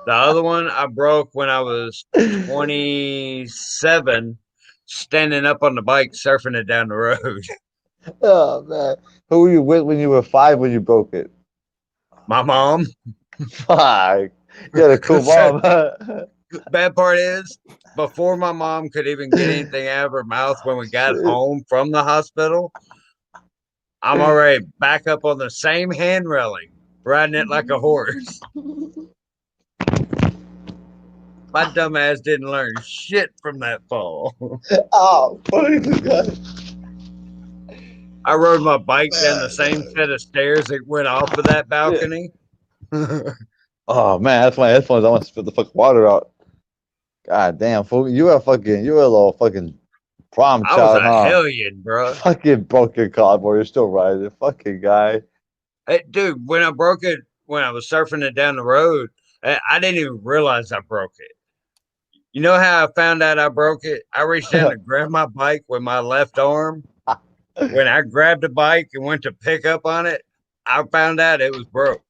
The other one I broke when I was 27, standing up on the bike, surfing it down the road. Oh man, who were you with when you were 5 when you broke it? My mom. Fuck, you had a cool So, mom. bad part is, before my mom could even get anything out of her mouth when we got Shit. home from the hospital, I'm already back up on the same hand railing, riding it like a horse. My dumb ass didn't learn shit from that fall. Oh, funny guy. I rode my bike down the same set of stairs that went off of that Yeah. balcony. Oh man, that's my headphones. I want to spit the fucking water out. God damn, fool. You were a little fucking prom I was child, a huh? hellion, bro. Fucking broke your cardboard. You're still riding it. Fucking guy. Hey, dude, when I broke it, when I was surfing it down the road, I didn't even realize I broke it. You know how I found out I broke it? I reached down to grab my bike with my left arm. When I grabbed the bike and went to pick up on it, I found out it was broke.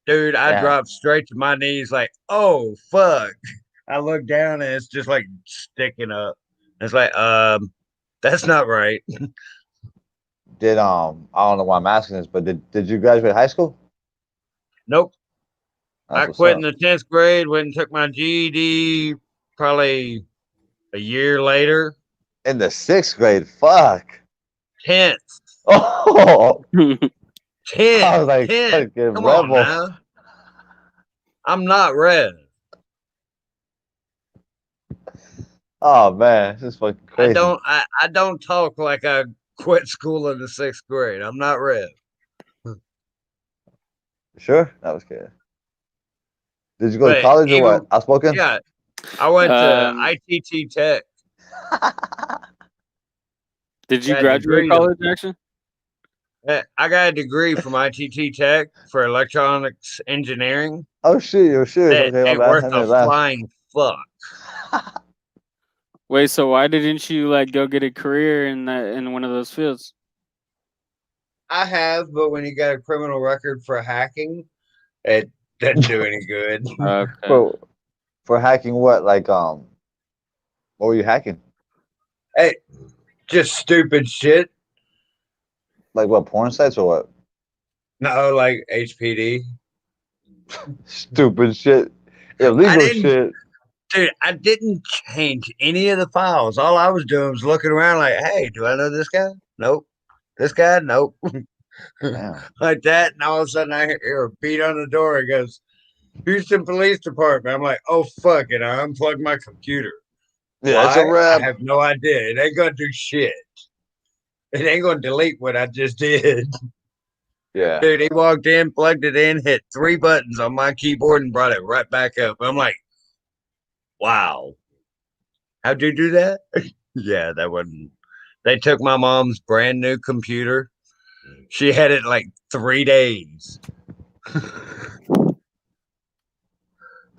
Dude, I Yeah. dropped straight to my knees like, oh fuck. I look down and it's just like sticking up. It's like, that's not right. Did I don't know why I'm asking this, but did you graduate high school? Nope. I That's what's quit in up. the 10th grade, went and took my GED probably a year later. In the 6th grade. Fuck. 10th. Oh, I 10th. was like 10th. fucking Come on rebel. now. I'm not red. Oh man, this is fucking crazy. I don't talk like I quit school in the 6th grade. I'm not red. Sure, that was good. Did you go to But college or what? even Outspoken. yeah, I went to um, ITT Tech. did you Got a graduate degree to, college actually? I got a degree from ITT Tech for electronics engineering Oh shit, you're serious. that Okay, my ain't bad. worth I a didn't laugh. flying fuck. Wait, so why didn't you like go get a career in that in one of those fields? I have, but when you got a criminal record for hacking, it doesn't do any good. Okay. for for hacking what? Like what were you hacking? Hey, just stupid shit. Like what, porn sites or what? No, like HPD. Stupid shit. I Illegal didn't, shit. dude. I didn't change any of the files. All I was doing was looking around, like, hey, do I know this guy? Nope. This guy? Nope. Damn. Like that, and all of a sudden I hear a beat on the door. It goes, Houston Police Department. I'm like, oh fuck it. I unplugged my computer. Yeah, it's a Why? I wrap. have no idea. It ain't gonna do shit. It ain't gonna delete what I just did. Yeah. Dude, he walked in, plugged it in, hit 3 buttons on my keyboard, and brought it right back up. I'm like, wow. How'd you do that? Yeah, that wasn't. They took my mom's brand new computer. She had it like 3 days.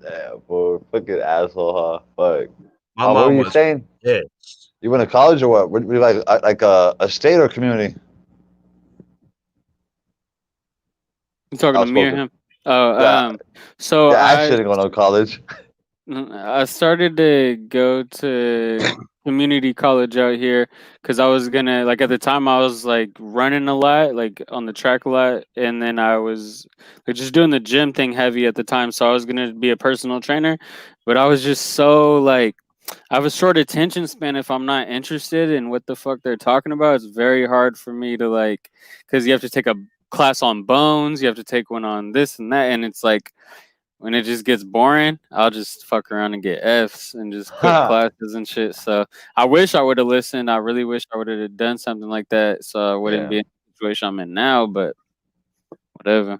Damn, boy. Fucking asshole, huh? Fuck. My What were mom you was saying? pissed. You went to college or what? Were you like a state or community? You talking I to was me or spoken. him? Oh, Yeah, so yeah, I shouldn't go to college. I started to go to community college out here because I was gonna like at the time I was like running a lot, like on the track a lot, and then I was like just doing the gym thing heavy at the time. So I was gonna be a personal trainer, but I was just so like I have a short attention span if I'm not interested in what the fuck they're talking about. It's very hard for me to like because you have to take a class on bones, you have to take one on this and that, and it's like when it just gets boring, I'll just fuck around and get Fs and just quit Huh. classes and shit. So I wish I would have listened. I really wish I would have done something like that so I wouldn't Yeah. be in the situation I'm in now, but whatever.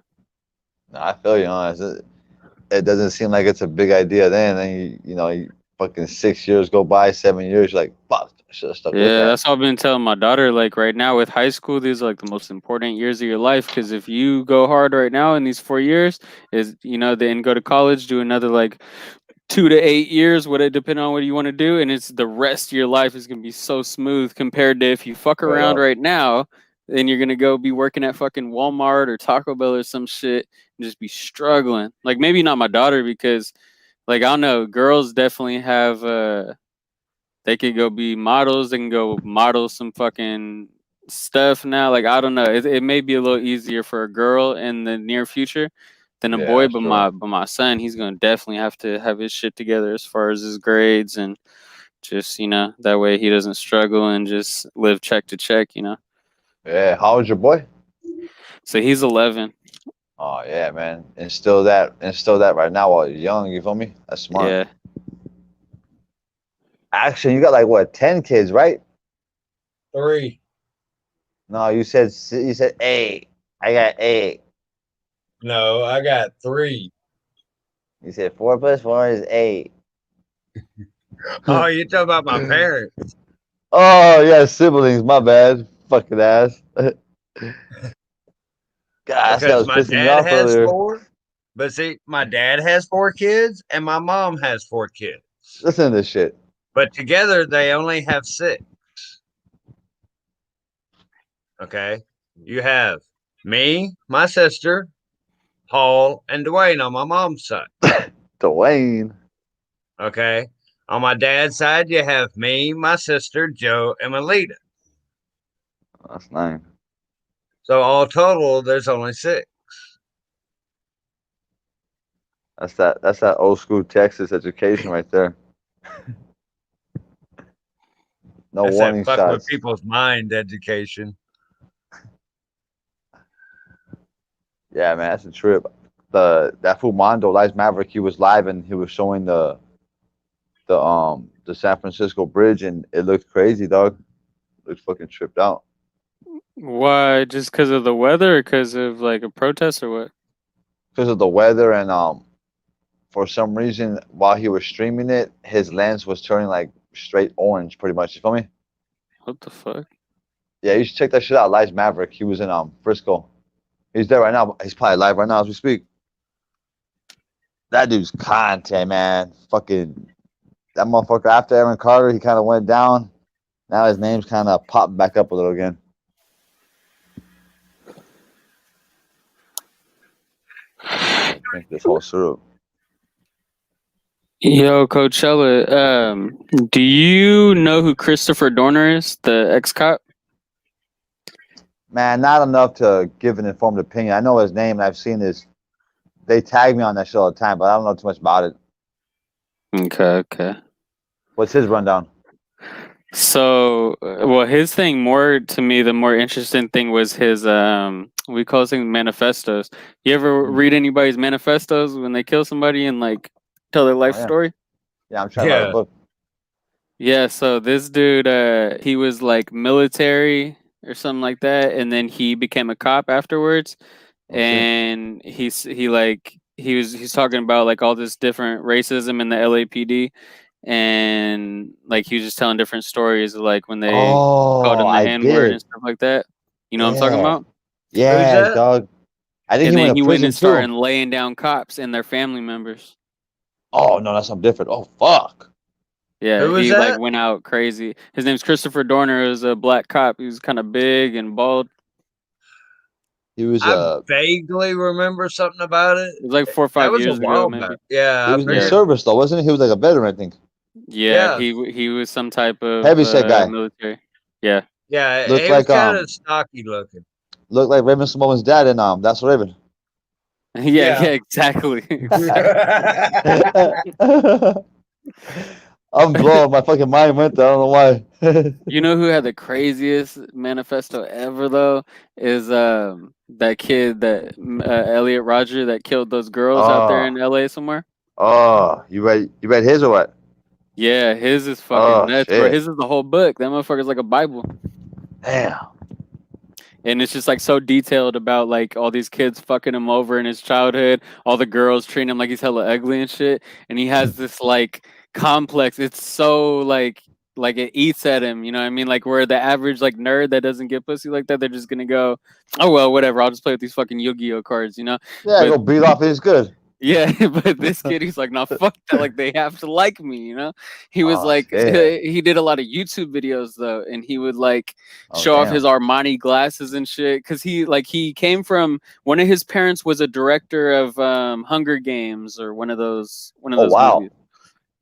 No, I feel you on it. It doesn't seem like it's a big idea then. Then you fucking 6 years go by, 7 years, you're like, fuck, I should have stuck with Yeah, that. that's all I've been telling my daughter. Like right now with high school, these are like the most important years of your life. Because if you go hard right now in these 4 years, is then go to college, do another like 2 to 8 years, what it depending on what you want to do, and it's the rest of your life is gonna be so smooth compared to if you fuck Right around up. right now, then you're gonna go be working at fucking Walmart or Taco Bell or some shit and just be struggling. Like maybe not my daughter because like I don't know, girls definitely have they could go be models, they can go model some fucking stuff now. Like I don't know, it may be a little easier for a girl in the near future than a Yeah, boy, that's but true. my son, he's gonna definitely have to have his shit together as far as his grades and just that way he doesn't struggle and just live check to check. Yeah, how old's your boy? So he's 11. Oh yeah, man. Instill that right now while you're young, you feel me? That's smart. Yeah, Actually, you got like what, 10 kids, right? 3. No, you said 8. I got 8. No, I got 3. You said 4 plus 4 is 8. Oh, you talking about my parents? Oh yeah, siblings, my bad. Fucking ass. God, this guy Because was my pissing me dad off has earlier. 4. But see, my dad has 4 kids and my mom has 4 kids. Listen to this shit. But together they only have 6. Okay. You have me, my sister, Paul, and Dwayne on my mom's side. Dwayne. Okay. On my dad's side, you have me, my sister, Joe, and Melita. That's nice. So all total, there's only 6. That's that old school Texas education right there. No That's that warning fuck with shots. people's mind education. Yeah, man, that's a trip. That fool Mondo, Lies Maverick, he was live and he was showing the San Francisco Bridge and it looked crazy, dog. Looks fucking tripped out. why? Just because of the weather or because of like a protest or what? Because of the weather and for some reason while he was streaming it, his lens was turning like straight orange pretty much. You feel me? What the fuck? Yeah, you should check that shit out. Lies Maverick. He was in Frisco. He's there right now. He's probably live right now as we speak. That dude's content, man. Fucking that motherfucker after Aaron Carter, he kind of went down. Now his name's kind of popped back up a little again. drink this whole syrup. Yo, Coachella, do you know who Christopher Dorner is, the ex-cop? Man, not enough to give an informed opinion. I know his name and I've seen his. They tag me on that show all the time, but I don't know too much about it. Okay. What's his rundown? So, well, his thing more to me, the more interesting thing was his we call things manifestos. You ever read anybody's manifestos when they kill somebody and like tell their life Oh, yeah. story? Yeah, I'm trying to write a book. Yeah, so this dude, he was like military or something like that, and then he became a cop afterwards. Oh, shit. And he's talking about like all this different racism in the LAPD, and like he was just telling different stories of like when they called Oh, him the I N get word it. and stuff like that. You know what I'm talking Yeah. about? Who's Yeah, that? dog. I think And he went then to he went prison and started too. laying down cops and their family members. Oh no, that's something different. Oh fuck. Yeah, Who was he like that? went out crazy. His name's Christopher Dorner. He was a black cop. He was kind of big and bald. He was I vaguely remember something about it. It was like 4 or That 5 was a years ago, while back. maybe. Yeah, he I was in the Yeah. figured. service though, wasn't he? He was like a veteran, I think. Yeah, Yeah, he was some type of Heavy set guy. military. Yeah. yeah. Looked He was like kind of stocky looking. looked like Raven Simone's dad in That's Raven. Yeah, exactly. I'm blown. My fucking mind went there. I don't know why. You know who had the craziest manifesto ever though is that kid that Elliot Roger that killed those girls out there in Oh, LA somewhere. you read his or what? Yeah, his is fucking Oh nuts, bro. shit. His is the whole book. That motherfucker's like a Bible. Damn. And it's just like so detailed about like all these kids fucking him over in his childhood, all the girls treating him like he's hella ugly and shit. And he has this like complex. It's so like it eats at him, you know what I mean? Like where the average like nerd that doesn't get pussy like that, they're just gonna go, oh well, whatever. I'll just play with these fucking Yu-Gi-Oh cards, you know? Yeah, But go beat off. It's good. yeah, but this kid, he's like, no, fuck that. Like, they have to like me, you know? He was Oh like, shit. he did a lot of YouTube videos though, and he would like Oh show off damn. his Armani glasses and shit. Cause he came from one of his parents was a director of Hunger Games or one of Oh those wow. movies.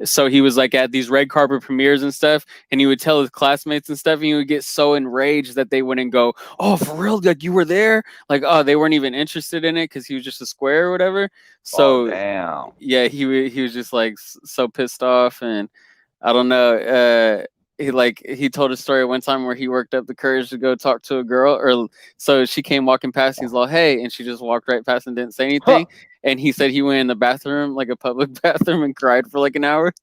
So he was like at these red carpet premieres and stuff, and he would tell his classmates and stuff, and he would get so enraged that they wouldn't go, "Oh, for real? Like you were there?" Like, oh, they weren't even interested in it because he was just a square or whatever. Oh So damn. yeah, he was just like so pissed off, and I don't know. He told a story one time where he worked up the courage to go talk to a girl, or so she came walking past. He's like, "Hey," and she just walked right past and didn't say Huh. anything. And he said he went in the bathroom, like a public bathroom, and cried for like an hour.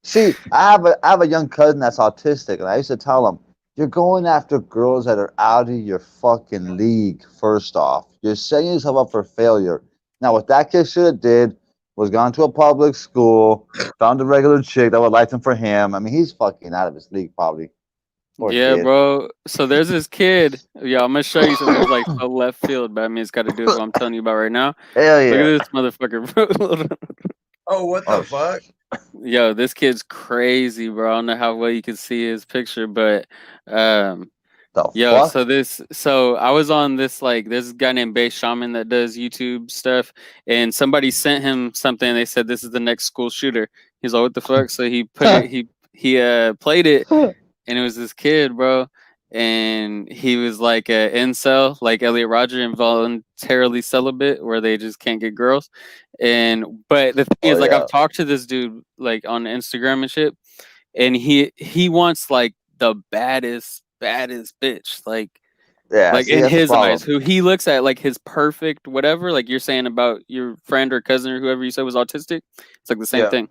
See, I have a young cousin that's autistic, and I used to tell him, "You're going after girls that are out of your fucking league. First off, you're setting yourself up for failure." Now, what that kid should have did was gone to a public school, found a regular chick that would like him for him. I mean, he's fucking out of his league, probably. Poor Yeah, kid. bro. So there's this kid. Yeah, I'm gonna show you something that's like so left field, but I mean, it's got to do with what I'm telling you about right now. Hell Look yeah. at this motherfucker, bro. Oh, what the Oh, fuck? Yo, this kid's crazy, bro. I don't know how well you can see his picture, but The yo, fuck? so I was on this guy named Bay Shaman that does YouTube stuff, and somebody sent him something. They said this is the next school shooter. He's like, what the fuck? So he put it. He played it, and it was this kid, bro. And he was like a incel, like Elliot Rodger, involuntarily celibate, where they just can't get girls. But the thing Oh is, like, yeah. I've talked to this dude like on Instagram and shit, and he wants like the baddest bitch, Yeah. like See, in that's the his eyes, problem. who he looks at like his perfect whatever. Like you're saying about your friend or cousin or whoever you said was autistic, it's like the same Yeah. thing.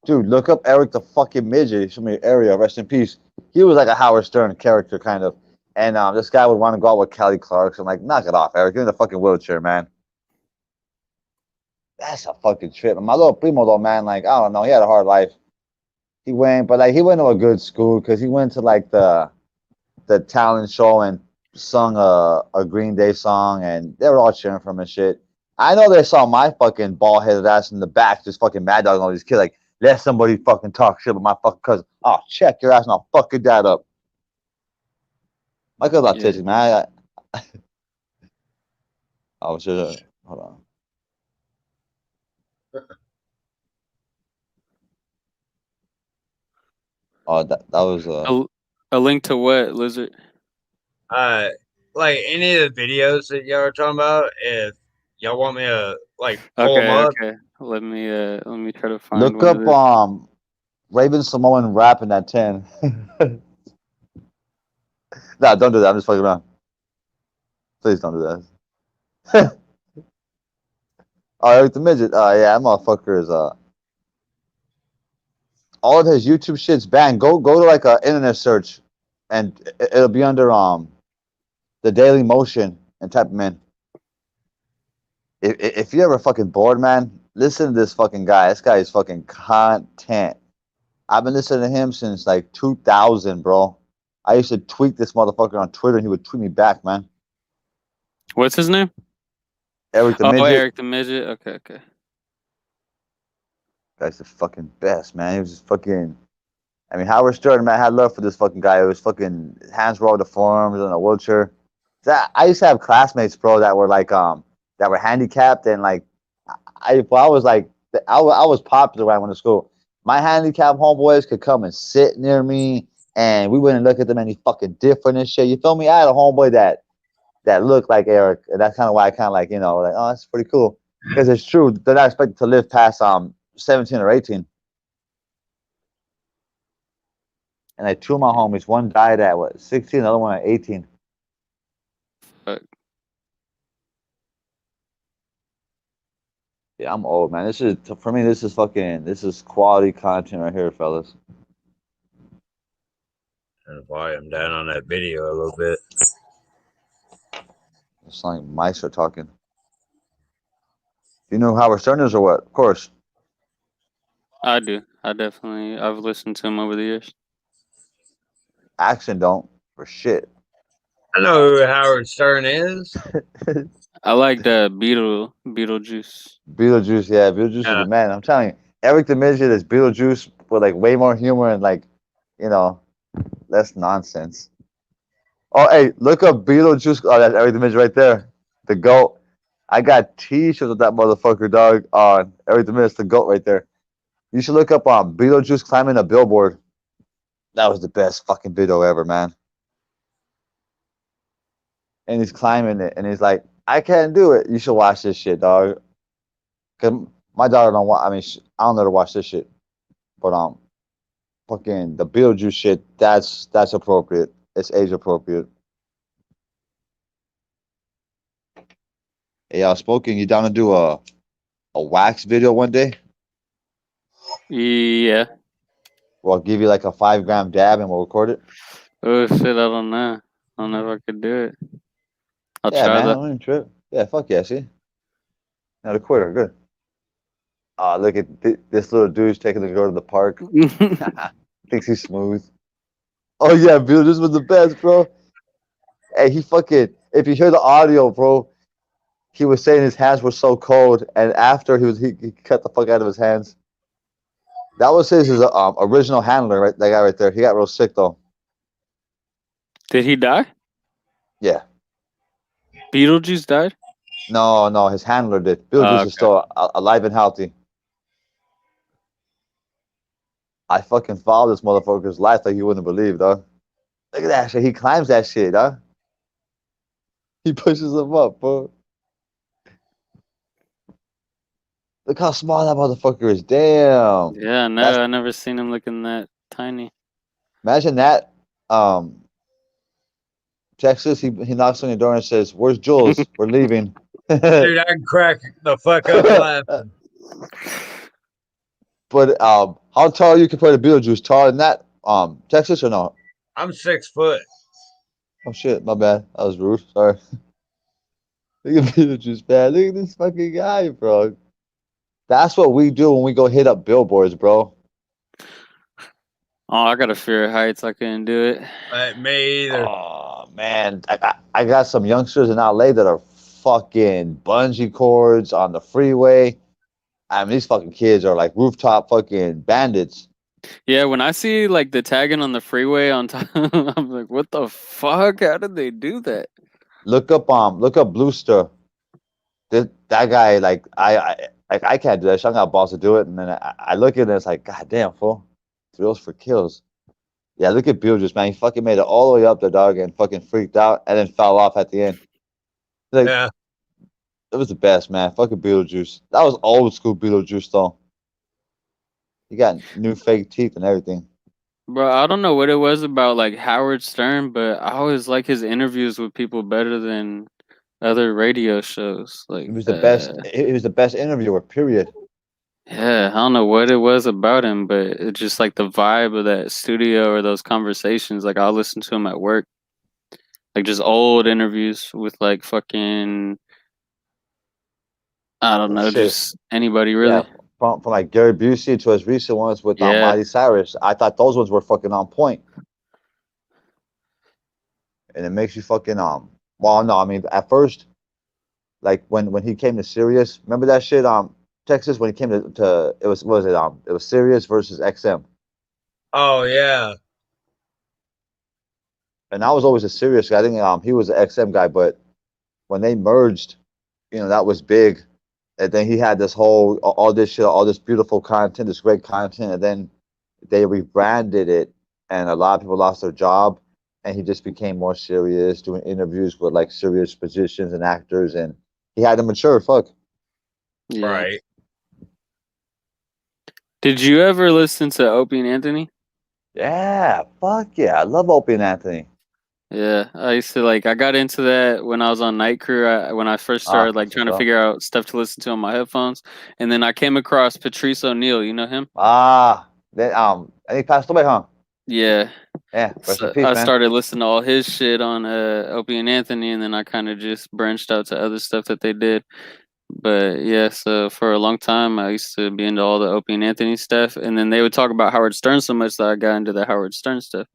Dude, look up Eric the fucking midget. Show me area. Rest in peace. He was like a Howard Stern character, kind of. And this guy would want to go out with Kelly Clarkson. Like, knock it off, Eric. Get in the fucking wheelchair, man. That's a fucking trip. And my little primo, though, man, like, I don't know. He had a hard life. He went, but like, he went to a good school because he went to like the talent show and sung a Green Day song, and they were all cheering for him and shit. I know they saw my fucking bald headed ass in the back, just fucking mad dogging all these kids. Like, let somebody fucking talk shit about my fucking cousin. Oh, check your ass and I'll fuck your dad up. My cousin's Yeah. autistic, man. I was just hold on. Oh, that was A, a link to what, Lizard? Uh, like any of the videos that y'all are talking about, if y'all want me to like pull them Okay, up, okay. Let me try to find look one of up this. Raven Samoan rapping at 10. Nah, don't do that. I'm just fucking around. Please don't do that. Oh, Eric the Midget. Yeah, that motherfucker is all of his YouTube shit's banned. Go to like a internet search, and it'll be under the Daily Motion and type him in. If you're ever fucking bored, man, listen to this fucking guy. This guy is fucking content. I've been listening to him since like 2000, bro. I used to tweet this motherfucker on Twitter, and he would tweet me back, man. What's his name? Eric the Oh, Midget, Eric the Midget. Okay, okay. guy's the fucking best, man. He was just fucking. I mean, Howard Stern, man, had love for this fucking guy. It was fucking hands were all deformed in a wheelchair. I used to have classmates, bro, that were like that were handicapped, and like I was like I was popular when I went to school. My handicapped homeboys could come and sit near me, and we wouldn't look at them any fucking different and shit. You feel me? I had a homeboy that looked like Eric, and that's kind of why I kind of like like, oh, that's pretty cool, because it's true. They're not expected to live past 17 or 18. And like two of my homies, one died at what 16, the other one at 18. Fuck. Yeah, I'm old, man. This is for me. This is quality content right here, fellas. and volume down on that video a little bit. It's like mice are talking. You know Howard Stern is or what? Of course. I do. I've listened to him over the years. Accent don't for shit. I know who Howard Stern is. I like the Beetlejuice. Beetlejuice, yeah, Beetlejuice is Yeah, the man. I'm telling you, Eric the Midget is Beetlejuice with like way more humor and like, you know, less nonsense. Oh, hey, look up Beetlejuice. Oh, that's Eric the Midget right there. The goat. I got T-shirts with that motherfucker, dog. On Eric the Midget, the goat right there. You should look up Beetlejuice climbing a billboard. That was the best fucking video ever, man. And he's climbing it, and he's like, "I can't do it." You should watch this shit, dog. Cause my daughter don't want. I mean, I don't let her watch this shit. But fucking the Beetlejuice shit. That's appropriate. It's age appropriate. Hey, Spoken, you down to do a wax video one day? Yeah. Well, I'll give you like a 5 gram dab, and we'll record it. Oh shit, I don't know. I don't know if I could do it. I'll Yeah, try man. I that. don't even trip. Yeah, fuck yeah. See, not a quitter. Good. Look at this little dude's taking the girl to the park. Thinks he's smooth. Oh yeah, Beetlejuice was the best, bro. Hey, he fucking. If you hear the audio, bro, he was saying his hands were so cold, and after he cut the fuck out of his hands. That was his original handler, right? That guy right there. He got real sick though. Did he die? Yeah. Beetlejuice died? No, his handler did. Beetlejuice is Okay. still alive and healthy. I fucking followed this motherfucker's life like you wouldn't believe, dog. Look at that shit. He climbs that shit, dog. He pushes him up, bro. Look how small that motherfucker is. Damn. Yeah, That's no, I never seen him looking that tiny. imagine that. Texas, he knocks on your door and says, "Where's Jules? We're leaving." dude, I can crack the fuck up laughing. But how tall are you compared to Beetlejuice? Taller than that? Texas or no? I'm 6 foot. Oh shit, my bad. That was rude. Sorry. Look at Beetlejuice, man. Look at this fucking guy, bro. That's what we do when we go hit up billboards, bro. Oh, I got a fear of heights. I couldn't do it. Me either. Oh man, I got some youngsters in LA that are fucking bungee cords on the freeway. I mean, these fucking kids are like rooftop fucking bandits. Yeah, when I see like the tagging on the freeway on top, I'm like, what the fuck? How did they do that? Look up Bluester. That guy, like I can't do that. Shit. I got balls to do it, and then I look at it, and it's like, God damn, fool, thrills for kills. Yeah, look at Beetlejuice, man. He fucking made it all the way up the dog and fucking freaked out and then fell off at the end. Like Yeah. it was the best, man. Fucking Beetlejuice. That was old school Beetlejuice though. He got new fake teeth and everything. Bro, I don't know what it was about like Howard Stern, but I always like his interviews with people better than other radio shows. He Like, was the best. He was the best interviewer. Period. yeah, I don't know what it was about him, but it's just like the vibe of that studio or those conversations. Like, I'll listen to him at work, like just old interviews with like fucking, I don't know, Shit. just anybody Yeah. really. From like Gary Busey to his recent ones with Yeah, Miley Cyrus. I thought those ones were fucking on point. And it makes you fucking well no, I mean at first, like when he came to Sirius, remember that shit Texas when he came to it was what was it was Sirius versus XM. Oh yeah. And I was always a Sirius guy. I think he was an XM guy, but when they merged, that was big. And then he had this whole all this shit, all this beautiful content, this great content, and then they rebranded it, and a lot of people lost their job, and he just became more serious, doing interviews with like serious positions and actors, and he had to mature. Fuck. yeah. Right. Did you ever listen to Opie and Anthony? Yeah, fuck yeah, I love Opie and Anthony. Yeah, I used to like. I got into that when I was on night crew. When I first started like That's trying what's to up. figure out stuff to listen to on my headphones, and then I came across Patrice O'Neill. You know him? Then and he passed away, huh? Yeah. Yeah, rest in So peace, I man. started listening to all his shit on Opie and Anthony, and then I kind of just branched out to other stuff that they did. But yeah, so for a long time, I used to be into all the Opie and Anthony stuff, and then they would talk about Howard Stern so much that I got into the Howard Stern stuff.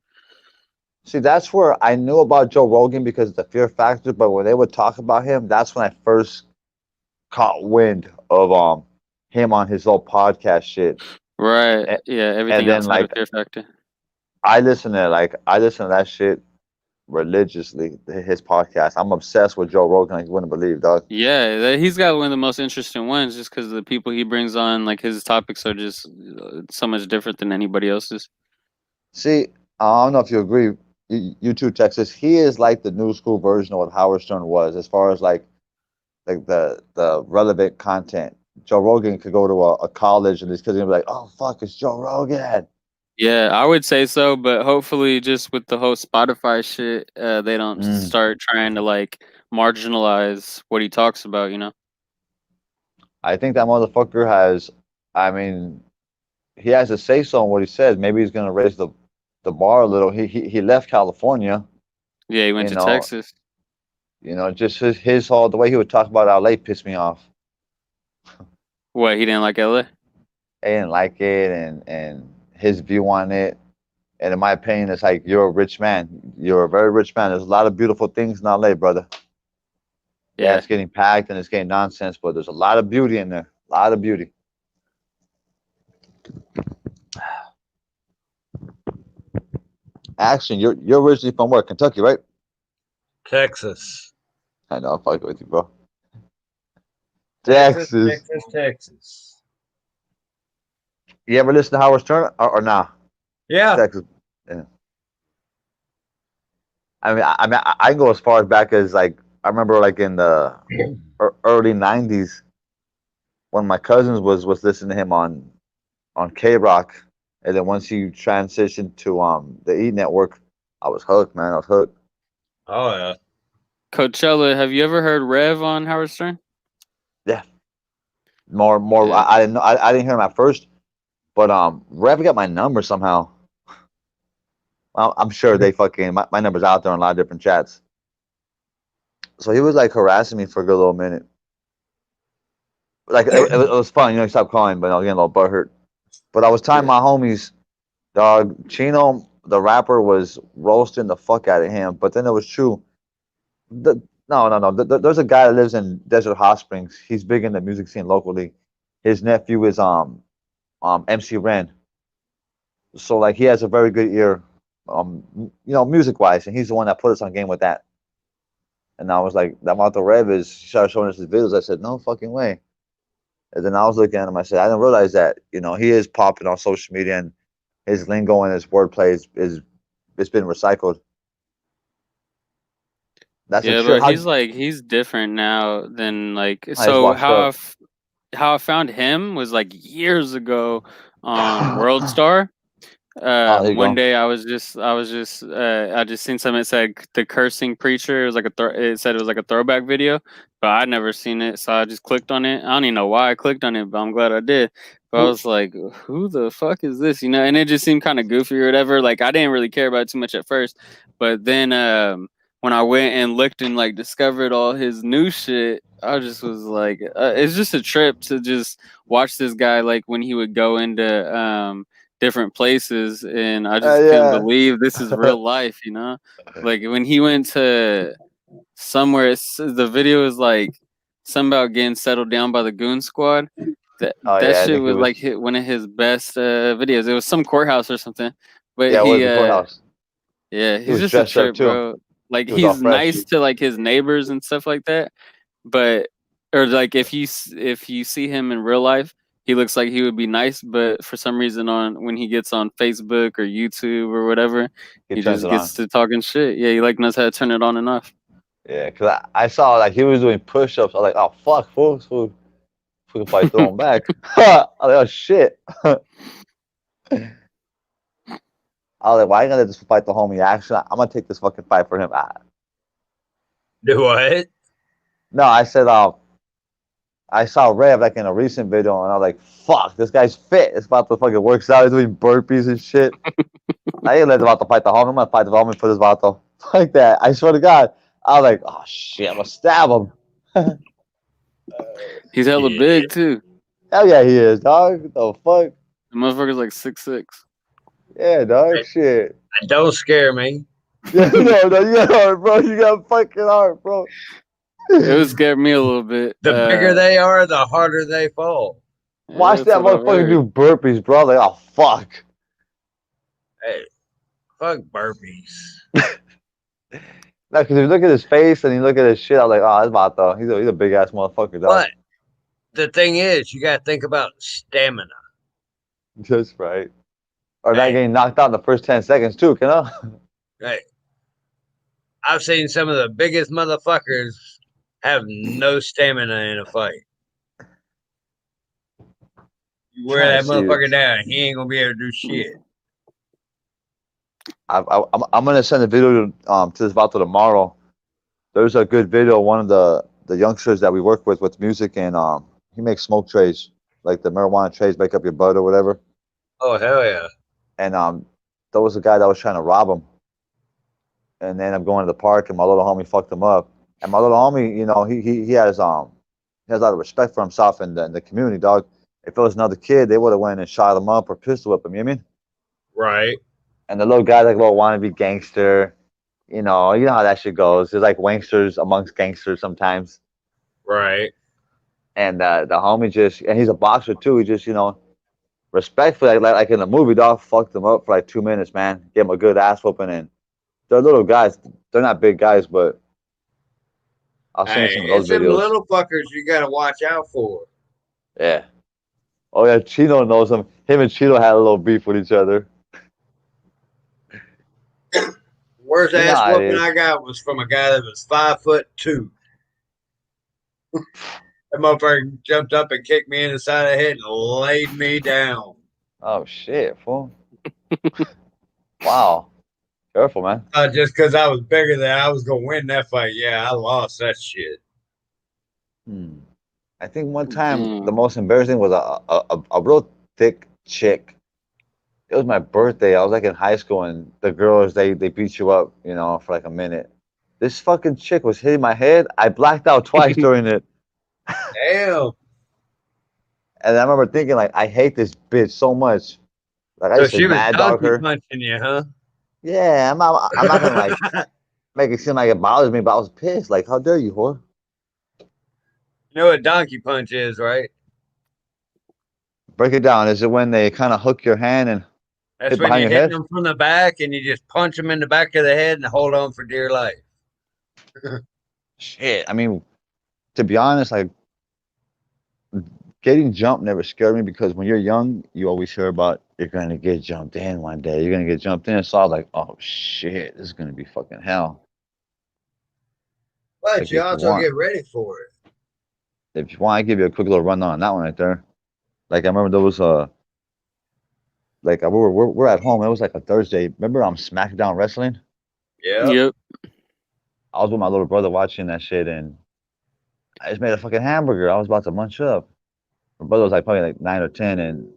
See, that's where I knew about Joe Rogan because of the Fear Factor, but when they would talk about him, that's when I first caught wind of him on his old podcast shit. Right? And, Yeah, and everything then outside of like Fear Factor. I listen to that shit religiously. His podcast. I'm obsessed with Joe Rogan. Like you wouldn't believe, dog. Yeah, he's got one of the most interesting ones, just because the people he brings on, like his topics, are just so much different than anybody else's. See, I don't know if you agree. You too, Texas. He is like the new school version of what Howard Stern was, as far as like the relevant content. Joe Rogan could go to a college and these kids are gonna be like, "Oh fuck, it's Joe Rogan." Yeah, I would say so, but hopefully, just with the whole Spotify shit, they don't Mm. start trying to like marginalize what he talks about. You know? I think that motherfucker has. I mean, he has to say so on what he says. Maybe he's gonna raise the bar a little. He left California. Yeah, he went You to know, Texas. just his whole the way he would talk about LA pissed me off. What, he didn't like LA? I didn't like it, and his view on it. And in my opinion, it's like you're a rich man. You're a very rich man. There's a lot of beautiful things in LA, brother. Yeah, Yeah. it's getting packed and it's getting nonsense, but there's a lot of beauty in there. A lot of beauty. Action, you're originally from where? Kentucky, right? Texas. I know, I'm fucking with you, bro. Texas, Texas. Texas, Texas. You ever listen to Howard Stern or nah? Yeah. Texas. Yeah. I can go as far back as like I remember like in the early '90s when my cousins was listening to him on K Rock, and then once he transitioned to the E Network, I was hooked, man. I was hooked. Oh yeah. Coachella, have you ever heard Rev on Howard Stern? Yeah, more. Yeah. I didn't know. I didn't hear him at first, but Rev got my number somehow. Well, I'm sure they fucking my number's out there on a lot of different chats. So he was like harassing me for a good little minute. Like it was fun, he stopped calling, but I was getting a little butthurt. But I was telling Yeah. my homies, dog, Chino, the rapper, was roasting the fuck out of him. But then it was true. No, no, no. There's a guy that lives in Desert Hot Springs. He's big in the music scene locally. His nephew is MC Ren. So like he has a very good ear, music wise, and he's the one that put us on game with that. And I was like, that Mato Rev is he started showing us his videos. I said, no fucking way. And then I was looking at him. I said, I didn't realize that he is popping on social media and his lingo and his wordplay is it's been recycled. That's a Yeah, trip. but he's different now than like I just so washed up. how I found him was like years ago on World Star. Oh, there you One go. day I just seen something that said the cursing preacher. It was like it said it was like a throwback video, but I'd never seen it, so I just clicked on it. I don't even know why I clicked on it, but I'm glad I did. But I Who? was like, who the fuck is this? You know, and it just seemed kind of goofy or whatever. Like I didn't really care about it too much at first, but then when I went and looked and like discovered all his new shit, I just was like, it's just a trip to just watch this guy like when he would go into different places, and I just couldn't Yeah. believe this is real life, you know? Like when he went to somewhere, the video is like something about getting settled down by the goon squad. That Oh that yeah, I shit think he was was. like one of his best videos. It was some courthouse or something, but Yeah, it was the courthouse. yeah, He he's was just a dressed up trip, too. bro. Like He was all he's fresh. nice to like his neighbors and stuff like that, but or like if you see him in real life, he looks like he would be nice, but for some reason on when he gets on Facebook or YouTube or whatever, He he turns just it gets on. to talking shit. Yeah, he like knows how to turn it on and off. Yeah, cause I saw like he was doing push-ups. I was like, oh fuck, fool, we can probably throw him back. I was like, oh shit. I was like, why are you gonna let this fight the homie? Actually, I'm gonna take this fucking fight for him. Do what? No, I saw Rev like in a recent video, and I was like, fuck, this guy's fit. It's about to fucking works out. He's doing burpees and shit. I ain't let about to fight the homie. I'm gonna fight the homie for this vato. Like that. I swear to God. I was like, oh shit, I'm gonna stab him. He's hella Yeah. big too. Hell yeah, he is, dog. What the fuck? The motherfucker's like 6'6". Yeah, dog. Shit. Don't scare me. Yeah, no, you got heart, bro. You got fucking heart, bro. It would scare me a little bit. The bigger they are, the harder they fall. Watch That's that what I've motherfucker heard. do burpees, bro. Like, oh fuck. Hey, fuck burpees. No, because if you look at his face and you look at his shit, I was like, oh, that's Vato. He's a big ass motherfucker, dog. But the thing is, you got to think about stamina. Just right. Or not Hey, getting knocked out in the first 10 seconds, too, you know? hey, I've seen some of the biggest motherfuckers have no stamina in a fight. You wear Trying to that see. motherfucker down, he ain't gonna be able to do shit. I'm gonna send a video to this Vato tomorrow. There's a good video. One of the youngsters that we work with music, and he makes smoke trays, like the marijuana trays, make up your butt or whatever. Oh hell yeah! And there was a guy that was trying to rob him, and then I'm going to the park, and my little homie fucked him up. And my little homie, you know, he has a lot of respect for himself in the community, dog. If it was another kid, they would have went and shot him up or pistol whipped him. You know what I mean? Right, And the little guy's like a little wannabe gangster. You know how that shit goes. There's like wanksters amongst gangsters sometimes. right. And the homie just, and he's a boxer too. He just, respectfully, like in the movie, dog, fucked him up for like 2 minutes, man. Gave him a good ass whooping. And they're little guys. They're not big guys, but I'll send you Hey, some of those it's them videos. little fuckers you gotta watch out for. Yeah. Oh yeah, Chino knows him. Him and Chino had a little beef with each other. Worst You know ass how it whooping is. I got was from a guy that was 5'2". That motherfucker jumped up and kicked me in the side of the head and laid me down. Oh shit, fool. Wow. Careful, man. Just because I was bigger than I was gonna win that fight. Yeah, I lost that shit. Hmm. I think one time the Damn. most embarrassing was a real thick chick. It was my birthday. I was like in high school, and the girls they beat you up, for like a minute. This fucking chick was hitting my head. I blacked out twice during it, Damn. and I remember thinking like, I hate this bitch so much. Like I So used to she was mad dog donkey her. punching you, huh? Yeah, I'm not gonna like make it seem like it bothers me, but I was pissed. Like, how dare you, whore? You know what donkey punch is, right? Break it down. Is it when they kind of hook your hand and That's hit when behind you're your hitting head? them from the back and you just punch them in the back of the head and hold on for dear life. Shit. I mean, to be honest, like getting jumped never scared me because when you're young, you always hear about you're gonna get jumped in one day. You're gonna get jumped in. So I was like, oh shit, this is gonna be fucking hell. But Like you also get ready for it. if you want, I give you a quick little rundown on that one right there. Like I remember there was a like we're at home. It was like a Thursday. Remember SmackDown wrestling? Yep. Yep. I was with my little brother watching that shit, and I just made a fucking hamburger. I was about to munch up. My brother was like probably like 9 or 10, and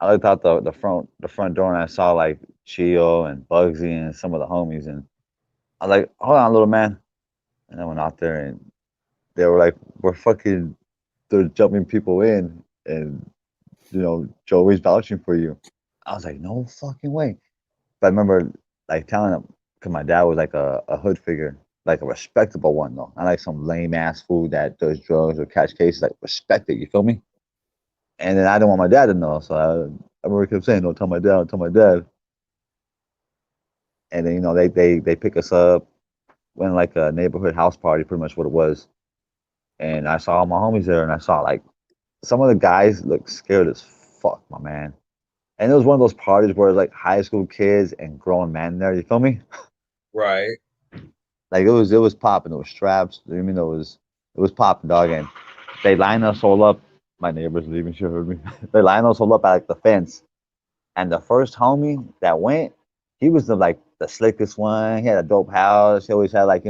I looked out the front door and I saw like Chio and Bugsy and some of the homies, and I was like, "Hold on, little man," and I went out there and they were like, "We're fucking, they're jumping people in, and Joey's vouching for you." I was like, "No fucking way!" But I remember like telling him because my dad was like a hood figure, like a respectable one though, not like some lame ass fool that does drugs or catch cases. Like respect it, you feel me? And then I didn't want my dad to know, so I remember he kept saying, "Don't tell my dad, don't tell my dad." And then they pick us up, went like a neighborhood house party, pretty much what it was. And I saw all my homies there, and I saw like some of the guys look scared as fuck, my man. And it was one of those parties where it's like high school kids and grown men there. You feel me? Right. Like it was popping. It was straps. I mean, it was popping, dog. And they lined us all up. My neighbors leaving. She heard me. They lined us all up at like the fence. And the first homie that went, he was the slickest one. He had a dope house. He always had like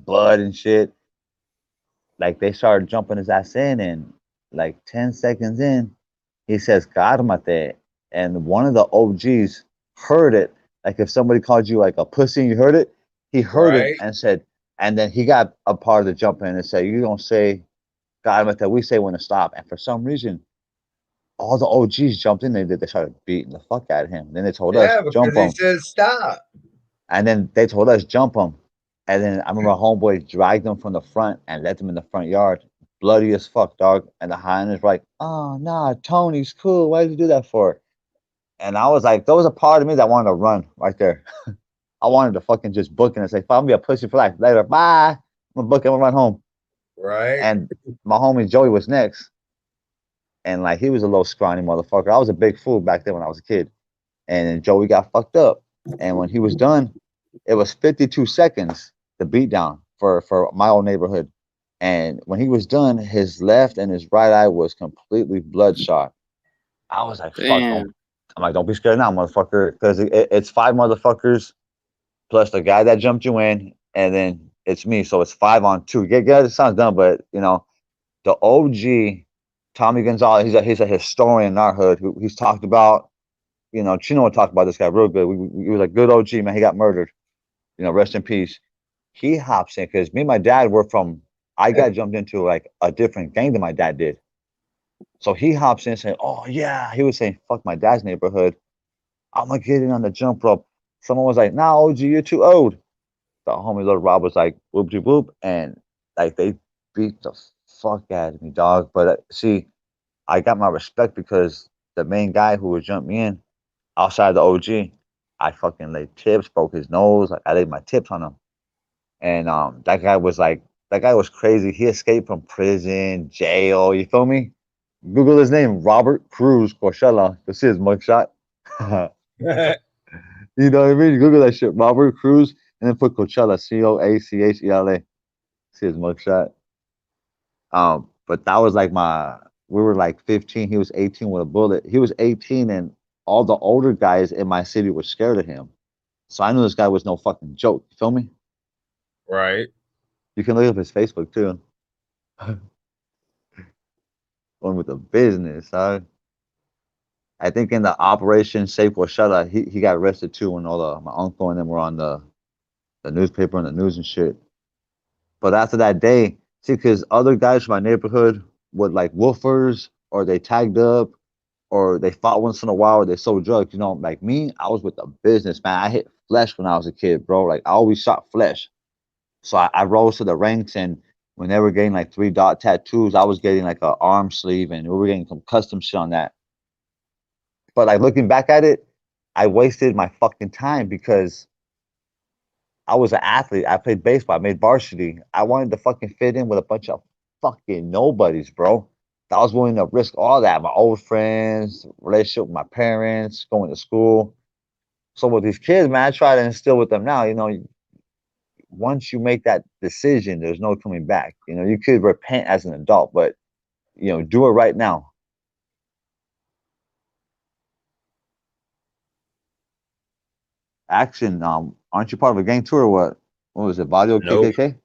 blood and shit. Like they started jumping his ass in, and like 10 seconds in, he says "Cálmate," and one of the OGs heard it. Like if somebody called you like a pussy, and you heard it. He heard it Right. and said, and then he got a part of the jump in and said, "You don't say "Cálmate," we say when to stop." And for some reason, all the OGs jumped in. They started beating the fuck out of him. Then they told us Yeah, jump because he him, said stop. and then they told us jump him. And then I remember homeboy dragged him from the front and led him in the front yard, bloody as fuck, dog. And the hyenas were like, "Oh nah, Tony's cool. Why did you do that for?" And I was like, there was a part of me that wanted to run right there. I wanted to fucking just book it and say, "Fuck, I'm gonna be a pussy for life. Later, bye. I'm gonna book it. I'm gonna run home." Right. And my homie Joey was next, and like he was a little scrawny motherfucker. I was a big fool back then when I was a kid, and then Joey got fucked up. And when he was done, it was 52 seconds the beat down for my old neighborhood. And when he was done, his left and his right eye was completely bloodshot. I was like, "Fuck, don't." Damn. I'm like, "Don't be scared now, motherfucker," because it's five motherfuckers plus the guy that jumped you in, and then it's me. So it's 5-on-2. It sounds dumb, but the OG Tommy Gonzalez, he's a historian in our hood who he's talked about. Chino would talk about this guy real good. He was a good OG, man. He got murdered. Rest in peace. He hops in because me and my dad were from. I got jumped into like a different gang than my dad did. So he hops in saying, "Oh yeah," he was saying, "Fuck my dad's neighborhood. I'm gonna get in on the jump rope." Someone was like, "Nah, OG, you're too old." The homie little Rob was like, "Whoop de whoop," and like they beat the fuck out of me, dog. But see, I got my respect because the main guy who would jump me in outside the OG, I fucking laid tips, broke his nose. Like I laid my tips on him. And that guy was crazy. He escaped from prison, jail. You feel me? Google his name, Robert Cruz Coachella. You'll see his mugshot. You know what I mean? Google that shit, Robert Cruz, and then put Coachella, Coachela. See his mugshot. But that was like we were like 15. He was 18 with a bullet. He was 18, and all the older guys in my city were scared of him. So I knew this guy was no fucking joke. You feel me? Right. You can look up his Facebook too. One with the business, huh? I think in the Operation Safe Coachella, he got arrested too when all my uncle and them were on the newspaper and the news and shit. But after that day, see, because other guys from my neighborhood would like woofers or they tagged up or they fought once in a while or they sold drugs. Like me, I was with the business, man. I hit flesh when I was a kid, bro. Like I always shot flesh. So I rose to the ranks, and when they were getting like 3 dot tattoos, I was getting like a arm sleeve and we were getting some custom shit on that. But like looking back at it, I wasted my fucking time because I was an athlete. I played baseball. I made varsity. I wanted to fucking fit in with a bunch of fucking nobodies, bro. I was willing to risk all that, my old friends, relationship with my parents, going to school. So with these kids, man, I try to instill with them now, once you make that decision, there's no coming back. You could repent as an adult, but do it right now. Action. Aren't you part of a gang tour or what? What was it? Vadio Nope, KKK?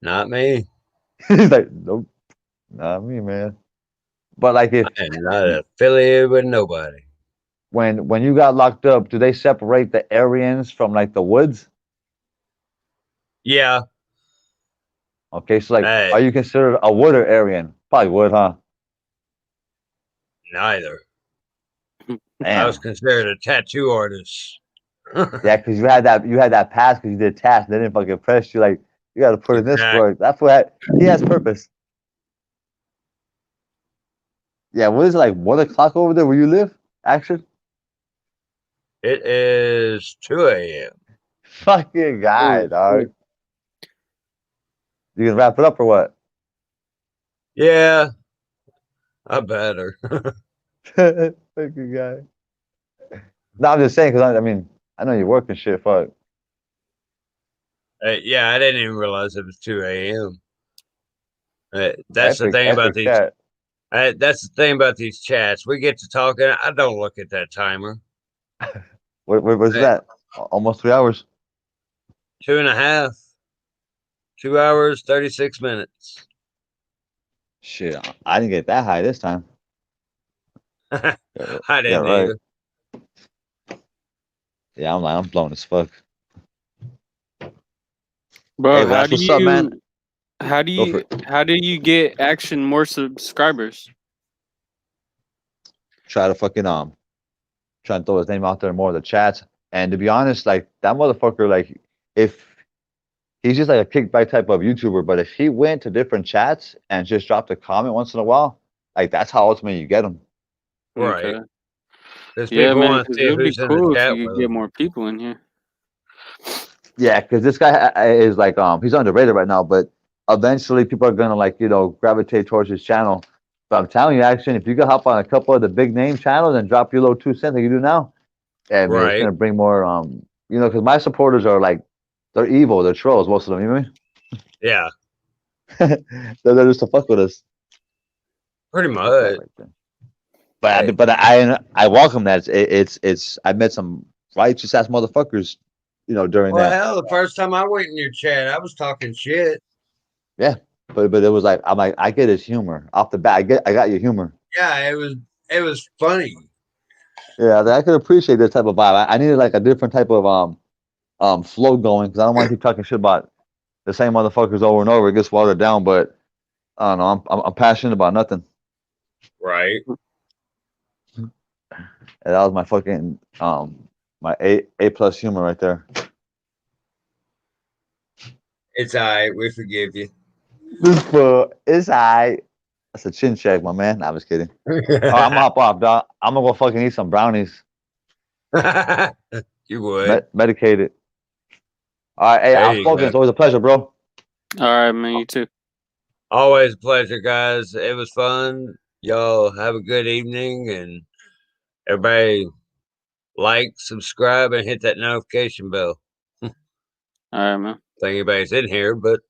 not me. He's like, nope, not me, man. But like, if I am not affiliated with nobody. when you got locked up, do they separate the Aryans from like the Woods? Yeah, Okay, so like, hey, are you considered a Wood or Aryan? Probably Wood, huh? neither. I was Damn. considered a tattoo artist. Yeah, because you had that pass because you did tasks. They didn't fucking press you. Like, you got to put in this Exact. work. That's what he has purpose. Yeah, what is it like 1 o'clock over there where you live? Action. It is 2 a.m. Fucking guy, Oh, dog. shit. You can wrap it up or what? Yeah, I better. Fucking guy. No, I'm just saying because I mean I know you're working shit. Fuck. Yeah, I didn't even realize it was 2 a.m. That's the Epic, thing about epic these. chat. That's the thing about these chats. We get to talking. I don't look at that timer. Where's Uh, that? Almost 3 hours. 2.5, 2 hours, 36 minutes. Shit, I didn't get that high this time. I Yeah, didn't right. either. Yeah, I'm blown as fuck. Hey, Bro, well, that's what's up, man. Go for it. how do you get Action more subscribers? Try to fucking try and throw his name out there more in the chats. And to be honest, like that motherfucker, like if he's just like a kickback type of YouTuber, but if he went to different chats and just dropped a comment once in a while, like that's how ultimately you get him. Right. Okay. Because Yeah, people man, want to because it see would be who's in the cool if chat you with could get them. more people in here. Yeah, because this guy is like he's underrated right now, but eventually people are gonna like gravitate towards his channel. But I'm telling you, Action, if you could hop on a couple of the big name channels and drop your little 2 cents like you do now, yeah, man, it's Right. gonna bring more because my supporters are like they're evil, they're trolls, most of them, you know what Yeah, I mean? They're just to fuck with us. pretty Fuck that much. right there. But Hey, I welcome that. It's I met some righteous ass motherfuckers, during well, that. hell, the first time I went in your chat, I was talking shit. Yeah. But it was like I'm like I get his humor off the bat. I got your humor. Yeah, it was funny. Yeah, I could appreciate this type of vibe. I needed like a different type of flow going because I don't want to keep talking shit about the same motherfuckers over and over. It gets watered down. But I don't know. I'm passionate about nothing. Right. And that was my fucking my A plus humor right there. It's all right. We forgive you. This for it's alright. That's a chin check, my man. Nah, I'm just kidding. Oh, I'm gonna hop off, dog. I'm gonna go fucking eat some brownies. You would. Medicated. All right, hey, There you outspoken. go. It's always a pleasure, bro. All right, man. You too. Always a pleasure, guys. It was fun. Y'all have a good evening, and everybody like, subscribe, and hit that notification bell. All right, man. Think anybody's in here, but